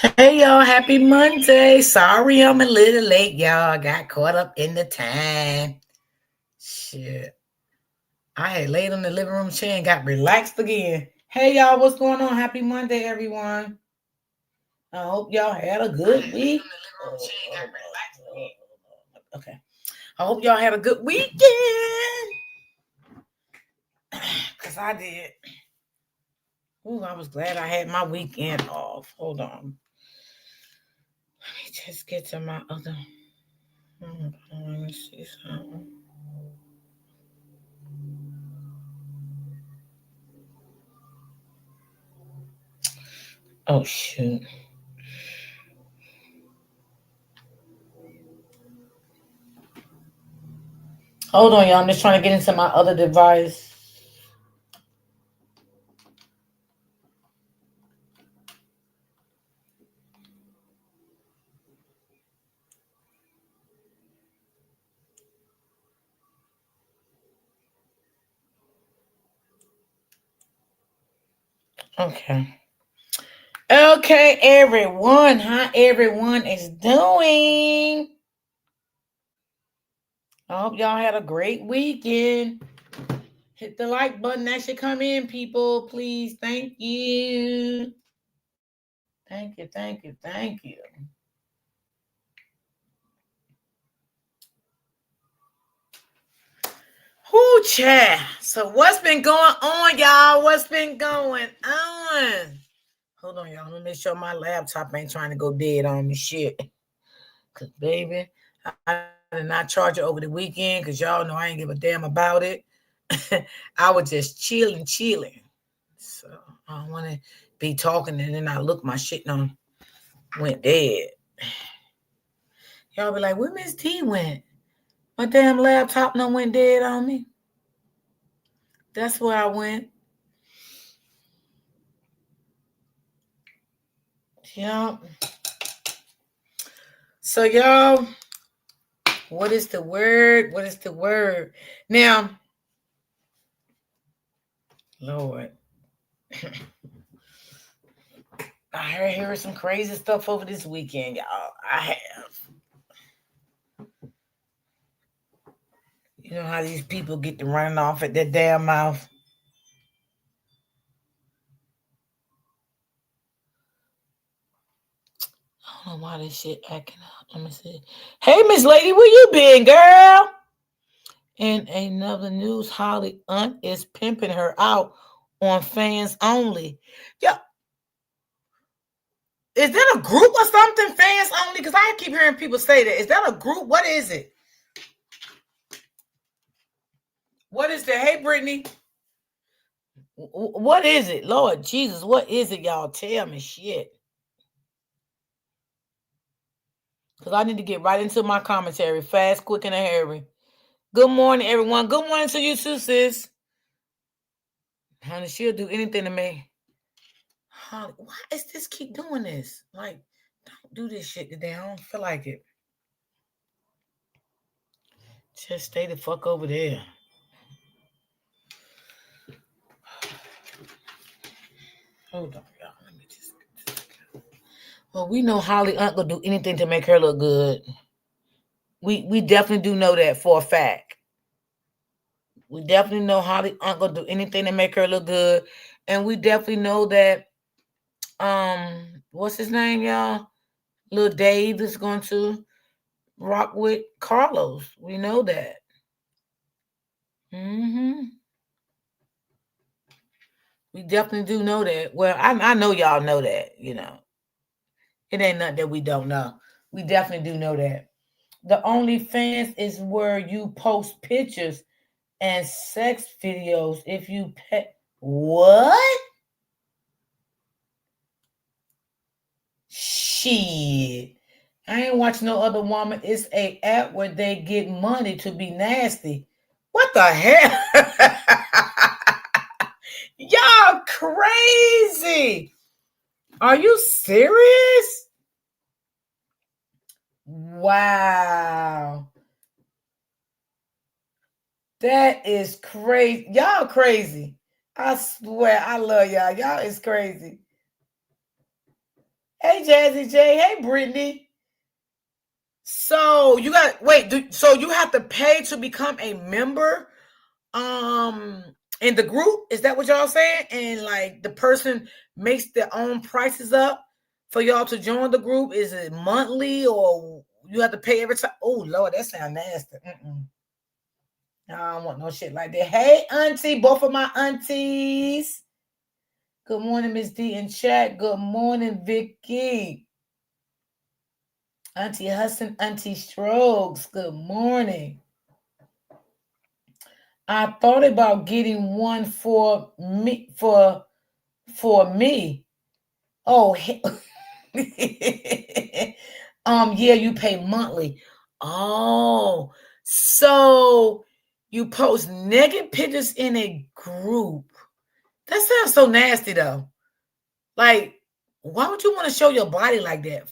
Hey y'all, happy Monday. Sorry I'm a little late, y'all. I got caught up in the time. Shit. I had laid on the living room chair and got relaxed again. Hey y'all, what's going on? Happy Monday, everyone. I hope y'all had a good week. Okay. I hope y'all had a good weekend. Cause I did. Ooh, I was glad I had my weekend off. Hold on. Let me just get to my other. Let me see something. Oh shoot. Hold on, y'all. I'm just trying to get into my other device. Okay. Okay, everyone. How everyone is doing? I hope y'all had a great weekend. Hit the like button that should come in, people. Please. Thank you. Thank you. Thank you. Thank you. Whoo, chat. So what's been going on, y'all? What's been going on? Hold on, y'all. Let me make sure my laptop ain't trying to go dead on me. Shit. Cause baby, I did not charge it over the weekend because y'all know I ain't give a damn about it. I was just chilling. So I don't want to be talking and then I look my shit on went dead. Y'all be like, where Miss T went? My damn laptop no went dead on me. That's where I went. Yeah. So y'all, what is the word? What is the word? Now, Lord. I heard some crazy stuff over this weekend, y'all. I have. You know how these people get to running off at their damn mouth. I don't know why this shit acting up. Let me see. Hey, Miss Lady, where you been, girl? In another news, Holly Aunt is pimping her out on fans only. Yeah, is that a group or something? Fans only? Because I keep hearing people say that. Is that a group? What is it? What is that? Hey, Brittany. What is it? Lord Jesus, what is it, y'all? Tell me shit. Because I need to get right into my commentary. Fast, quick, and a hurry. Good morning, everyone. Good morning to you too, sis. Honey, she'll do anything to me. Holly, why is this keep doing this? Like, don't do this shit today. I don't feel like it. Just stay the fuck over there. Hold on, y'all. Let me just. Well, we know Holly Aunt gonna do anything to make her look good. We definitely do know that for a fact. We definitely know Holly Aunt gonna do anything to make her look good, and we definitely know that what's his name, y'all? Little Dave is going to rock with Carlos. We know that. Hmm. We definitely do know that. Well, I know y'all know that. You know, it ain't nothing that we don't know. We definitely do know that. The OnlyFans is where you post pictures and sex videos if you pay. What? Shit. I ain't watching no other woman. It's a app where they get money to be nasty. What the hell? Y'all crazy. Are you serious? Wow. That is crazy. Y'all crazy. I swear, I love y'all. Y'all is crazy. Hey, Jazzy J. Hey, Brittany. So you got so you have to pay to become a member in the group? Is that what y'all saying? And like the person makes their own prices up for y'all to join the group? Is it monthly or you have to pay every time? Oh Lord, that sounds nasty. I don't want no shit like that. Hey, auntie, both of my aunties. Good morning, Miss D in chat. Good morning, Vicky. Auntie Hudson, Auntie Strokes. Good morning. I thought about getting one for me me. Oh, yeah, you pay monthly. Oh, so you post naked pictures in a group. That sounds so nasty though. Like, why would you want to show your body like that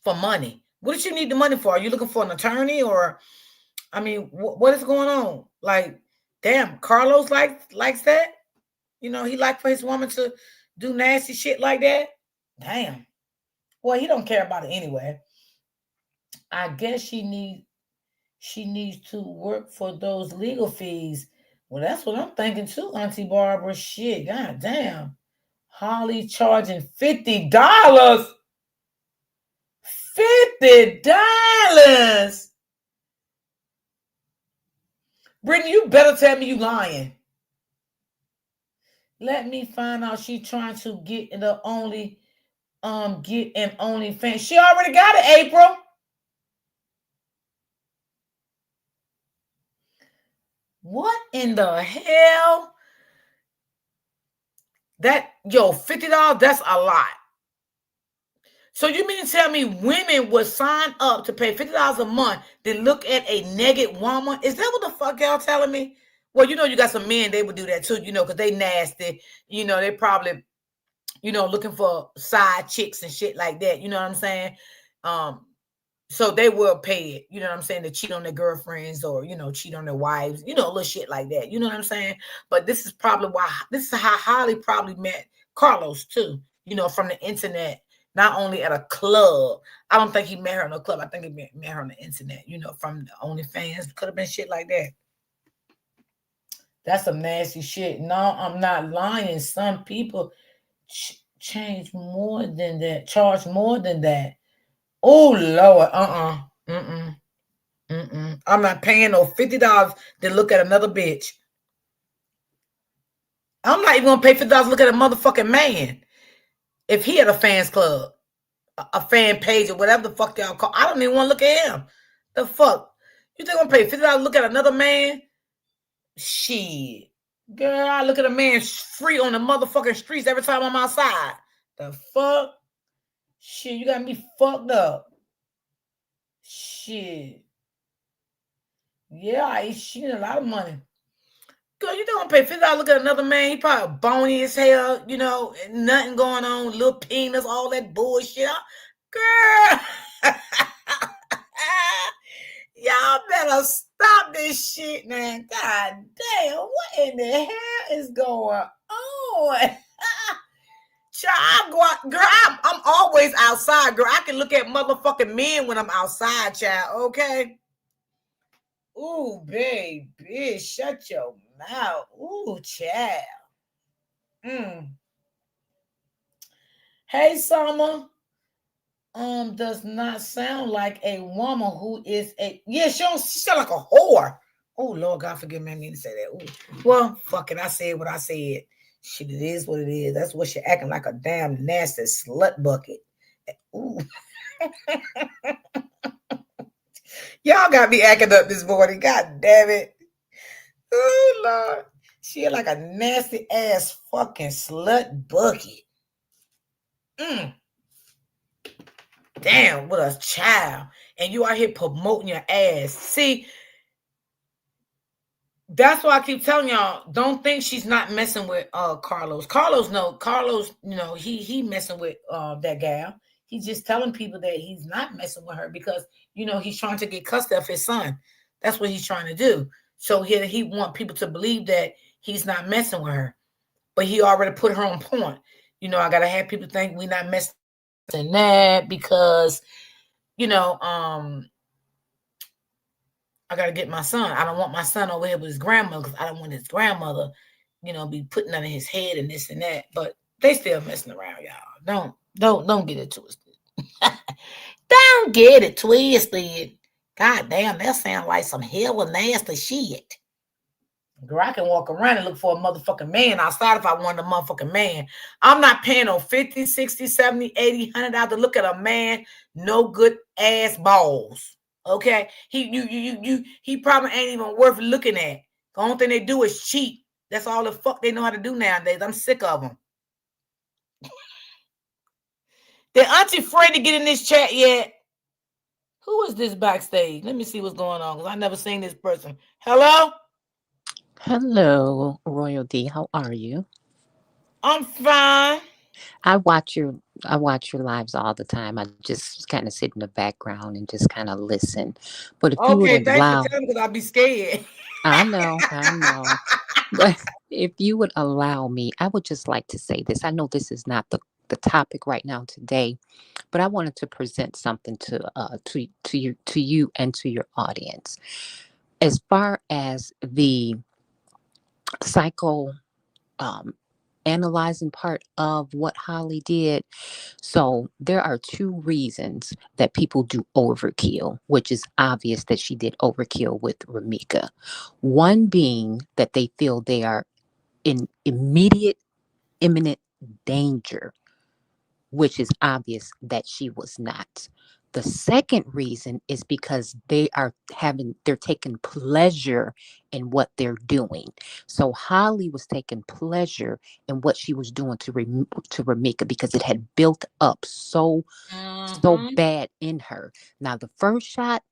for money? What did you need the money for? Are you looking for an attorney or, I mean, what is going on? Like, damn, Carlos likes that. You know, he like for his woman to do nasty shit like that. Damn. Well, he don't care about it anyway. I guess she needs to work for those legal fees. Well, that's what I'm thinking too, Auntie Barbara. Shit, god damn. Holly charging $50. $50. Brittany, you better tell me you lying. Let me find out she trying to get an OnlyFans. She already got it, April. What in the hell? $50, that's a lot. So you mean to tell me women would sign up to pay $50 a month to look at a naked woman? Is that what the fuck y'all telling me? Well, you got some men, they would do that too, because they nasty. They probably, looking for side chicks and shit like that. You know what I'm saying? So they will pay it, you know what I'm saying, to cheat on their girlfriends or, cheat on their wives, little shit like that. You know what I'm saying? But this is how Holly probably met Carlos too, from the internet, not only at a club. I don't think he met her in a club. I think he met her on the internet, from the OnlyFans. Could have been shit like that. That's some nasty shit. No, I'm not lying. Some people charge more than that. Oh Lord, I'm not paying no $50 to look at another bitch. I'm not even gonna pay $50 to look at a motherfucking man. If he had a fans club, a fan page, or whatever the fuck y'all call, I don't even want to look at him. The fuck? You think I'm gonna pay $50 to look at another man? Shit. Girl, I look at a man free on the motherfucking streets every time I'm outside. The fuck? Shit, you got me fucked up. Shit. Yeah, she need a lot of money. Girl, you don't pay $50 look at another man. He probably bony as hell, nothing going on, little penis, all that bullshit. Girl, y'all better stop this shit, man. God damn, what in the hell is going on? Child, go out, girl, I'm always outside, girl. I can look at motherfucking men when I'm outside, child, okay? Ooh, baby, shut your mouth. Ooh, child. Hey, Summer. Does not sound like a woman who is she sound like a whore. Oh, Lord God, forgive me, I mean to say that. Ooh. Well, fuck it, I said what I said. Shit, it is what it is. That's what she acting like, a damn nasty slut bucket. Ooh. Y'all got me acting up this morning. God damn it. Oh, Lord. She like a nasty ass fucking slut bucket. Damn, what a child. And you out here promoting your ass. See, that's why I keep telling y'all, don't think she's not messing with Carlos. Carlos, he messing with that gal. He's just telling people that he's not messing with her because, he's trying to get custody of his son. That's what he's trying to do. So he want people to believe that he's not messing with her. But he already put her on point. I got to have people think we're not messing and that because I gotta get my son. I don't want my son over here with his grandmother because I don't want his grandmother, be putting under his head and this and that. But they still messing around, y'all. Don't get it twisted. Don't get it twisted. God damn, that sound like some hella nasty shit. Girl, I can walk around and look for a motherfucking man outside if I want a motherfucking man. I'm not paying no 50, 60, 70, 80, $100 to look at a man, no good ass balls. Okay? He probably ain't even worth looking at. The only thing they do is cheat. That's all the fuck they know how to do nowadays. I'm sick of them. Did Auntie Freddie get in this chat yet? Who is this backstage? Let me see what's going on because I never seen this person. Hello? Hello, Royalty. How are you? I'm fine. I watch your lives all the time. I just kind of sit in the background and just kind of listen. But if you would Okay, thanks for allow, telling me because I'll be scared. I know. But if you would allow me, I would just like to say this. I know this is not the topic right now today, but I wanted to present something to you and to your audience. As far as the psycho um analyzing part of what Holly did. So there are two reasons that people do overkill, which is obvious that she did overkill with Ramika. One being that they feel they are in immediate, imminent danger, which is obvious that she was not. The second reason is because they're taking pleasure in what they're doing. So Holly was taking pleasure in what she was doing to Ramika because it had built up so Mm-hmm. bad in her. Now the first shot,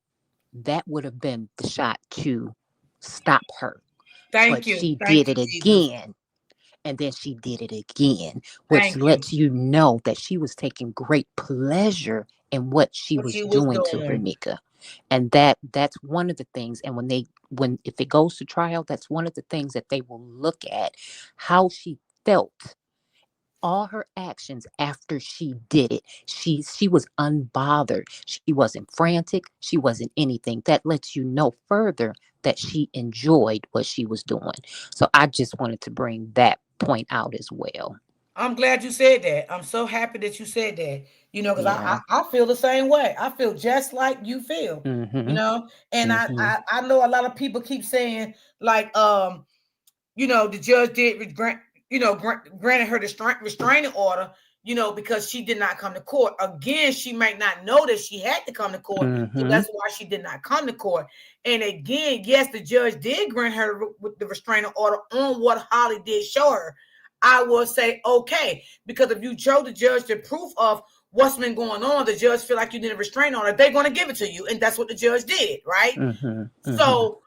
that would have been the shot to stop her, but Thank you. she Thank did you, it Jesus. again, and then she did it again, which Thank you. lets you know that she was taking great pleasure in what she What was she was doing to doing. Ramika. And that's one of the things. And when if it goes to trial, that's one of the things that they will look at, how she felt, all her actions after she did it. She was unbothered. She wasn't frantic. She wasn't anything. That lets you know further that she enjoyed what she was doing. So I just wanted to bring that point out as well. I'm glad you said that. I'm so happy that you said that. Because I, Yeah. I I feel the same way. I feel just like you feel. Mhm. And I Mhm. I, I know a lot of people keep saying like the judge did granted her the restraining order, because she did not come to court. Again, she might not know that she had to come to court, so Mhm. that's why she did not come to court. And again, yes, the judge did grant her with the restraining order on what Holly did show her. I will say okay, because if you show the judge the proof of what's been going on, the judge feel like you need a restraining order, they're going to give it to you, and that's what the judge did, right? Mhm. Mhm. So,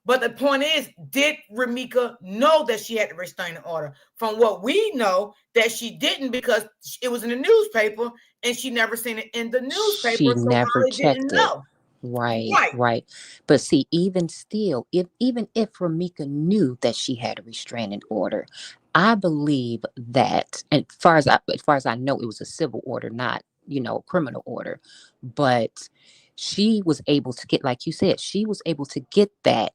but the point is, did Ramika know that she had the restraining order? From what we know, that she didn't because it was in the newspaper and she never seen it in the She newspaper, so never Holly didn't checked it. know. Right, Right. right. But see, even still, even if Ramika knew that she had a restraining order, I believe that, and as far as I know, it was a civil order, not a criminal order. But she was able to get, like you said, she was able to get that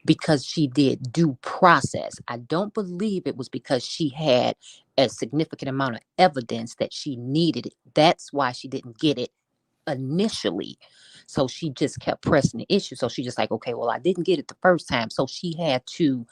because she did due process. I don't believe it was because she had a significant amount of evidence that she needed it. That's why she didn't get it initially. So she just kept pressing the issue. So she just like, okay, well, I didn't get it the first time. So she had to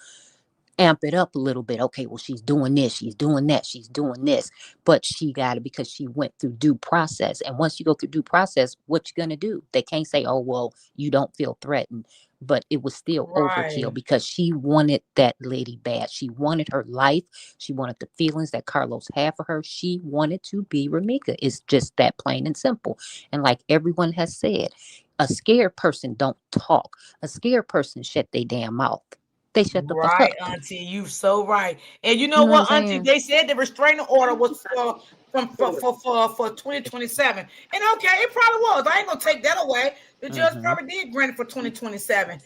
amp it up a little bit. Okay, well, she's doing this, she's doing that, she's doing this. But she got it because she went through due process. And once you go through due process, what you gonna do? They can't say, oh, well, you don't feel threatened. But it was still overkill Right. because she wanted that lady bad. She wanted her life. She wanted the feelings that Carlos had for her. She wanted to be Ramika. It's just that plain and simple. And like everyone has said, a scared person don't talk. A scared person shut their damn mouth. They shut the fuck Right, up. Auntie, you so right. And you You know know what I'm what, Auntie? saying? They said the restraining order was for 2027. And okay, it probably was. I ain't gonna take that away. The judge Mm-hmm. probably did grant it for 2027.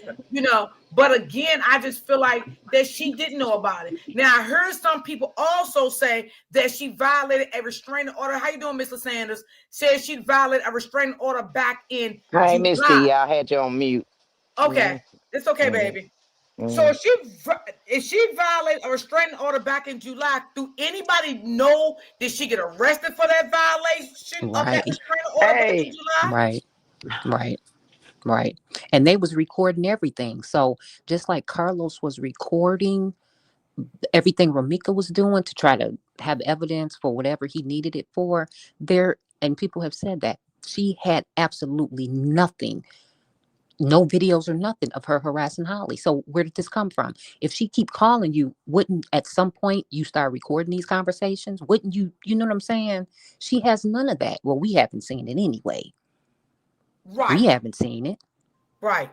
But again, I just feel like that she didn't know about it. Now I heard some people also say that she violated a restraining order. How you doing, Mr. Sanders? Said she violated a restraining order back in I missed it. July. Yeah, I had you on mute. Okay, Mm, it's okay, mm, baby. So mm. if she violated a restraining order back in July, do anybody know, did she get arrested for that violation of that Right, restraining order back in Hey, July? right, right, right. And they was recording everything. So just like Carlos was recording everything Ramika was doing to try to have evidence for whatever he needed it for, there and people have said that she had absolutely nothing, no videos or nothing of her harassing Holly. So where did this come from? If she keep calling you, wouldn't at some point you start recording these conversations? Wouldn't you? You know what I'm saying? She has none of that. Well, we haven't seen it anyway. We Right, haven't seen it. right.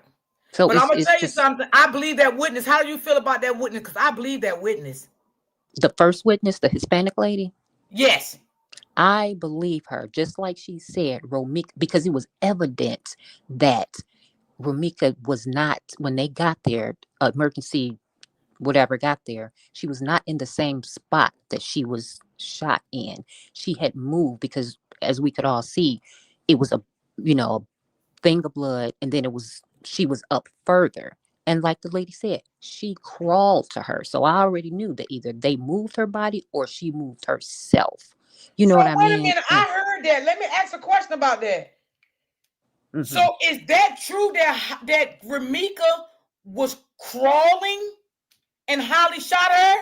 So But I'm gonna it's tell you just something. I believe that witness. How do you feel about that witness? Because I believe that witness. the first witness, the Hispanic lady. Yes. I believe her, just like she said, Romika, because it was evident that Romika was not, when they got there, emergency, whatever got there, she was not in the same spot that she was shot in. She had moved because, as we could all see, it was a thing of blood, and then she was up further. And like the lady said, she crawled to her. So I already knew that either they moved her body or she moved herself. You know So what I wait a mean? minute. And I heard that. Let me ask a question about that. So mhm. is that true that Ramika was crawling and Holly shot her?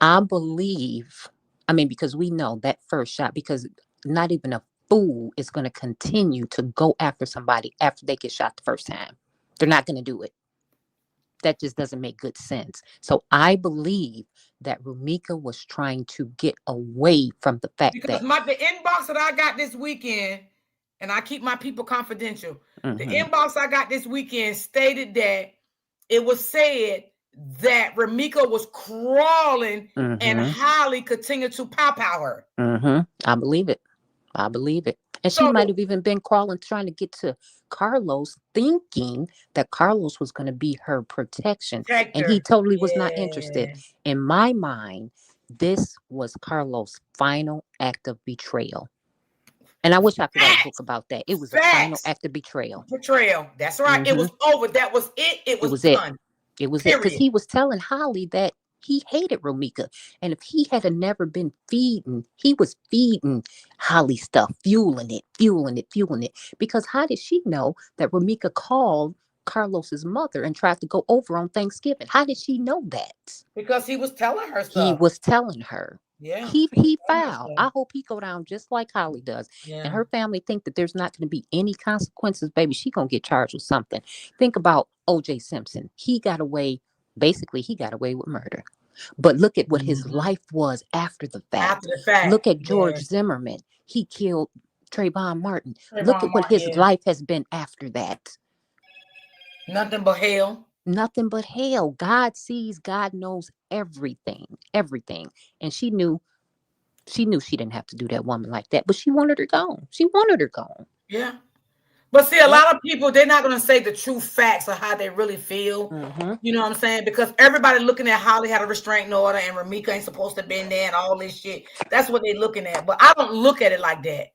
I believe, I mean, because we know that first shot, because not even a fool is going to continue to go after somebody after they get shot the first time. They're not going to do it. That just doesn't make good sense. So I believe that Rumika was trying to get away from the fact Because that, the inbox that I got this weekend, and I keep my people confidential. The mm-hmm, inbox I got this weekend stated that it was said that Ramika was crawling and mm-hmm, Holly continued to pow her. mm-hmm, I believe it. I believe it. And she So might have even been crawling, trying to get to Carlos, thinking that Carlos was going to be her protection. And he protector, totally was not interested. yeah, In my mind, this was Carlos' final act of betrayal. And I wish I could write a book facts, about that. It was a final facts, act of betrayal. betrayal. That's right. It Hmm. was over. That was it. It It was was it. done. It was it. Because Period. he was telling Holly that he hated Romika. And if he had never been feeding, he was feeding Holly stuff, fueling it, fueling it, fueling it. Because how did she know that Romika called Carlos's mother and tried to go over on Thanksgiving? How did she know that? Because he was telling her He stuff. was telling her. Yeah. He Telling her foul. stuff. I hope he go down just like Holly does. And Yeah. her family think that there's not going to be any consequences. Baby, she going to get charged with something. Think about OJ Simpson. Basically, he got away with murder. But look at what his Mhm. life was after the After fact. the fact. Look at Yeah. George Zimmerman. He killed Trayvon Martin. Look Trayvon at what Martin, his yeah. life has been after that. Nothing but hell. Nothing but hell. God sees, God knows everything, everything. And she knew she didn't have to do that woman like that, but she wanted her gone. She wanted her gone. Yeah. But see, a Yep. lot of people, they're not going to say the true facts of how they really feel. Mm-hmm. You know what I'm saying? Because everybody looking at Holly had a restraining order and Ramika ain't supposed to have been there and all this shit. That's what they're looking at. But I don't look at it like that.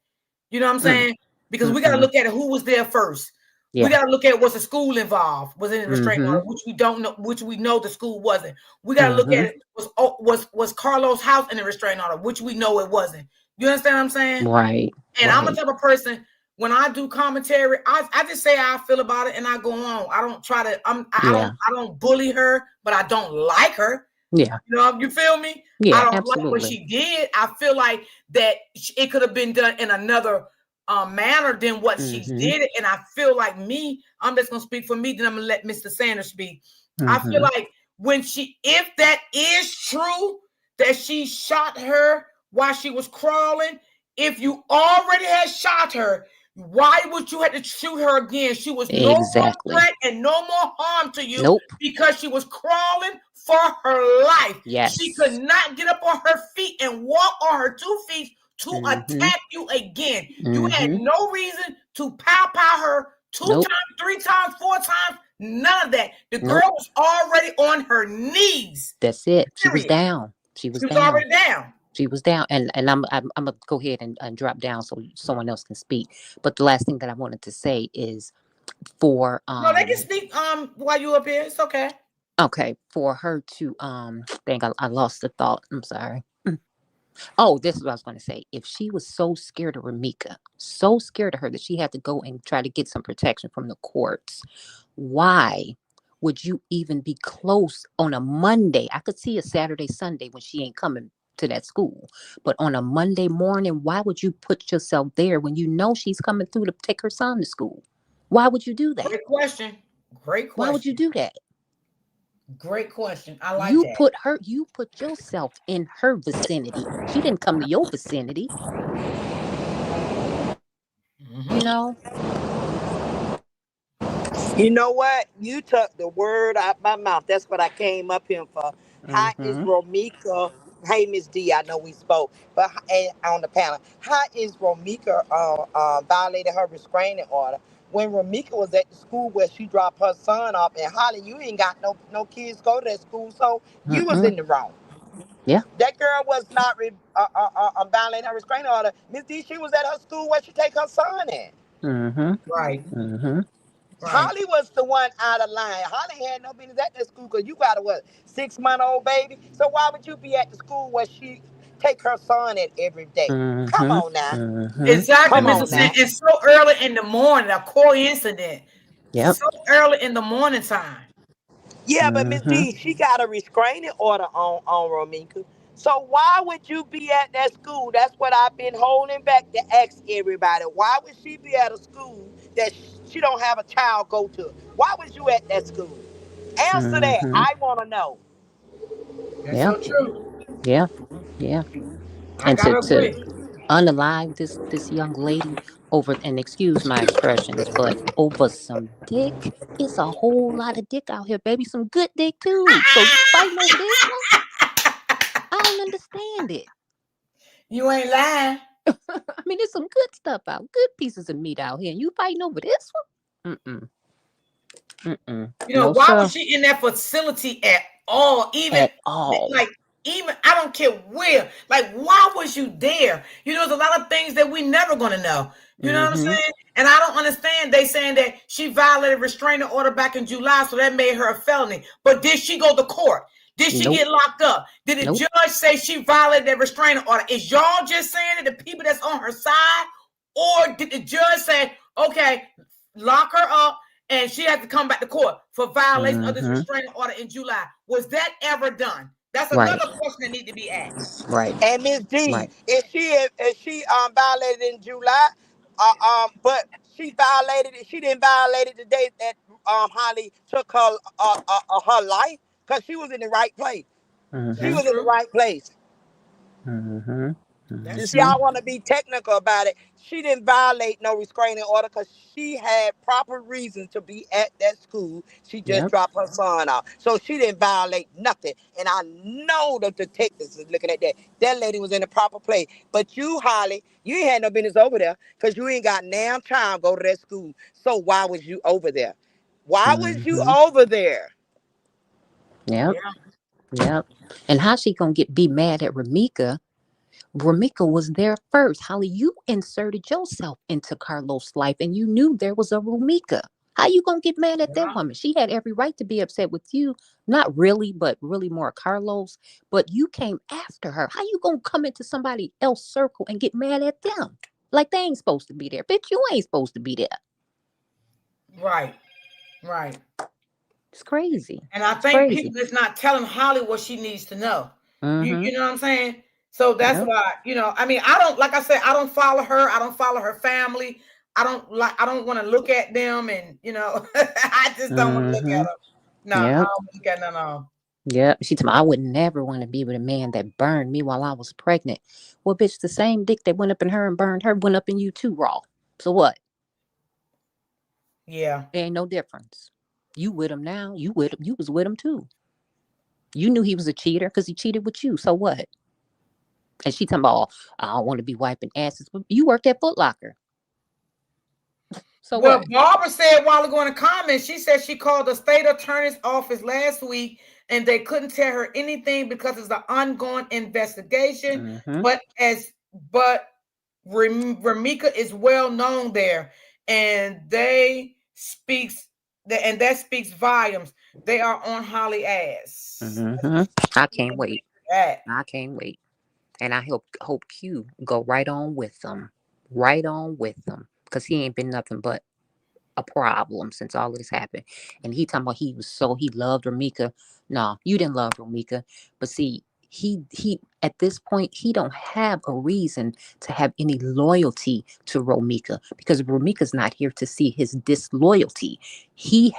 You know what I'm saying? Because we got to Mm-hmm. look at who was there first. We Yeah. got to look at was the school involved, was in the restraining Mm-hmm. order, which we don't know, which we know the school wasn't. We got to look Mm-hmm. at it was Carlos' house in the restraining order, which we know it wasn't. You understand what I'm saying? Right. And I'm a Right. type of person, when I do commentary, I just say how I feel about it and I go on. I don't try to Yeah. I don't bully her, but I don't like her. Yeah. You feel me? I Yeah. don't like what Absolutely. she did. I feel like that it could have been done in another manner than what she Mm-hmm. did it. And I feel like I'm just gonna speak for me, then I'm gonna let Mr. Sanders speak. I feel Mm-hmm. like if that is true, that she shot her while she was crawling, if you already had shot her, Why would you have to shoot her again? She was no more Exactly. threat and no more harm to you Nope. because she was crawling for her life. She could Yes. not get up on her feet and walk on her 2 feet to Mm-hmm. attack you again. You had Mm-hmm. no reason to pow her two Nope. times, 3 times, 4 times. None of that. The girl Nope. was already on her knees. That's it. She was Period. down. She was She was down. already down. She was down. And I'm gonna go ahead and drop down so someone else can speak. But the last thing that I wanted to say is for No, they can speak while you up here. It's okay. okay, for her to dang, I lost the thought. I'm sorry. Oh, this is what I was going to say. If she was so scared of Ramika, so scared of her that she had to go and try to get some protection from the courts, why would you even be close on a Monday? I could see a Saturday, Sunday when she ain't coming to that school. But on a Monday morning, why would you put yourself there when you know she's coming through to take her son to school? Why would you do that? Great question. Great Why would you question. do that? Great question. I like You that. put her, you put yourself in her vicinity. She didn't come to your vicinity, you Mm-hmm. know? You know what? You took the word out my mouth. That's what I came up here for. How is Mm-hmm. Romika? Hey, Miss D, I know we spoke, but and on the panel, how is Romika violated her restraining order when Romika was at the school where she dropped her son off? And Holly, you ain't got no kids go to that school, so you was Mm-mm. in the wrong. Yeah. That girl was not violating her restraining order. Miss D, she was at her school where she take her son at. Mm-hmm. Right. Mm-hmm. Right. Holly was the one out of line. Holly had no business at that school because you got a what, 6 month old baby. So why would you be at the school where she take her son in every day? Come Mm-hmm. on now. Mm-hmm. Exactly, Come Mr. on Mm-hmm. Sin. now. It's so early in the morning, a coincidence. Yep. So early in the morning time. Yeah, but Miss Mm-hmm. D, she got a restraining order on Romika. So why would you be at that school? That's what I've been holding back to ask everybody. Why would she be at a school that she don't have a child go to? Why was you at that school? Answer that. Mm-hmm. I want to know. That's Yeah. so true. Yeah. Yeah. I And gotta to agree. unalive this young lady over, and excuse my expressions, but over some dick. It's a whole lot of dick out here, baby. Some good dick too. So you fighting over this one? I don't understand it. You ain't lying. I mean, there's some good stuff out, good pieces of meat out here, and you fighting over this one? Mm-mm. Mm-mm. You know, No, why was sir. she in that facility at all? Even At all. like even I don't care where. Like, why was you there? You know, there's a lot of things that we never gonna know. You know what I'm Mm-hmm. saying? And I don't understand. They saying that she violated restraining order back in July, so that made her a felony. But did she go to court? Did she Nope. get locked up? Did the Nope. judge say she violated that restraining order? Is y'all just saying that the people that's on her side, or did the judge say, okay, lock her up? And she had to come back to court for violation of this Mm-hmm. restraining order in July. Was that ever done? That's Right. another question that need to be asked. Right. And Miss D, Right. is she violated in July? But she violated it. She didn't violate it the day that Holly took her life because she was in the right place. She Mm-hmm. That's was in the true. right place. Mm-hmm. That's Since Mm-hmm. true. y'all want to be technical about it, she didn't violate no restraining order because she had proper reason to be at that school. She just Yep. dropped her son off. So she didn't violate nothing. And I know the detectives is looking at that. That lady was in the proper place. But you, Holly, you ain't had no business over there because you ain't got damn time to go to that school. So why was you over there? Why was you Mm-hmm. over there? Yep. Yeah. Yep. And how she gonna be mad at Ramika? Ramika was there first. Holly, you inserted yourself into Carlos' life and you knew there was a Ramika. How you gonna get mad at that Yeah. woman? She had every right to be upset with you. Not really, but really more Carlos. But you came after her. How you gonna come into somebody else's circle and get mad at them? Like they ain't supposed to be there. Bitch, you ain't supposed to be there. Right. Right. It's crazy. And I It's think crazy. people is not telling Holly what she needs to know. Mm-hmm. You know what I'm saying? So that's Yep. why, I mean, I don't, like I said, I don't follow her. I don't follow her family. I don't want to look at them, and I just don't want to look at Mm-hmm. them. No, I Yep. don't look at none of them. Yep. She told me I would never want to be with a man that burned me while I was pregnant. Well, bitch, the same dick that went up in her and burned her went up in you too, raw. So what? Yeah. There ain't no difference. You with him now. You with him. You was with him too. You knew he was a cheater because he cheated with you. So what? And she talking about, I don't want to be wiping asses. But you worked at Foot Locker. So Well, what? Barbara said a while ago in the comments, she said she called the state attorney's office last week and they couldn't tell her anything because it's an ongoing investigation. Mm-hmm. But but Ramika is well known there, and that speaks volumes. They are on Holly ass. Mm-hmm. I can't wait. That. I can't wait. And I hope Q go right on with them. Right on with them. Because he ain't been nothing but a problem since all of this happened. And he talking about he loved Ramika. No, you didn't love Ramika. But see, he at this point he don't have a reason to have any loyalty to Romika because Romika's not here to see his disloyalty. He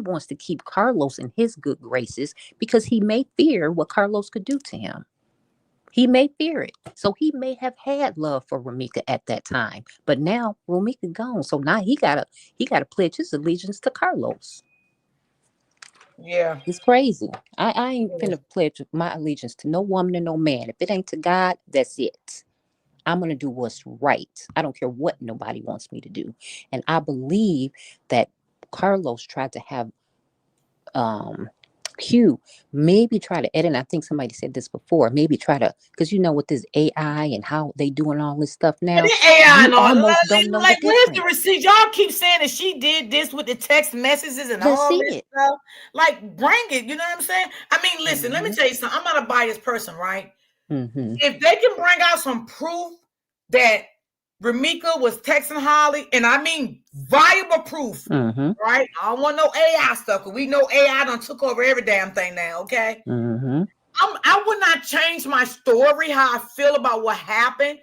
wants to keep Carlos in his good graces because he may fear what Carlos could do to him. He may fear it. So he may have had love for Ramika at that time. But now Ramika gone. So now he gotta pledge his allegiance to Carlos. Yeah. It's crazy. I ain't finna pledge my allegiance to no woman and no man. If it ain't to God, that's it. I'm gonna do what's right. I don't care what nobody wants me to do. And I believe that Carlos tried to have um Q maybe try to edit. And I think somebody said this before. Maybe try to because with this AI and how they doing all this stuff And now, the AI you and all, almost don't know the like, where's the difference. receipt? Y'all keep saying that she did this with the text messages and Let's all see this it. stuff. Like, bring it. You know what I'm saying? I mean, listen, let me Mm-hmm. tell you something. I'm not a biased person, right? Mm-hmm. If they can bring out some proof that Ramika was texting Holly, and I mean viable proof, Mm-hmm. right? I don't want no AI stuff because we know AI done took over every damn thing now, okay? Mm-hmm. I would not change my story, how I feel about what happened,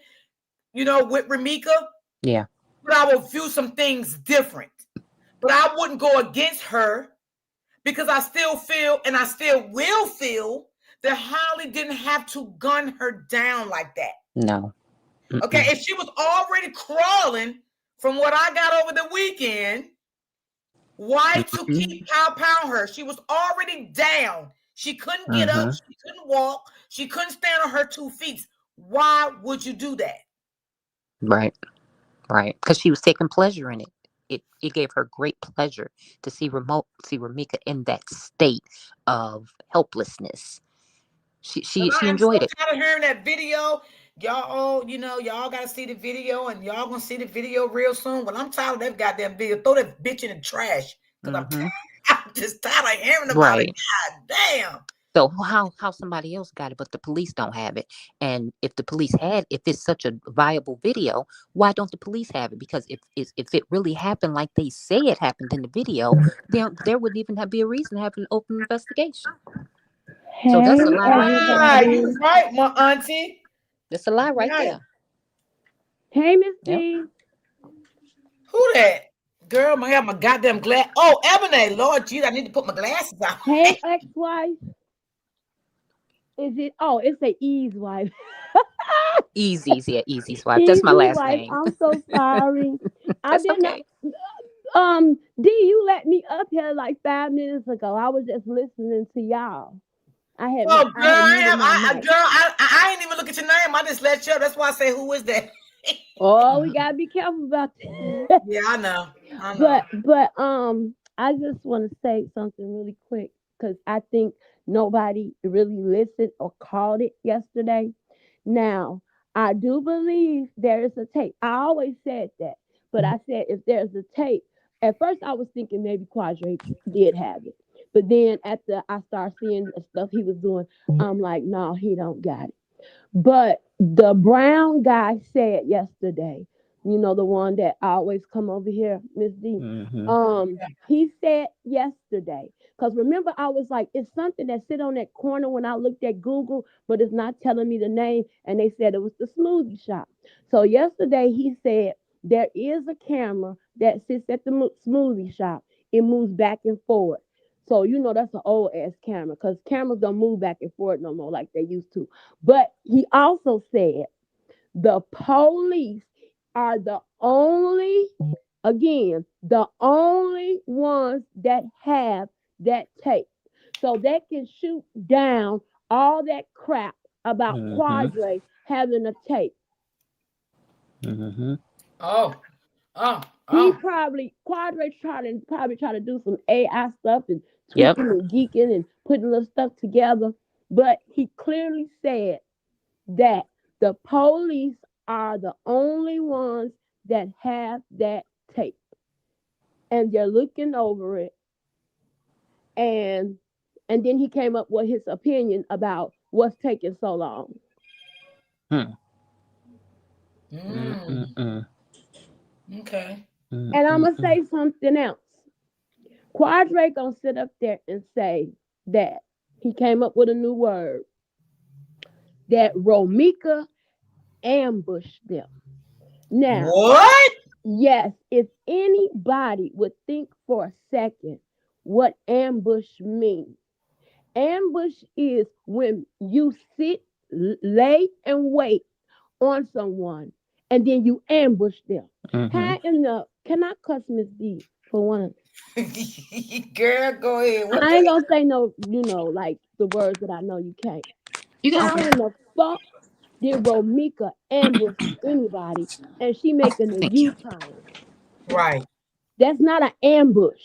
with Ramika, Yeah. but I will view some things different. But I wouldn't go against her because I still feel and I still will feel that Holly didn't have to gun her down like that. No. Okay, Mm-mm. if she was already crawling from what I got over the weekend, why to Mm-hmm. keep pow her? She was already down. She couldn't get up. Mm-hmm. She couldn't walk. She couldn't stand on her 2 feet. Why would you do that? Right. Right. Because she was taking pleasure in it. It gave her great pleasure to see Ramika in that state of helplessness. She But she she I am so enjoyed it. tired of hearing that video. Y'all, y'all gotta see the video, and y'all gonna see the video real soon. Well, I'm tired of that goddamn video. Throw that bitch in the trash. Because Mm-hmm. I'm just tired of hearing about it. Right. God damn. So how somebody else got it, but the police don't have it? And if it's such a viable video, why don't the police have it? Because if it really happened like they say it happened in the video, then there wouldn't even be a reason to have an open investigation. So that's Hey a lie right there. Ah, everybody. you right, my auntie. That's a lie right Right. there. Hey Miss Yep. D. Who that? Girl, I have my goddamn glass. Oh, Ebony. Lord Jesus, I need to put my glasses on. Hey ex-wife. Is it it's a E's wife. Easy's, yeah, Easy's wife. That's my Easy last wife. name. I'm so sorry. I That's did not okay. D, you let me up here like 5 minutes ago. I was just listening to y'all. Oh, girl, I had muted my mic. I ain't even look at your name. I just let you up. That's why I say, who is that? Oh, we gotta be careful about that. Yeah, I know. I know. but I just want to say something really quick because I think nobody really listened or called it yesterday. Now, I do believe there is a tape. I always said that, but I said if there's a tape, at first I was thinking maybe Quadre did have it, but then after I started seeing the stuff he was doing, I'm like, no, he don't got it. But the brown guy said yesterday, the one that always come over here, Miss D. Mm-hmm. He said yesterday, because remember I was like, it's something that sit on that corner when I looked at Google, but it's not telling me the name, and they said it was the smoothie shop. So yesterday he said there is a camera that sits at the smoothie shop. It moves back and forth. So that's an old ass camera because cameras don't move back and forth no more like they used to. But he also said the police are the only Again, the only ones that have that tape. So they can shoot down all that crap about Mm-hmm. Quadre having a tape. Mm-hmm. Oh, oh, He oh. Quadre probably try to do some AI stuff and Yep. tweaking and geeking and putting little stuff together. But he clearly said that the police are the only ones that have that tape. And they're looking over it, and then he came up with his opinion about what's taking so long. Mm. Mm, Mm-mm-mm. okay. And I'm gonna Mm-mm-mm. say something else. Quadre gonna sit up there and say that he came up with a new word, that Romika ambushed them. Now, What? yes, if anybody would think for a second what ambush means, ambush is when you sit, lay, and wait on someone, and then you ambush them. Mm-hmm. How in the can I cuss Miss D for one? Girl, go ahead. What I the ain't gonna say no, like the words that I know you can't. You got How okay. in the fuck did Romika ambush anybody and she Oh, making a thank you. U-turn? right? That's not an ambush.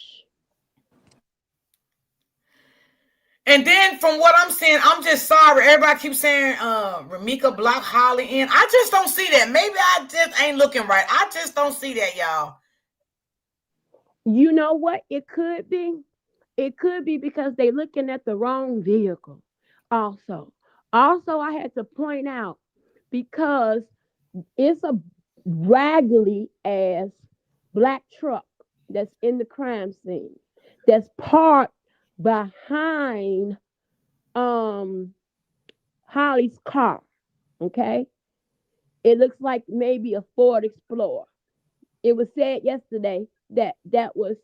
And then from what I'm seeing, I'm just sorry. Everybody keeps saying Ramika block Holly in. I just don't see that. Maybe I just ain't looking right. I just don't see that, y'all. You know what? It could be. It could be because they looking at the wrong vehicle. Also, I had to point out because it's a raggedy ass black truck that's in the crime scene that's parked behind um Holly's car. Okay, it looks like maybe a Ford Explorer. It was said yesterday that that was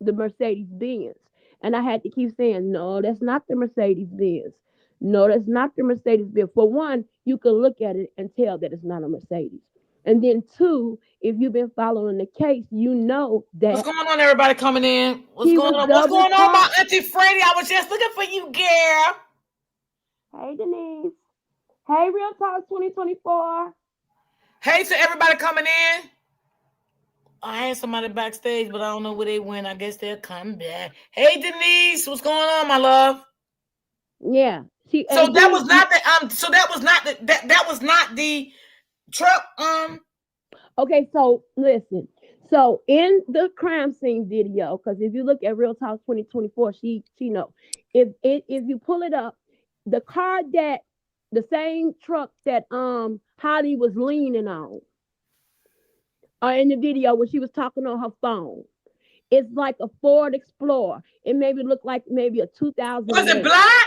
the Mercedes Benz. And I had to keep saying, no, that's not the Mercedes Benz. No, that's not the Mercedes Benz. For one, you can look at it and tell that it's not a Mercedes. And then two, if you've been following the case, you know What's that going on, everybody coming in? What's he going was on? What's double going on, my parked. Auntie Freddie? I was just looking for you, girl. Hey, Denise. Hey, Real Talk 2024. Hey to everybody coming in. I had somebody backstage, but I don't know where they went. I guess they'll come back. Hey Denise, what's going on, my love? Yeah. She So and that then was not the So that was not that was not the truck. okay, so listen. So in the crime scene video, because if you look at Real Talk 2024, she know. If you pull it up, the car that the same truck that Holly was leaning on in the video when she was talking on her phone. It's like a Ford Explorer. It maybe looked like maybe a Was it 2001. black?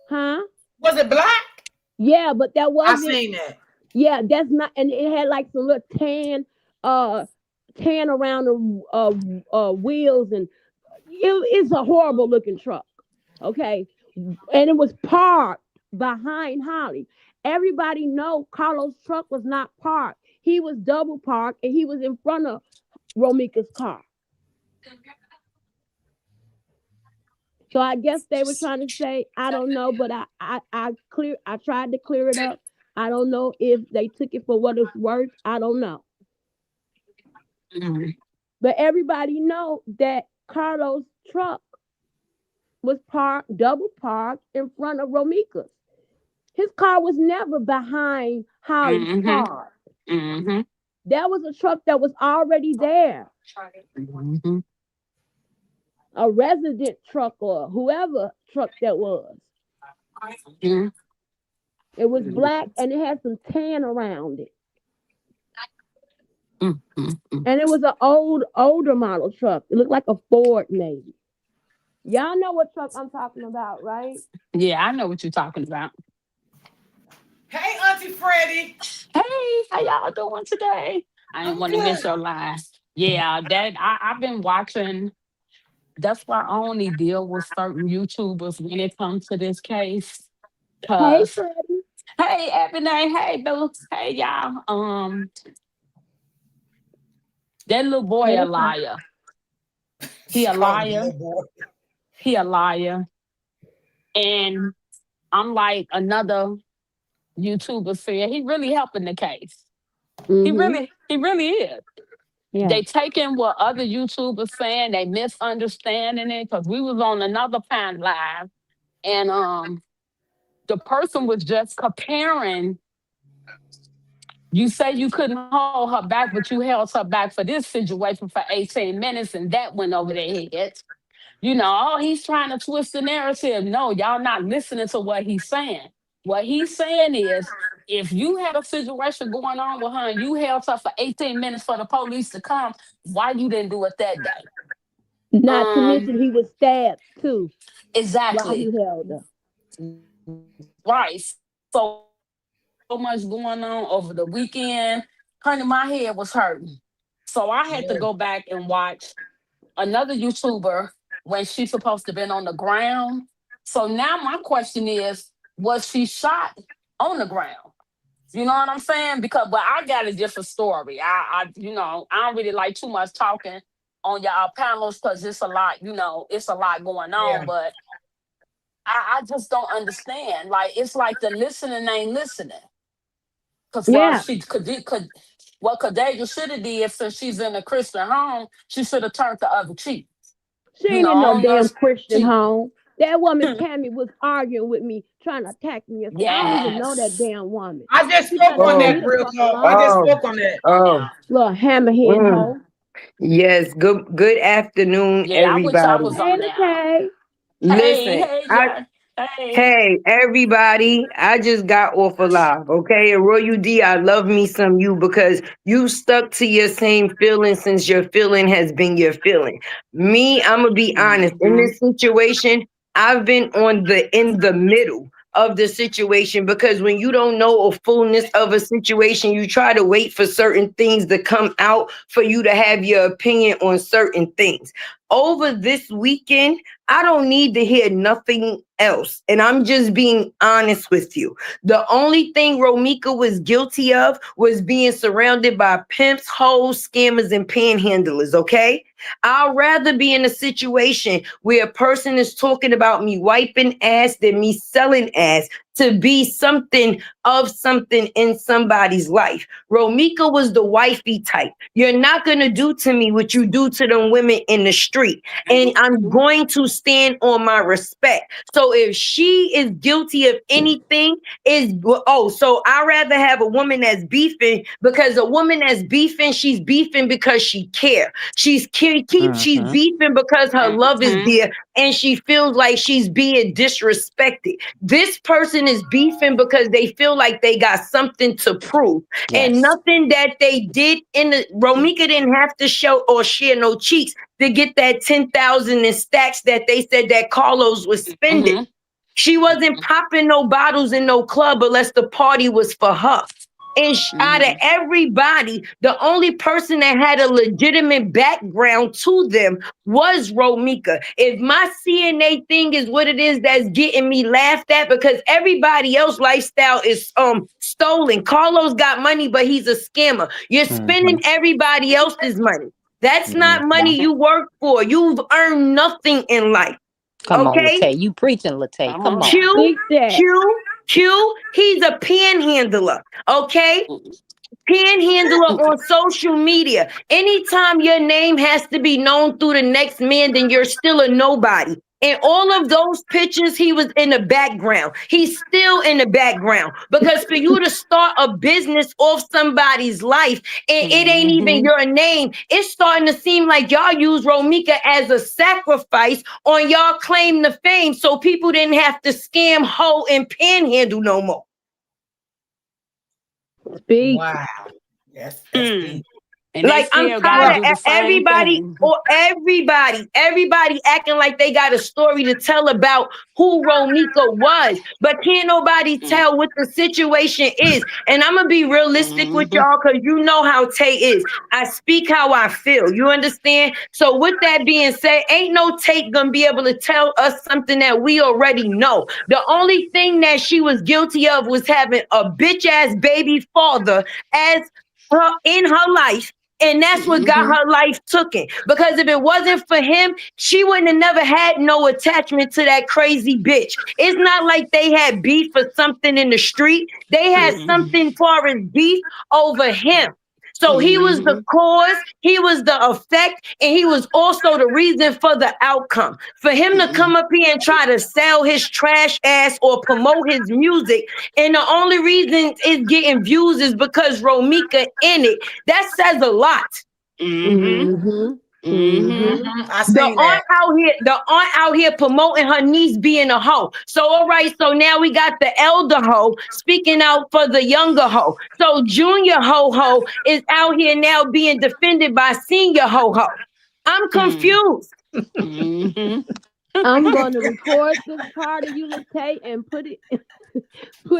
Huh? Was it black? Yeah, but that I wasn't. seen that. Yeah, that's not, and it had like some little uh, tan around the wheels, and it's a horrible looking truck. Okay, and it was parked behind Holly. Everybody know Carlos' truck was not parked. He was double parked, and he was in front of Romika's car. So I guess they were trying to say, I don't know, but I tried to clear it up. I don't know if they took it for what it's worth. I don't know. Mm-hmm. But everybody know that Carlos' truck was parked, double parked in front of Romika's. His car was never behind Holly's Mm-hmm. car. Mm-hmm. That was a truck that was already there, Mm-hmm. a resident truck or whoever truck that was. It was black and it had some tan around it. Mm-hmm. And it was an older model truck. It looked like a Ford, maybe. Y'all know what truck I'm talking about, right? Yeah, I know what you're talking about. Hey, Auntie Freddie. Hey, how y'all doing today? I didn't I'm want to miss good. your line. Yeah, I've been watching. That's why I only deal with certain YouTubers when it comes to this case. Hey, Cause Freddie. hey, Ebony, hey, Bill, hey, y'all. That little boy a Okay. liar. He She a called him a liar. little boy. He a liar. And I'm like another YouTuber said, he really helping the case. Mm-hmm. He really is. Yeah. They taking what other YouTubers saying, they misunderstanding it because we was on another pan live, and the person was just comparing. You say you couldn't hold her back, but you held her back for this situation for 18 minutes, and that went over their heads. Oh, he's trying to twist the narrative. No, y'all not listening to what he's saying. What he's saying is, if you had a situation going on with her and you held her for 18 minutes for the police to come, why you didn't do it that day? Not to Um, mention he was stabbed too while he exactly. held her. Right. So much going on over the weekend. Honey, my head was hurting. So I had to go back and Yeah. watch another YouTuber when she's supposed to been on the ground. So now my question is, was she shot on the ground? You know what I'm saying? Because but I got a different story. I don't really like too much talking on y'all panels because it's a lot, it's a lot going Yeah. on. But I just don't understand. Like it's like the listening ain't listening. Cause well, Yeah. she could what Kadeja should have did since she's in a Christian home, she should have turned the other cheek. She ain't in I no don't know. damn Christian She home. That woman Tammy was arguing with me, trying to attack me yesterday. I don't even know that yes. damn woman. I just She spoke better on leave that me Oh, the real fuck talk. I alone. just oh, spoke on that. oh. Little hammerhead Mm. hoe. Yes. Good afternoon, Yeah, I wish I everybody. was Hey, on there. Tay. Hey, Listen, hey, Jay. Hey. hey, everybody, I just got off a live, okay? And Royal D, I love me some you because you stuck to your same feeling since your feeling has been your feeling. Me, I'm gonna be honest, in Mm-hmm. this situation, I've been on the in the middle of the situation because when you don't know a fullness of a situation, you try to wait for certain things to come out for you to have your opinion on certain things. Over this weekend, I don't need to hear nothing else. And I'm just being honest with you. The only thing Romika was guilty of was being surrounded by pimps, hoes, scammers, and panhandlers, okay? I'd rather be in a situation where a person is talking about me wiping ass than me selling ass to be something of something in somebody's life. Romika was the wifey type. You're not going to do to me what you do to them women in the street. And I'm going to stand on my respect. So if she is guilty of anything, so I rather have a woman that's beefing because a woman that's beefing, she's beefing because she care. She's Mm-hmm. beefing because her love is Mm-hmm. there and she feels like she's being disrespected. This person is beefing because they feel like they got something to prove. And Yes. nothing that they did in the Romika didn't have to show or share no cheeks to get that 10,000 in stacks that they said that Carlos was spending. Mm-hmm. She wasn't popping no bottles in no club unless the party was for her. And out of Mm-hmm. everybody, the only person that had a legitimate background to them was Romika. If my CNA thing is what it is that's getting me laughed at, because everybody else lifestyle is stolen. Carlos got money, but he's a scammer. You're Mm-hmm. spending everybody else's money. That's not money Mm-hmm. you work for. You've earned nothing in life. Come on, Okay? Latae. You preaching, Latae. Come Come on on. now. Q, Speak that. he's a panhandler. Okay? Panhandler on social media. Anytime your name has to be known through the next man, then you're still a nobody. In all of those pictures, he was in the background. He's still in the background because for you to start a business off somebody's life and it ain't even Mm-hmm. your name, it's starting to seem like y'all use Romika as a sacrifice on y'all claim to fame so people didn't have to scam, hoe, and panhandle no more. Speak. Wow. That's Mm. deep. And they Like I'm still got to tired Well, do the of same thing. everybody acting like they got a story to tell about who Romika was, but can't nobody tell what the situation is. And I'm gonna be realistic with Mm-hmm. y'all because you know how Tay is. I speak how I feel. You understand? So with that being said, ain't no Tate gonna be able to tell us something that we already know. The only thing that she was guilty of was having a bitch ass baby father as in her life And that's what got Mm-hmm. her life taken. Because if it wasn't for him, she wouldn't have never had no attachment to that crazy bitch. It's not like they had beef for something in the street. They had Mm-hmm. something far as beef over him. So he was the Mm-hmm. cause, he was the effect, and he was also the reason for the outcome. For him to come up here and try to sell his trash ass or promote his music, and the only reason it's getting views is because Romika in it. That says a lot. Mm-hmm. Mm-hmm. Mm-hmm. Mm-hmm. I seen that. The aunt out here promoting her niece being a hoe. So all right, so now we got the elder hoe speaking out for the younger hoe. So junior ho is out here now being defended by senior ho. I'm confused. Mm-hmm. I'm gonna record this part of you, Late, and put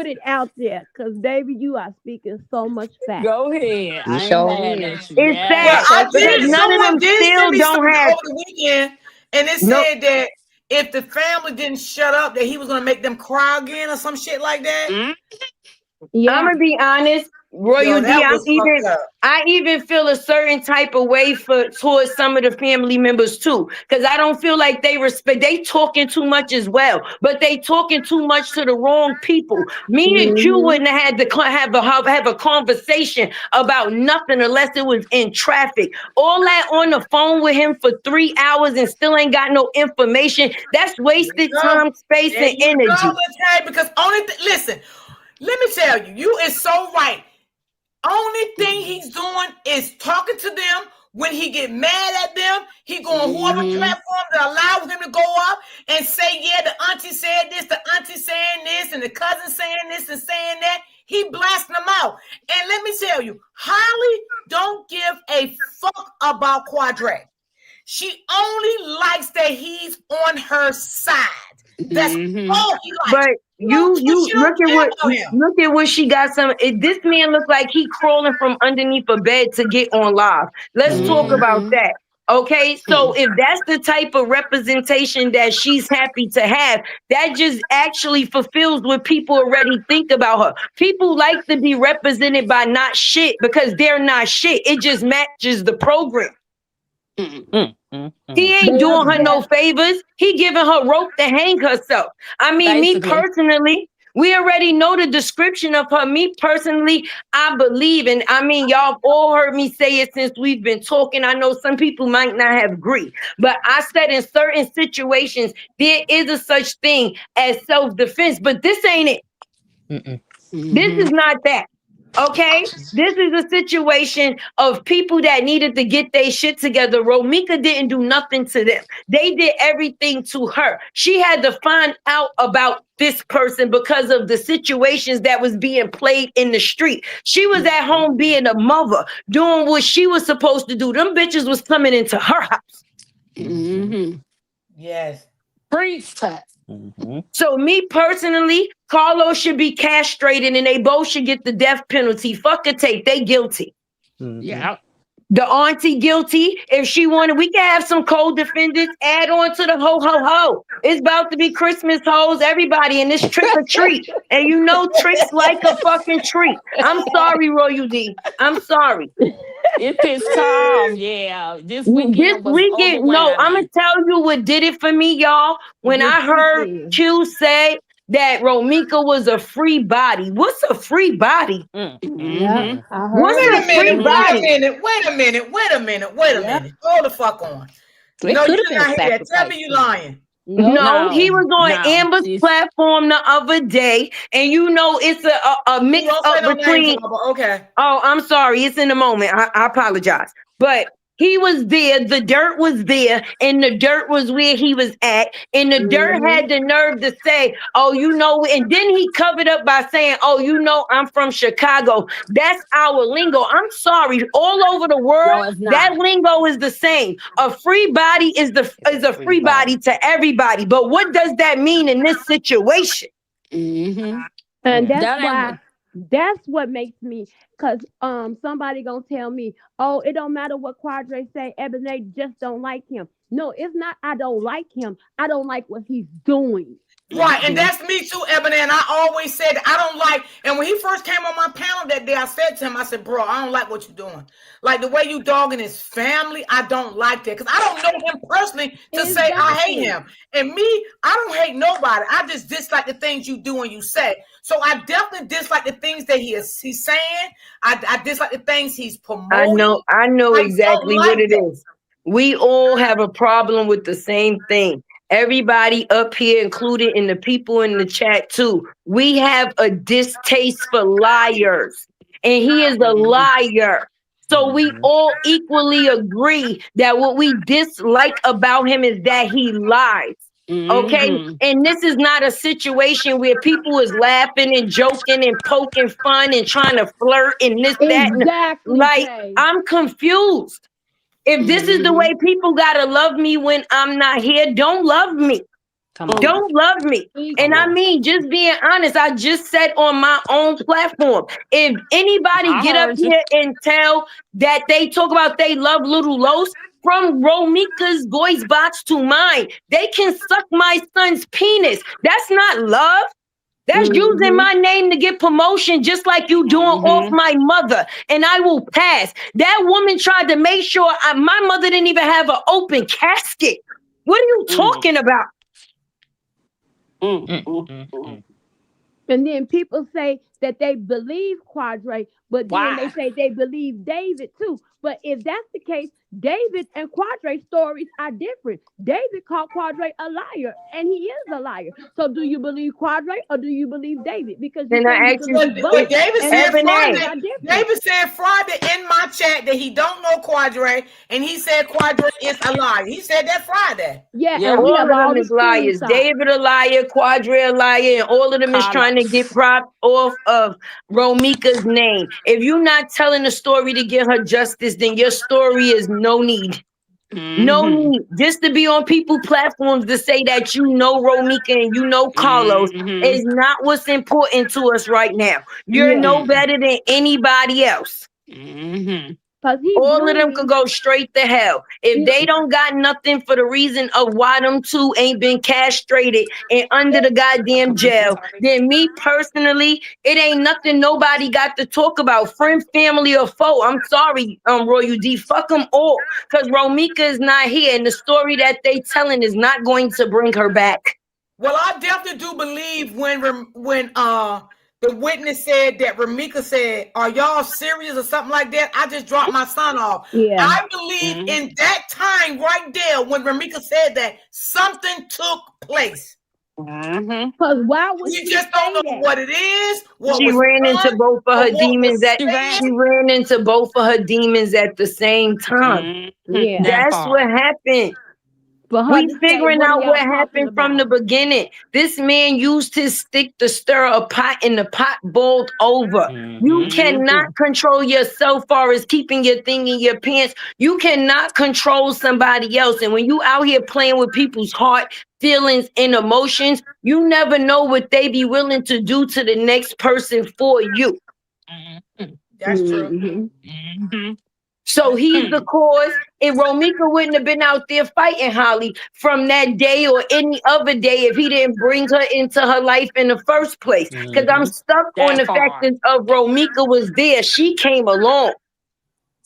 it out there, cause baby, you are speaking so much fact. Go ahead. You I ain't sure mad is. at you. It's Well, sad Yes. I because did. none of Someone them did send still me don't something have over the weekend, and it no. said that if the family didn't shut up, that he was gonna make them cry again or some shit like that. Mm-hmm. I'm Yeah. Mm. gonna be honest, Yo, Royal D. that was fucked up. I even feel a certain type of way for towards some of the family members too, because I don't feel like they respect. They talking too much as well, but they talking too much to the wrong people. Me and Q Mm. wouldn't have had to have a conversation about nothing unless it was in traffic. All that on the phone with him for 3 hours and still ain't got no information. That's There you wasted go. time, space, There and you go, energy. Latae, because listen, let me tell you, you is so right. Only thing he's doing is talking to them. When he get mad at them, he going whoever Mm-hmm. platform that allows him to go up and say, yeah, the auntie said this, the auntie saying this, and the cousin saying this and saying that. He blasting them out. And let me tell you, Holly don't give a fuck about Quadre. She only likes that he's on her side. That's Mm-hmm. all he likes. But She you don't care about him. look at what she got. This man look like he crawling from underneath a bed to get on live. Let's talk Mm-hmm. about Mm-hmm. that. Okay, so if that's the type of representation that she's happy to have, that just actually fulfills what people already think about her. People like to be represented by not shit because they're not shit. It just matches the program. Mm-hmm. He Mm-hmm. ain't You doing know what her I'm no saying? favors. He giving her rope to hang herself. I mean, me Basically. personally, we already know the description of her. Me personally, I believe, and I mean, y'all have all heard me say it since we've been talking. I know some people might not have agreed, but I said in certain situations, there is a such thing as self-defense, but this ain't it. Mm-mm. This Mm-hmm. is not that. Okay? This is a situation of people that needed to get their shit together. Romika didn't do nothing to them. They did everything to her. She had to find out about this person because of the situations that was being played in the street. She was at home being a mother, doing what she was supposed to do. Them bitches was coming into her house. Mm-hmm. Mm-hmm. Yes. Preach that. Mm-hmm. So me personally, Carlos should be castrated and they both should get the death penalty. Fuck a tape. They guilty. Mm-hmm. Yeah. The auntie guilty. If she wanted, we can have some co-defendants add on to the ho ho ho. It's about to be Christmas hoes, everybody, and this trick or treat. And you know tricks like a fucking treat. I'm sorry, Royal D. I'm sorry. It pissed Tom. Yeah. This This weekend was weekend, no, I'm gonna overwhelming. tell you what did it for me, y'all. When This I heard weekend. Q say that Romika was a free body. What's a free body? Yep, Mm-hmm. Mm-hmm. I Wait heard a it. minute. Mm-hmm. Wait a Free minute. Wait a minute. Wait a minute. Wait a body. minute. Hold the fuck on. So it No, you could have did been a not hear that. Tell sacrifice me you too. lying. No, No, he was on no. Amber's She's platform the other day, and you know it's a You mix don't say up no names, between. but okay. Oh, I'm sorry, it's in the moment. I apologize, but he was there. The dirt was there, and the dirt was where he was at, and the dirt Mm-hmm. had the nerve to say, "Oh, you know," and then he covered up by saying, "Oh, you know, I'm from Chicago. That's our lingo." I'm sorry, all over the no, world, it's that not. lingo is the same. A free body is It's a a free free body body. to everybody. But what does that mean in this situation? Mm-hmm. And Mm. that's That ain't why what. that's what makes me because somebody gonna tell me, oh, it don't matter what Quadre say, Ebony just don't like him. No, it's not I don't like him. I don't like what he's doing. Right, and that's me too, Ebony. And I always said I don't like. And when he first came on my panel that day, I said to him, I said, "Bro, I don't like what you're doing. Like the way you dogging his family, I don't like that because I don't know him personally to say I hate him. And me, I don't hate nobody. I just dislike the things you do and you say. So I definitely dislike the things that he's saying. I dislike the things he's promoting. I know I don't exactly what like it that. is. We all have a problem with the same thing. Everybody up here, included in the people in the chat too. We have a distaste for liars, and he is a liar. So we all equally agree that what we dislike about him is that he lies. Okay. And this is not a situation where people is laughing and joking and poking fun and trying to flirt and this, that. Exactly. Like, Kay. I'm confused. If this is the way people gotta love me when I'm not here, don't love me. Come on. Don't love me. And I mean, just being honest, I just said on my own platform, if anybody get up here and tell that they talk about they love Little Los, from Romika's voice box to mine, they can suck my son's penis. That's not love. That's using my name to get promotion, just like you doing off my mother, and I will pass. That woman tried to make sure my mother didn't even have an open casket. What are you talking about? And then people say that they believe Quadre, but then they say they believe David too. But if that's the case, David and Quadre's stories are different. David called Quadre a liar, and he is a liar. So do you believe Quadre or do you believe David? Because you say you believe both. But David And said the Friday. stories are different. David said Friday in my chat that he don't know Quadre, and he said Quadre is a liar. He said that Friday. Yeah, and we all have of all them the is liars. screenshots. David a liar, Quadre a liar, and all of them is trying to get propped off of Romika's name. If you're not telling the story to give her justice, then your story is no need. No need. Just to be on people platforms to say that you know Romika and you know Carlos is not what's important to us right now. You're no better than anybody else. All of them could go straight to hell. If they don't got nothing for the reason of why them two ain't been castrated and under the goddamn jail, then me personally, it ain't nothing nobody got to talk about. Friend, family, or foe. I'm sorry, Royal D. Fuck them all. Because Romika is not here, and the story that they telling is not going to bring her back. Well, I definitely do believe when the witness said that Romika said, "Are y'all serious?" or something like that. I just dropped my son off. Yeah. I believe in that time right there when Romika said that something took place. Because why would you just don't know what it is? What She was ran done, into both of her or what demons was at said. she ran into both of her demons at the same time. Yeah. That's what happened. For her We to say, figuring what are out y'all what talking happened from the about? beginning. This man used his stick to stir a pot and the pot boiled over. You cannot control yourself far as keeping your thing in your pants. You cannot control somebody else. And when you out here playing with people's heart, feelings, and emotions, you never know what they be willing to do to the next person for you. That's true. So he's the cause. If Romika wouldn't have been out there fighting Holly from that day or any other day if he didn't bring her into her life in the first place. Because I'm stuck on the fact that Romika was there. She came along.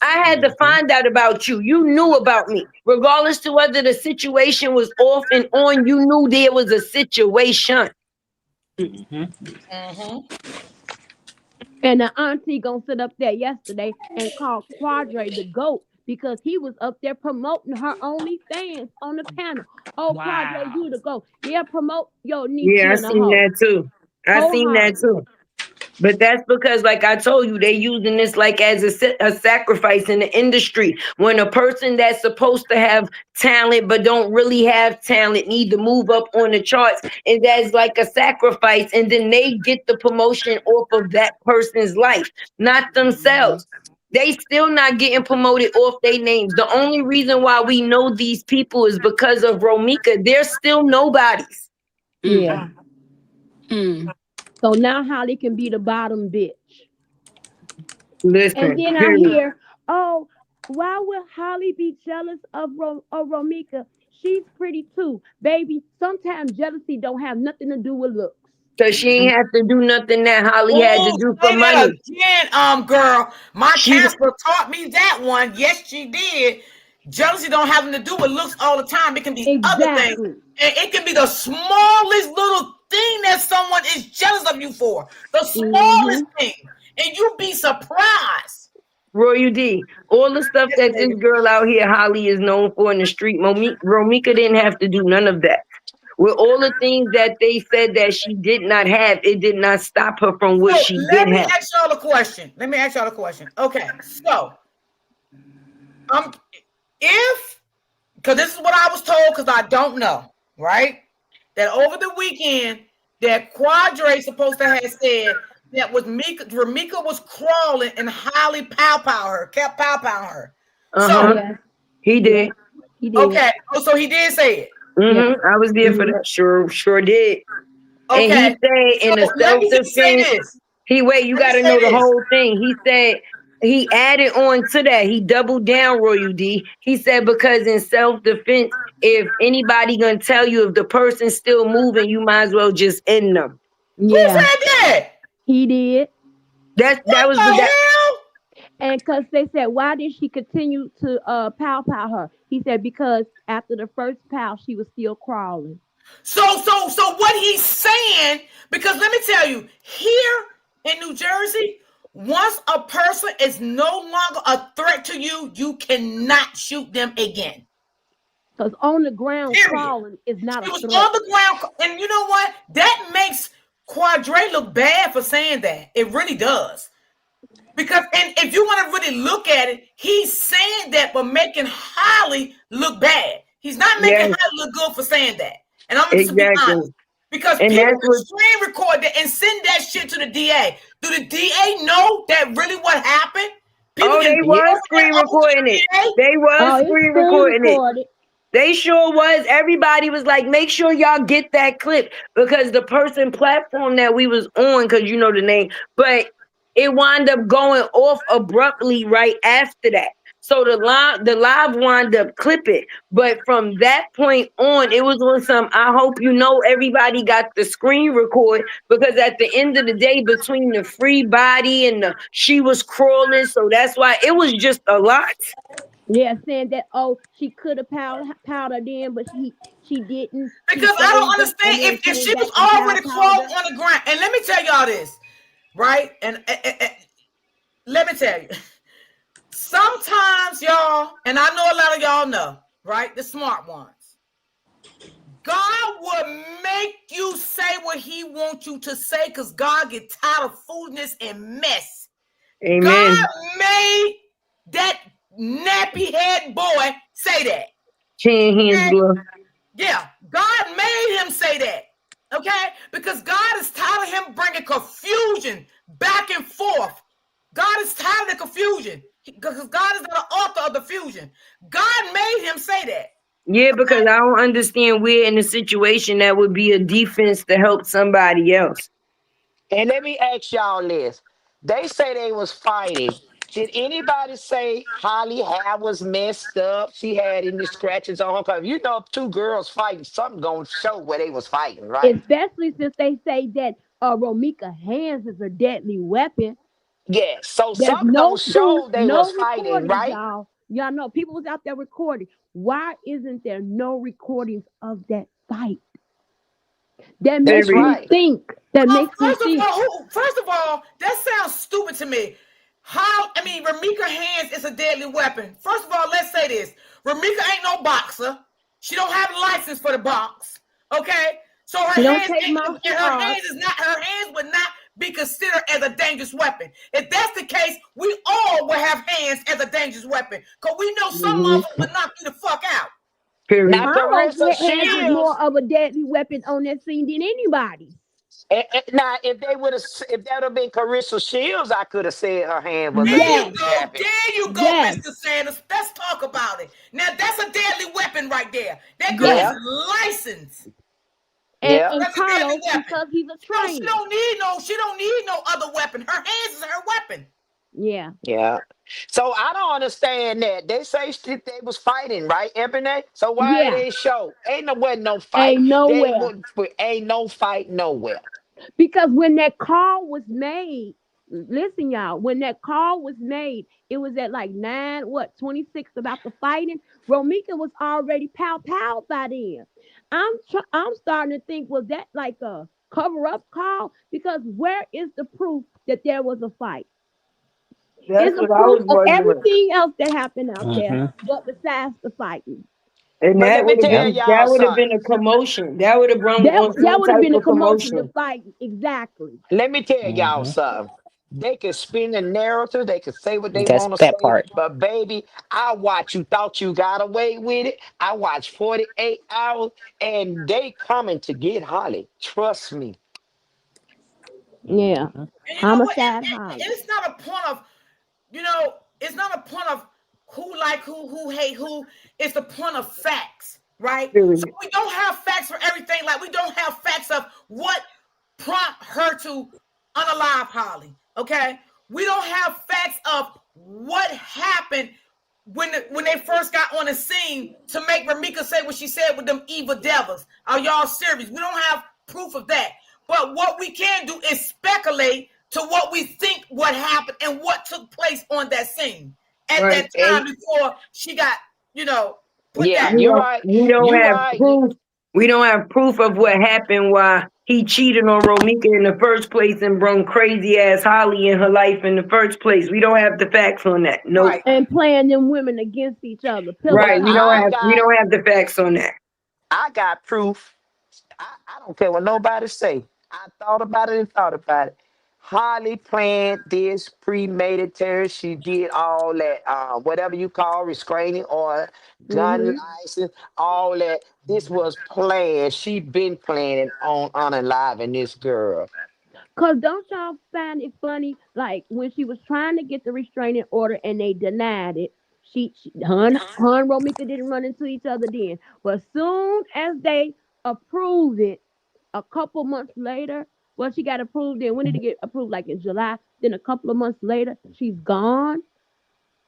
I had to find out about you. You knew about me. Regardless to whether the situation was off and on, you knew there was a situation. And the auntie gonna sit up there yesterday and call Quadre the GOAT because he was up there promoting her OnlyFans on the panel. Oh, Quadre, you the GOAT. Yeah, promote your niece Yeah, I being a seen hoe. that too. I seen that too. But that's because, like I told you, they using this like as a sacrifice in the industry. When a person that's supposed to have talent but don't really have talent need to move up on the charts, and that's like a sacrifice, and then they get the promotion off of that person's life, not themselves. They still not getting promoted off their names. The only reason why we know these people is because of Romika. They're still nobodies. Yeah. So now Holly can be the bottom bitch. Listen, And then I period. hear, oh, why would Holly be jealous of Romika? she's pretty too. Baby, sometimes jealousy don't have nothing to do with looks. Cause she ain't have to do nothing that Holly had to Oh, do for say that money. again, girl. My She counselor taught me that one. Yes, she did. Jealousy don't have nothing to do with looks all the time. It can be other things. Exactly. And it can be the smallest little thing that someone is jealous of you for. The smallest thing. And you'd be surprised. Royal D, all the stuff that this girl out here, Holly, is known for in the street, Romika didn't have to do none of that. With all the things that they said that she did not have, it did not stop her from what So she let did me have. ask y'all a question. Okay, so if because this is what I was told, because I don't know, right? That over the weekend, that Quadre supposed to have said that was Ramika was crawling and Holly kept pow her. So Yeah. He did. He did. okay, so he did say it. Yeah. I was there for that. Sure did. And Okay, he said so in a let me just say self-defense, this. you Let me got to say know the this. whole thing. He said he added on to that. He doubled down, Royal D. He said because in self-defense, if anybody gonna tell you if the person's still moving, you might as well just end them. Who Yeah. said that? He did. That What was the that. hell? And because they said, why did she continue to pow her? He said, because after the first pow, she was still crawling. So what he's saying, because let me tell you, here in New Jersey, once a person is no longer a threat to you, you cannot shoot them again. Because on the ground Period. crawling is not She a was threat. on the ground, and you know what? That makes Quadre look bad for saying that. It really does. Because, and if you want to really look at it, he's saying that but making Holly look bad. He's not making Yes, Holly look good for saying that. And I'm just to be exactly. honest. Because And people that's can what. screen record that and send that shit to the DA. Do the DA know that really what happened? People Oh, can they Yeah. was forward that screen over to recording the it. DA. They was Oh, it's screen screen recording it. recorded. They sure was. Everybody was like, make sure y'all get that clip because the person platform that we was on, because you know the name, but it wound up going off abruptly right after that. So the live wound up clipping. But from that point on, it was on some, I hope you know everybody got the screen record because at the end of the day, between the free body and the she was crawling, so that's why it was just a lot. Yeah, saying that, oh, she could have powder her then, but she didn't. She Because I don't saved them understand and then if came she back was and already crawled powder. on the ground. And let me tell y'all this, right? And let me tell you. Sometimes y'all, and I know a lot of y'all know, right? The smart ones. God will make you say what he wants you to say because God gets tired of foolishness and mess. God Amen. made that nappy head boy say that. Chin hands Okay? blow. Yeah, God made him say that. Okay? Because God is tired of him bringing confusion back and forth. God is tired of the confusion. Because God is not the author of the fusion. God made him say that. Yeah, because I don't understand we're in a situation that would be a defense to help somebody else. And let me ask y'all this. They say they was fighting. Did anybody say Holly hair was messed up? She had any scratches on her? Cause you know, if two girls fighting, something gonna show where they was fighting, right? Especially since they say that Romika hands is a deadly weapon. Yes. So There's something gonna no proof, show they was no fighting, recordings, right? y'all. Y'all know people was out there recording. Why isn't there no recordings of that fight? That That's makes me Period. right. think. That makes me think. First of all, that sounds stupid to me. Ramika hands is a deadly weapon. First of all, let's say this. Ramika ain't no boxer. She don't have a license for the box. Okay? So She don't take martial arts. her hands would not be considered as a dangerous weapon. If that's the case, we all will have hands as a dangerous weapon. Because we know some Mhm. motherfuckers would knock you the fuck out. Now Period. Carlos' Carissa hands is more Shields. of a deadly weapon on that scene than anybody. Now, if they would have, if that would have been Carissa Shields, I could have said her hand was a There you Yes, deadly go. weapon. There you go, yes, Mr. Sanders. Let's talk about it. Now that's a deadly weapon right there. That girl is yes. Yeah, licensed. yeah. And That's a deadly Carlos, weapon. because he's a So she trainer. don't need no other weapon. Her hands is her weapon. Yeah. Yeah. So I don't understand that. They say they was fighting, right, Ebony? So why Yeah. they show? Ain't no wasn't no fight. Ain't They nowhere. would ain't no fight nowhere. Because when that call was made, listen, y'all, when that call was made, it was at like 26 about the fighting. Romika was already pow by then. I'm starting to think, was that like a cover up call? Because where is the proof that there was a fight? Is That's a what I proof was of wondering. everything else that happened out there, Mm-hmm. but besides the fighting. And But that let me would have tell Yep. been y'all something. a commotion. That would have brought That on that some would have type been a of commotion to commotion. fight exactly. Let me tell y'all Mm-hmm. something. They could spin the narrative, they could say what they That's want to that say, part. but baby, I watch you thought you got away with it. I watched 48 hours and they coming to get Holly. Trust me. Yeah. Mm-hmm. And you know what? Homicide And Holly. it's not a point of, it's not a point of who like who hate who. It's the point of facts, right? So Period. we don't have facts for everything. Like we don't have facts of what prompt her to unalive Holly. Okay, we don't have facts of what happened when they first got on the scene to make Ramika say what she said with them evil devils. Are y'all serious? We don't have proof of that. But what we can do is speculate to what we think what happened and what took place on that scene at Right. that And time before she got, you know, put yeah, that. you're right. We don't You have right. proof. We don't have proof of what happened while he cheated on Romika in the first place and brung crazy ass Holly in her life in the first place. We don't have the facts on that. Nope. Right. And playing them women against each other, pillow But Right. fighting. We don't have the facts on that. I got proof. I don't care what nobody say. I thought about it and thought about it. Holly planned this premeditated. She did all that, whatever you call restraining order, gun Mm-hmm. license, all that. This was planned. She been planning on unaliving this girl. Cause don't y'all find it funny? Like when she was trying to get the restraining order and they denied it. Her and Romika didn't run into each other then. But soon as they approved it, a couple months later, well, she got approved. Then when did it get approved? Like in July. Then a couple of months later, she's gone.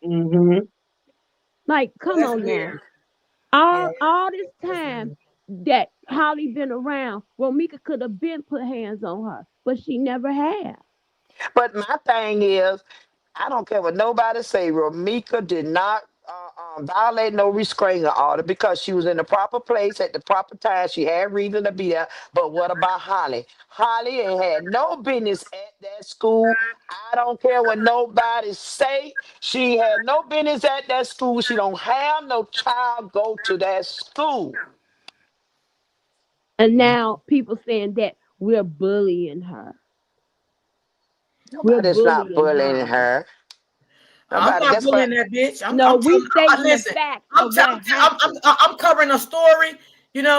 Hmm. Like, Well, come that's on now. weird. Yeah, All this that's time weird. that Holly been around, Romika could have been put hands on her, but she never had. But my thing is, I don't care what nobody say. Ramika did not violate no restraining order because she was in the proper place at the proper time. She had reason to be there. But what about Holly? Holly ain't had no business at that school. I don't care what nobody say. She had no business at that school. She don't have no child go to that school. And now people saying that we're bullying her. We're Nobody's not bullying bullying Holly. her. I'm Nobody. not That's what. bullying that bitch. No, I'm we telling. stating the Listen, facts of what happened. I'm covering a story.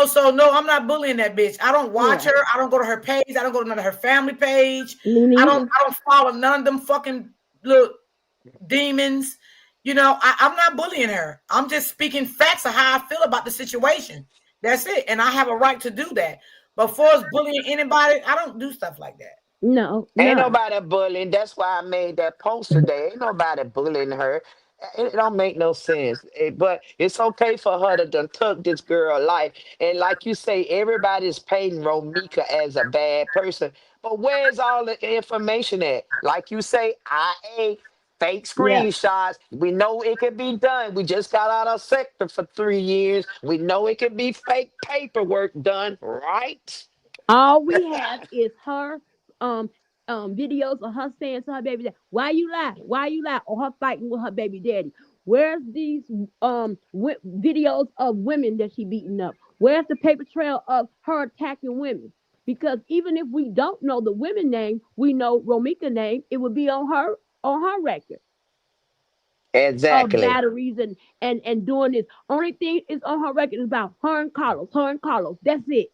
So no, I'm not bullying that bitch. I don't watch Yeah, her. I don't go to her page. I don't go to none of her family page. me neither. I don't follow none of them fucking little demons. I'm not bullying her. I'm just speaking facts of how I feel about the situation. That's it. And I have a right to do that. But for us bullying anybody, I don't do stuff like that. No, Ain't no. nobody bullying. That's why I made that post today. Ain't nobody bullying her. It don't make no sense. But it's okay for her to done took this girl life. And like you say, everybody's painting Romika as a bad person. But where's all the information at? Like you say, IA, fake Yeah. screenshots. We know it can be done. We just got out of sector for 3 years. We know it can be fake paperwork done, right? All we have is her um videos of her saying to her baby dad, "Why you lie? Why you lie?" Or her fighting with her baby daddy. Where's these videos of women that she beating up? Where's the paper trail of her attacking women? Because even if we don't know the women name, we know Romika name. It would be on her record of Exactly. batteries and doing this. Only thing is on her record is about her and Carlos. Her and Carlos. That's it.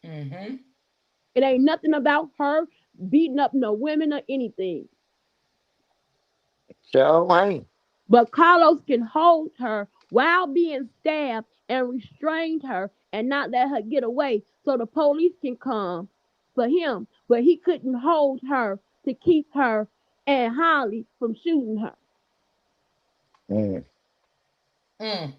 Mm-hmm. It ain't nothing about her beating up no women or anything. Sure ain't. But Carlos can hold her while being stabbed and restrained her and not let her get away so the police can come for him. But he couldn't hold her to keep her. and Holly from shooting her. Mm. Mm.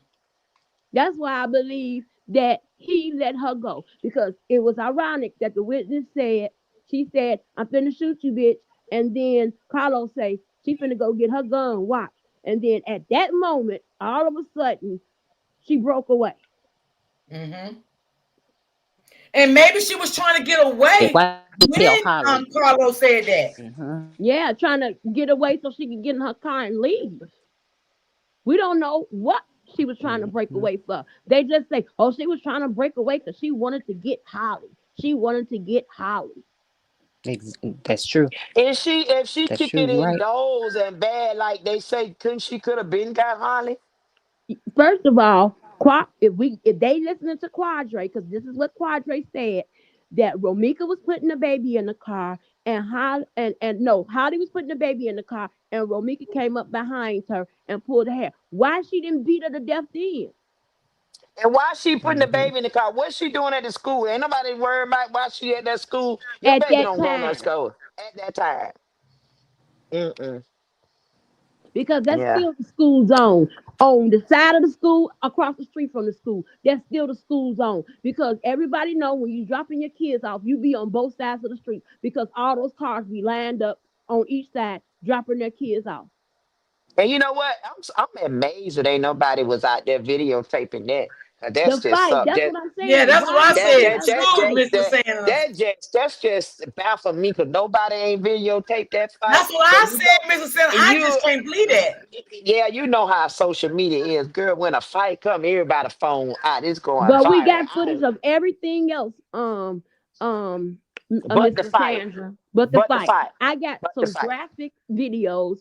That's why I believe that he let her go because it was ironic that the witness said, she said, "I'm finna shoot you, bitch," and then Carlos say she finna go get her gun. Watch, and then at that moment, all of a sudden, she broke away. Mm-hmm. And maybe she was trying to get And away why she tell when Holly? Carlos said that. Mm-hmm. Yeah, trying to get away so she could get in her car and leave. We don't know what she was trying to break Mm-hmm. away for. They just say, "Oh, she was trying to break away because she wanted to get Holly. She wanted to get Holly." That's true. If she That's kick true. it You're in right. nose and bad like they say, couldn't she could have been got Holly? First of all, if they listening to Quadre, because this is what Quadre said, that Romika was putting the baby in the car, and Holly was putting the baby in the car, and Romika came up behind her and pulled her hair. Why she didn't beat her to death then? And why she putting the Mm-hmm. baby in the car? What's she doing at the school? Ain't nobody worried about why she at that school. Your At baby that don't go in that time, school at that time. Mm-mm. because that's Yeah, still the school zone. On the side of the school, across the street from the school, that's still the school zone. Because everybody know when you dropping your kids off, you be on both sides of the street because all those cars be lined up on each side dropping their kids off. and you know what? I'm amazed that ain't nobody was out there videotaping that. 'Cause that's The just fight, something. that's what I'm Yeah, saying. that's what Why I That said. The that nobody that school that videotape Mr. it? that Sanders. that's just baffling me because nobody ain't videotape that fight. That's what But I you know, said, Mr. Sanders. I you just can't believe that. yeah, you know how social media is, girl. When a fight come, everybody phone out. It's going But we viral. got footage of everything else, um, But the Mr. fight, Sandra. But the but the fight, fight, I got but the some fight. graphic videos,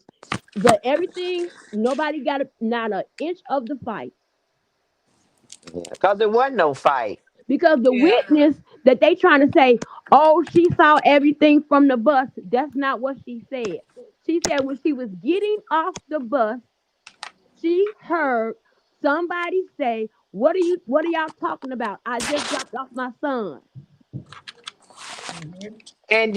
but everything, nobody got not an inch of the fight Yeah, because there wasn't no fight. because the Yeah. witness that they trying to say, "Oh, she saw everything from the bus." That's not what she said. She said when she was getting off the bus, she heard somebody say, What are y'all talking about? I just dropped off my son." Mm-hmm. And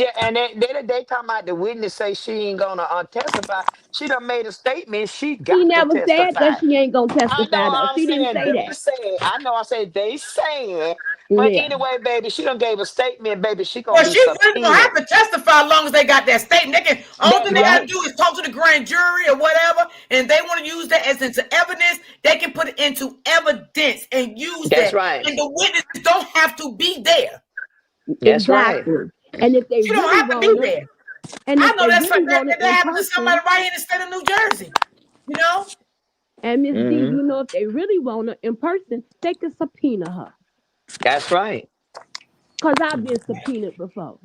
they talking about the witness say she ain't gonna testify. She done made a statement. She She got to never said that testify. she ain't gonna I know testify though. I'm She didn't saying say they that. said. I know I said they saying. But Yeah. anyway, baby, she done gave a statement, baby. She gonna Well, be she really don't subpoenaed. have to testify as long as they got that statement. They can only That's thing they gotta right. do is talk to the grand jury or whatever, and they want to use that as into evidence. They can put it into evidence and use That's that, right. and the witness don't have to be there. That's right. Exactly. And if they She don't really have to be want her, there. and I if know they that's really that, want her that, in that happened to somebody person, right here in the state of New Jersey. You know? and Miss D, Hmm. you know, if they really want her in person, they could subpoena her. That's right. Cause I've been subpoenaed before.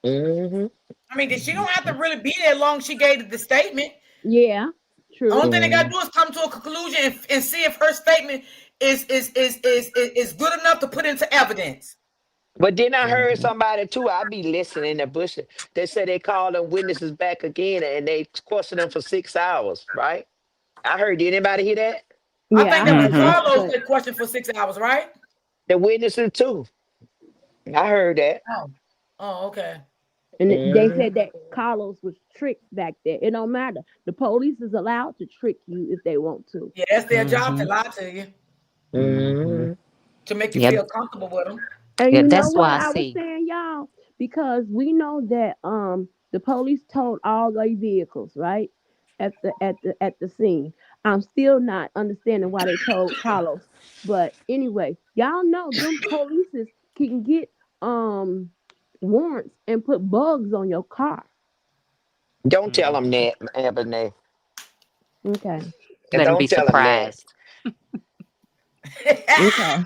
Hmm. I mean, she don't have to Mm-hmm. really be there long. She gave the statement. Yeah, true. Only thing they gotta Hmm. do is come to a conclusion and see if her statement is good enough to put into evidence. But then I heard Mm-hmm. somebody too. I be listening in the bush. They said they called them witnesses back again and they questioned them for 6 hours. Right? I heard. Did anybody hear that? I Yeah, think I that was heard Mm-hmm. that. Carlos But that questioned for 6 hours, right? The witnesses too. I heard that. Oh, oh, okay. and they Hmm. said that Carlos was tricked back there. It don't matter. The police is allowed to trick you if they want to. Yeah, that's their job to Mm-hmm. lie to you Mm-hmm. Hmm. to make you Yeah. feel comfortable with them. And Yeah. you know That's what why I I was say. saying, y'all? Because we know that the police told all their vehicles, right? At the scene. I'm still not understanding why they told Carlos. But anyway, y'all know them polices can get warrants and put bugs on your car. Don't tell them Mm-hmm. that, Ebony. Okay. Let them be Don't tell them that. surprised. Okay.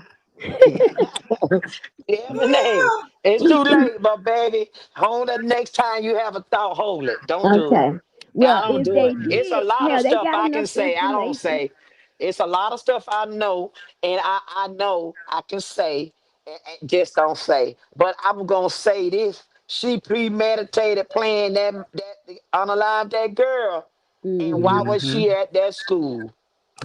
Ebony, it's too late, but baby, hold it next time you have a thought. Hold it. Don't do it. Okay. I Well, don't if do they it. It's a did, lot of hell, they stuff got I enough can say. I don't information. say. It's a lot of stuff I know, and I know I can say, and just don't say. But I'm gonna say this: she premeditated playing that unalive that girl, and why Hmm. was Mm-hmm. she at that school?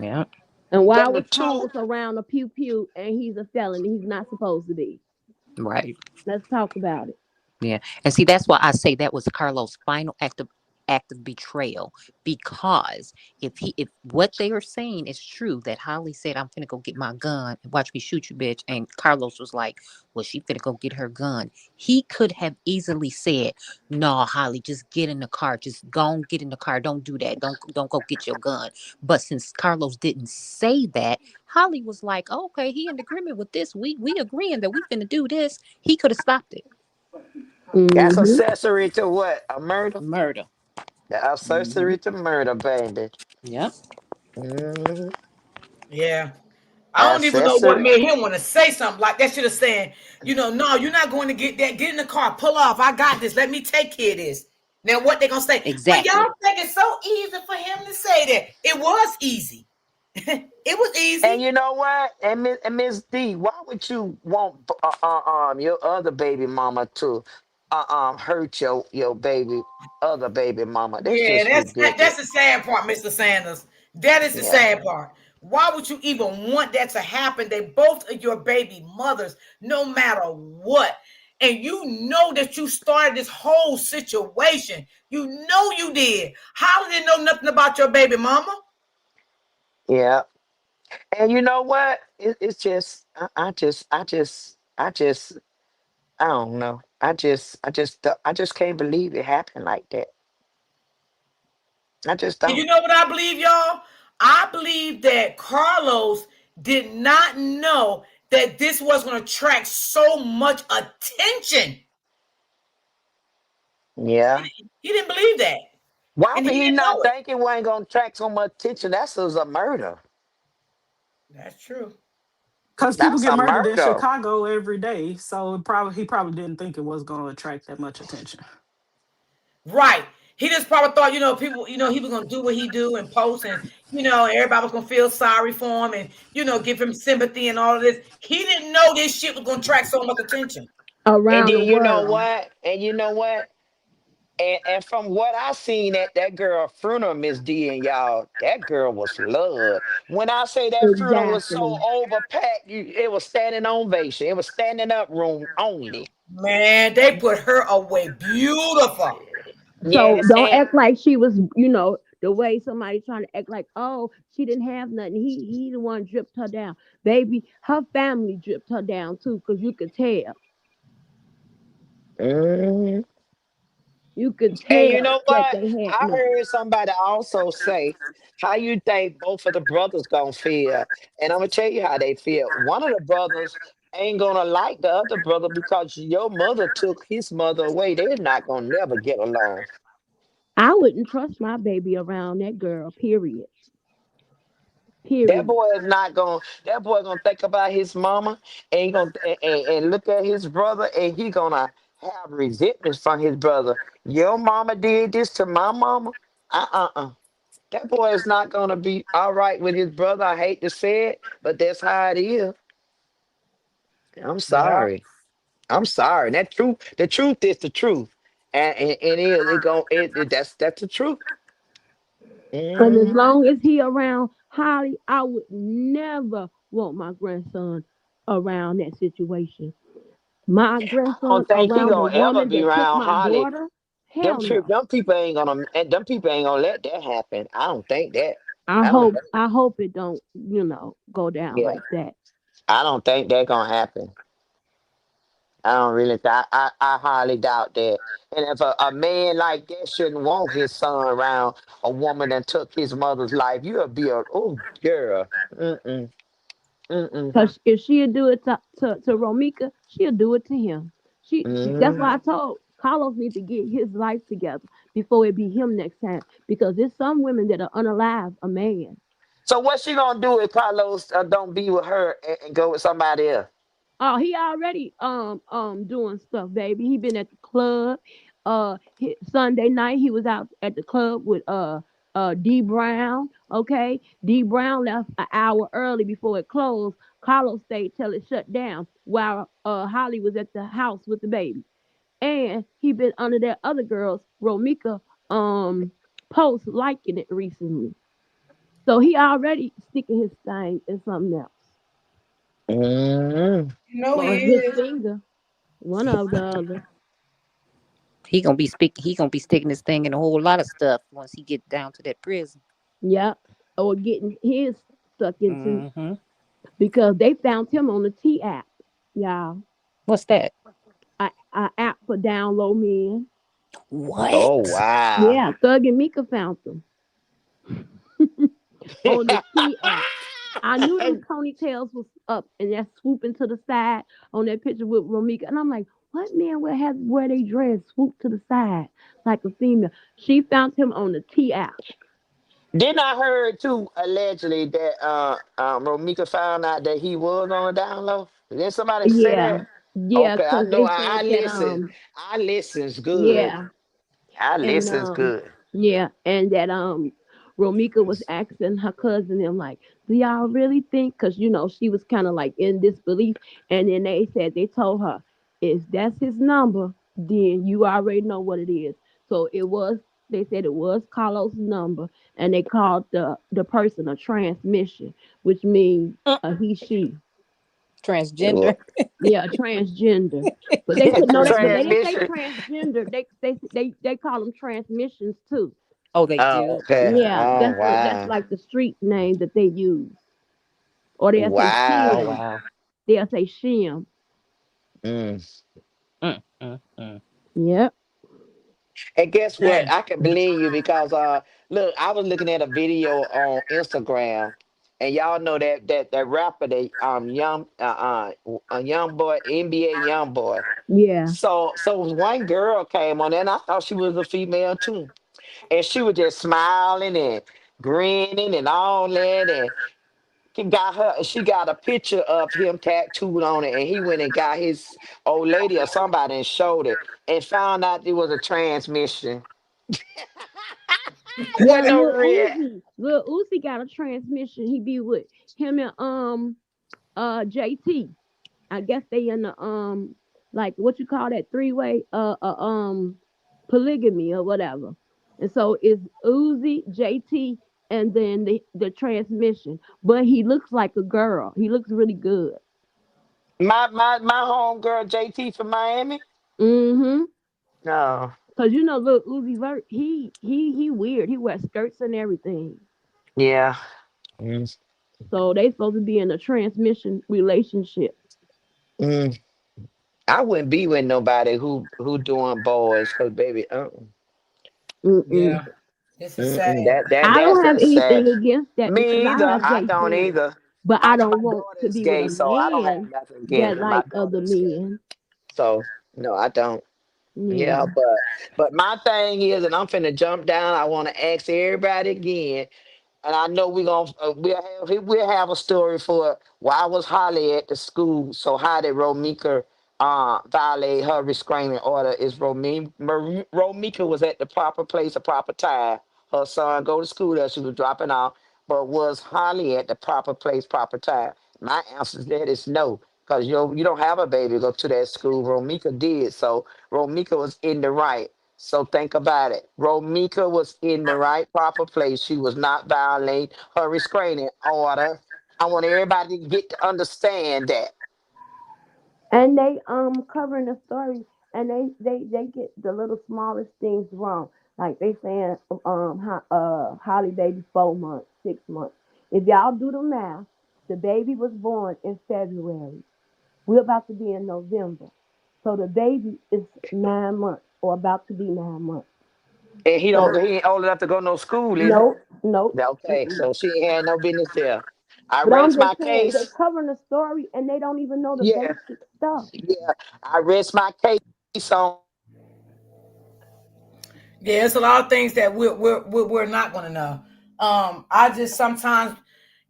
Yeah. And why Them the was two. Carlos around a pew pew and he's a felon and he's not supposed to be? Right. Let's talk about it. Yeah. And see, that's why I say that was Carlos' final act of. act of betrayal, because if what they are saying is true, that Holly said, "I'm finna go get my gun and watch me shoot you, bitch," and Carlos was like, "Well, she finna go get her gun," he could have easily said, "No, Holly, just get in the car. Just go and get in the car. Don't do that. Don't go get your gun." But since Carlos didn't say that, Holly was like, oh, "Okay, he in agreement with this. We agreeing that we finna do this." He could have stopped it. That's Mm-hmm. accessory to what? A murder? Murder. The Hmm. accessory to murder, baby. Yep. Mm, Yeah. I don't even know what accessory. made him want to say something like that. Should have said, no, you're not going to get that. Get in the car, pull off. I got this. Let me take care of this. Now, what they gonna say? Well, Exactly. y'all think it's so easy for him to say that. It was easy. It was And easy. you know what? And Miss D, why would you want your other baby mama to hurt your baby other baby mama? That's Yeah, just that's ridiculous. the sad part, Mr. Sanders. That is the Yeah. sad part. Why would you even want that to happen? They both are your baby mothers, no matter what. And you know that you started this whole situation. You know you did. How did they know nothing about your baby mama? Yeah. And you know what? It's just I don't know. I just can't believe it happened like that. I just And you don't. know what I believe, y'all? I believe that Carlos did not know that this was going to attract so much attention. Yeah. He didn't believe that. Why And he would he didn't know not it. think it wasn't gonna attract so much attention? That's a murder. That's true. Because people That's get a murdered in murder. Chicago every day, so he probably didn't think it was going to attract that much attention. Right. He just probably thought, people, he was gonna do what he do and post, and everybody was gonna feel sorry for him and give him sympathy and all of this. He didn't know this shit was gonna attract so much attention. And Around the then you know world. what? And you know what? And from what I seen at that girl funeral, Miss D and y'all, that girl was loved. When I say that funeral was so Exactly. overpacked, it was standing ovation. It was standing up room only. Man, they put her away beautiful. So Yes, don't and act like she was, the way somebody trying to act like, oh, she didn't have nothing. He the one dripped her down. Baby, her family dripped her down too, because you could tell. Mhm. You could And you tell know that what? they had I money. heard somebody also say, "How you think both of the brothers gonna feel?" And I'm gonna tell you how they feel. One of the brothers ain't gonna like the other brother because your mother took his mother away. They're not gonna never get along. I wouldn't trust my baby around that girl, period. That Period. boy is not gonna. That boy gonna think about his mama and he gonna and look at his brother and he gonna have resentment from his brother. Your mama did this to my mama. Uh. That boy is not gonna be all right with his brother. I hate to say it, but that's how it is. I'm Yeah. sorry. I'm sorry. That truth. The truth is the truth, and it go that's the truth. And as Mhm. long as he around Holly, I would never want my grandson around that situation. My I grandson don't think he around the gonna ever woman be that took around my Holly. daughter? Hell no. Them people ain't gonna and them people ain't gonna let that happen. I don't think that. I I don't. hope I hope it don't, go down Yeah, like that. I don't think that gonna happen. I don't really. I highly doubt that. And if a man like that shouldn't want his son around a woman that took his mother's life, you'll be a oh girl. Mm-mm. Mm-mm. Cause if she'll do it to Romika, she'll do it to him. That's Mm. why I told Carlos need to get his life together before it be him next time. Because there's some women that are unalive a man. So what she gonna do if Carlos don't be with her and go with somebody else? Oh, he already doing stuff, baby. He been at the club. Sunday night he was out at the club with D Brown. Okay, D Brown left an hour early before it closed. Carlos stayed till it shut down while Holly was at the house with the baby. And he been under that other girl's Romika post liking it recently. So he already sticking his thing in something else. Mm. You know he Or his is. finger. One of the other. He gonna be sticking his thing in a whole lot of stuff once he get down to that prison. Yep. Or getting his stuck into Mm-hmm. because they found him on the T app, y'all. What's that? A app for download men. Oh What? wow. Yeah, Thug and Mika found them on the T app. I knew them ponytails was up and that swooping to the side on that picture with Romika. And I'm like, what man would have wear they dress swoop to the side like a female? She found him on the T app. Didn't I heard too allegedly that Romika found out that he was on the down low? Didn't somebody say Yeah. that? Yeah, Okay, I because know. they I said that listen. I listens good. yeah. I And listens good. yeah, and that Romika was asking her cousin them like, do y'all really think? Because she was kind of like in disbelief, and then they said they told her, if that's his number, then you already know what it is. So it was. They said it was Carlos' number, and they called the person a transmission, which means Mm, a he she. transgender. Well, Yeah, transgender. But they said no, the but they didn't say transmission. transgender. They call them transmissions too. Oh, they Oh, do. okay. Yeah, Oh that's wow. like the street name that they use. Or they'll say Oh Wow. Shim. wow. They'll say Shim. Mm. Mm. Yep. And guess what? Dang. I can believe you because look, I was looking at a video on Instagram, and y'all know that rapper, that young a young boy, NBA young boy. Yeah. So one girl came on there, and I thought she was a female too, and she was just smiling and grinning and all that, and she got a picture of him tattooed on it, and he went and got his old lady or somebody and showed it, and found out it was a transmission. Wasn't Well, no real. Lil Uzi got a transmission. He be with him and JT. I guess they in the like what you call that three-way polygamy or whatever. And so it's Uzi, JT, and then the transmission. But he looks like a girl. He looks really good. My homegirl JT from Miami. Mm-hmm. No. Cause look, Uzi Vert, he weird. He wears skirts and everything. Yeah. Mm, So they supposed to be in a transmission relationship. mm. I wouldn't be with nobody who doing boys, cause baby, Mm-mm. Yeah. This is sad. I don't have that's sad. anything against that because Me I either. have I gay don't friends. either. But I My don't want daughter to is be with a gay, so I don't have man nothing that against it. My like other daughter is gay, men. so no, I don't. Yeah. Yeah, but my thing is, and I'm finna jump down. I want to ask everybody again, and I know we'll have a story for it. Why was Holly at the school? So how did Romika violate her restraining order? Is Romika was at the proper place, a proper time? Her son go to school that she was dropping off, but was Holly at the proper place, proper time? My answer to that is no, because you don't have a baby go to that school. Romika did, so Romika was in the right. So think about it. Romika was in the right proper place. She was not violating her restraining order. I want everybody to get to understand that. And they covering the story and they get the little smallest things wrong. Like they saying Holly baby 4 months, 6 months. If y'all do the math, the baby was born in February. We're about to be in November. So the baby is 9 months or about to be 9 months. And So he ain't old enough to go no school, is he? nope, nope. Okay, Mm-mm. so she ain't had no business there. I But I'm rest my just saying they case. covering the story and they don't even know the Yeah, basic stuff. yeah. I rest my case on. Yeah, it's a lot of things that we're not going to know. I just sometimes,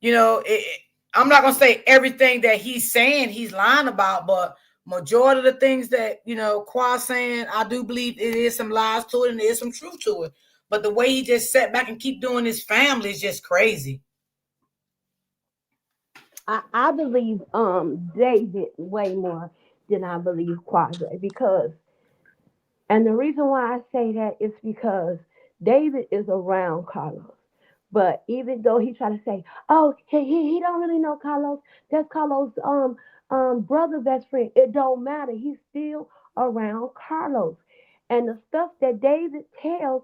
I'm not going to say everything that he's saying he's lying about, but majority of the things that Qua saying, I do believe it is some lies to it and there is some truth to it. But the way he just sat back and keep doing his family is just crazy. I believe David way more than I believe Quadre because and the reason why I say that is because David is around Carlos. But even though he try to say, oh, he don't really know Carlos, that's Carlos brother best friend. It don't matter. He's still around Carlos. And the stuff that David tells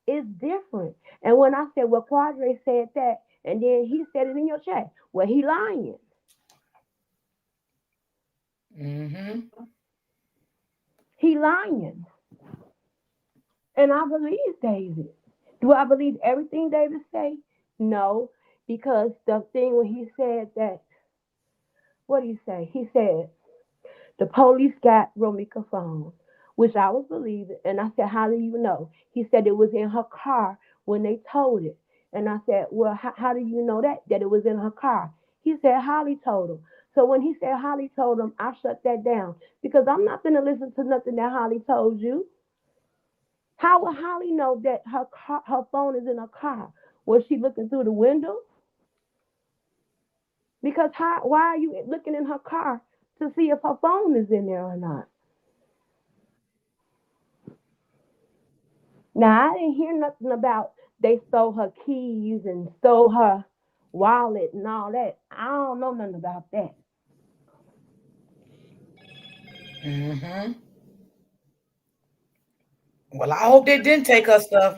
is different. And when I said, well, Quadre said that, and then he said it in your chat, well, he lying. Mm-hmm. He lying. And I believe David. Do I believe everything David say? No, because the thing when he said that, what did he say? He said the police got Romika's phone, which I was believing. And I said, how do you know? He said it was in her car when they told it. And I said, well, how do you know that it was in her car? He said Holly told him. So when he said Holly told him, I shut that down because I'm not going to listen to nothing that Holly told you. How would Holly know that her phone is in her car? Was she looking through the window? Because why are you looking in her car to see if her phone is in there or not? Now I didn't hear nothing about they stole her keys and stole her wallet and all that. I don't know nothing about that. Mm-hmm. Well, I hope they didn't take her stuff.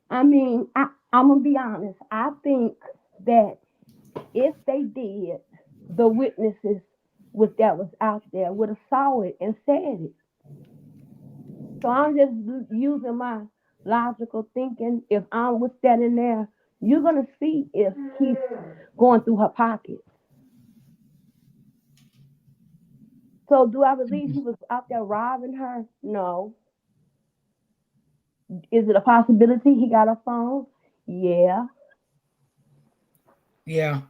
I mean, I'm gonna be honest. I think that if they did, the witnesses that was out there would have saw it and said it. So I'm just using my logical thinking. If I was standing there, you're gonna see if he's going through her pockets. So do I believe he was out there robbing her? No. Is it a possibility he got a phone? Yeah. Yeah.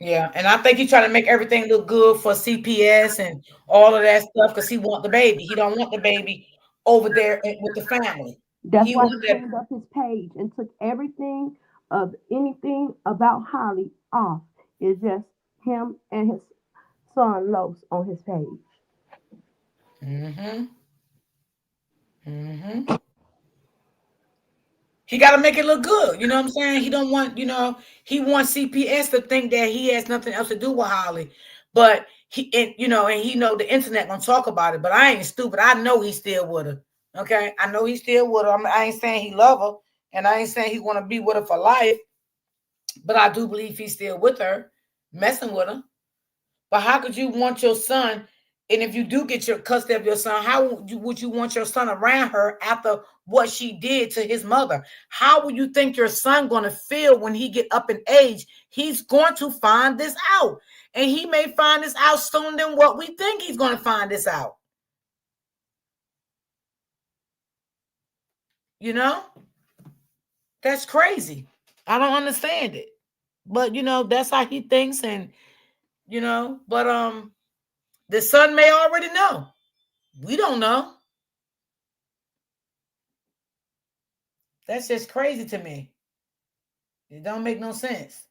Yeah. And I think he's trying to make everything look good for CPS and all of that stuff because he want the baby. He don't want the baby over there with the family. That's He why want he that. cleaned up his page and took everything of anything about Holly off. It's just him and his son Los on his page. Mm-hmm. Mm-hmm. He got to make it look good. You know what I'm saying? He don't want, he wants CPS to think that he has nothing else to do with Holly. But and he know the internet gonna talk about it. But I ain't stupid. I know he still with her. Okay, I know he still with her. I ain't saying he love her, and I ain't saying he want to be with her for life. But I do believe he's still with her, messing with her. But how could you want your son? And if you do get your custody of your son, how would you want your son around her after what she did to his mother? How would you think your son going to feel when he get up in age? He's going to find this out. And he may find this out sooner than what we think he's going to find this out. You know? That's crazy. I don't understand it. But that's how he thinks but the son may already know. We don't know. That's just crazy to me. It don't make no sense.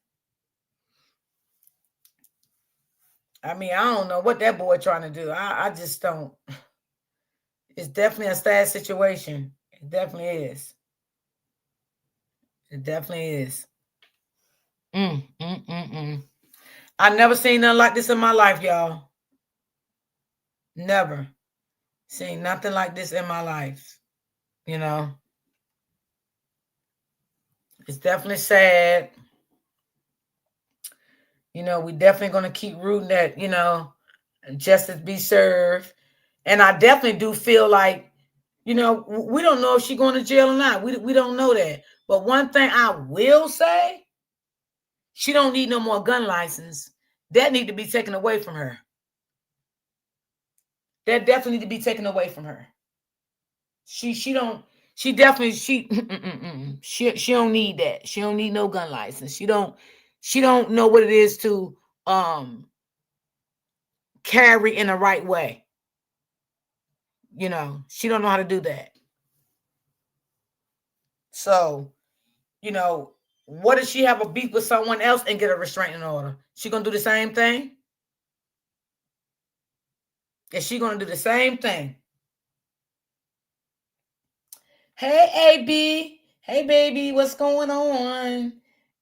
I mean, I don't know what that boy trying to do. I just don't. It's definitely a sad situation. It definitely is. It definitely is. Mm, mm, mm, mm. I never seen nothing like this in my life, y'all. Never seen nothing like this in my life. You know, it's definitely sad. We definitely gonna keep rooting that, justice be served. And I definitely do feel like, we don't know if she's going to jail or not. We don't know that. But one thing I will say, she don't need no more gun license. That need to be taken away from her. That definitely need to be taken away from her. She don't. She definitely she don't need that. She don't need no gun license. She don't know what it is to carry in the right way. She don't know how to do that. So, what if she have a beef with someone else and get a restraining order? She gonna do the same thing? Is she gonna do the same thing? Hey, AB. Hey, baby, what's going on?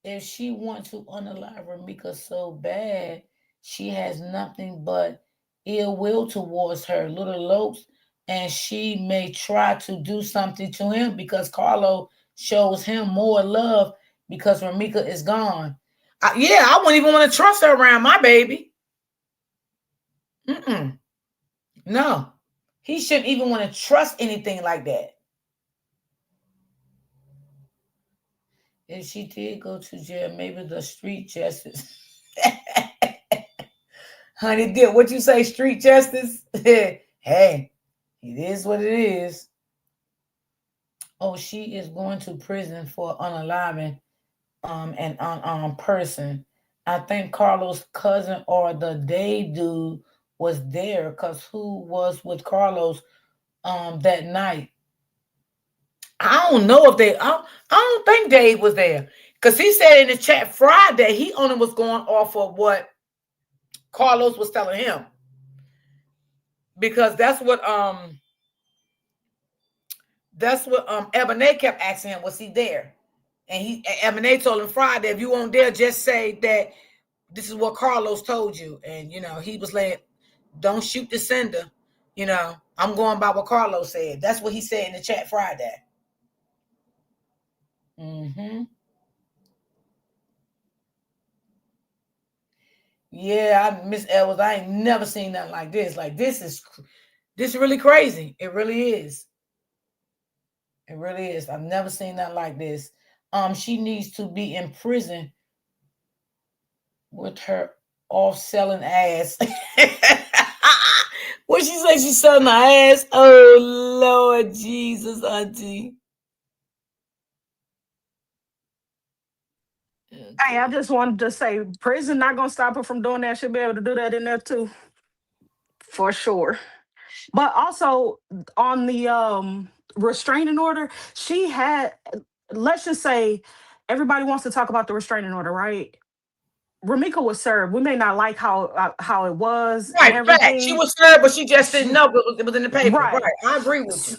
If she wants to unalive Ramika so bad, She has nothing but ill will towards her little Lopes, and she may try to do something to him because Carlo shows him more love because Ramika is gone. Yeah, I wouldn't even want to trust her around my baby. Mm-mm. No, he shouldn't even want to trust anything like that. If she did go to jail, maybe the street justice. Honey, did what you say, street justice? Hey, it is what it is. Oh, she is going to prison for unaliving an person. I think Carlos' cousin or the day dude was there because who was with Carlos that night? I don't know if I don't think Dave was there. Because he said in the chat Friday he only was going off of what Carlos was telling him. Because that's what Ebony kept asking him, was he there? And Ebony told him Friday, if you weren't there, just say that this is what Carlos told you. And he was like, don't shoot the sender. I'm going by what Carlos said. That's what he said in the chat Friday. Mm-hmm. Yeah, Miss Edwards, I ain't never seen nothing like this. Like this is really crazy. It really is. It really is. I've never seen nothing like this. She needs to be in prison with her off selling ass. What she say? She's selling her ass. Oh Lord Jesus, Auntie. Hey, I Okay. just wanted to say, prison not gonna stop her from doing that. She'll be able to do that in there too, for sure. But also on the restraining order, she had. Let's just say, everybody wants to talk about the restraining order, right? Ramika was served. We may not like how it was and Right, fact. She everything. was served, but she just didn't She, know it was in the paper. Right. right. I agree with you.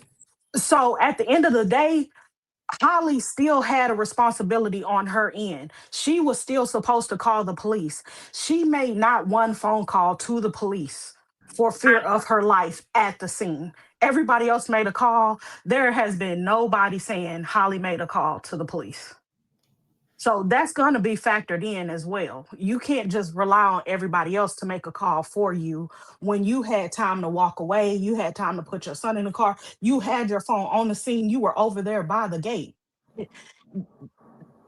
So at the end of the day, Holly still had a responsibility on her end. She was still supposed to call the police. She made not one phone call to the police for fear of her life at the scene. Everybody else made a call. There has been nobody saying Holly made a call to the police. So that's going to be factored in as well. You can't just rely on everybody else to make a call for you when you had time to walk away. You had time to put your son in the car. You had your phone on the scene. You were over there by the gate.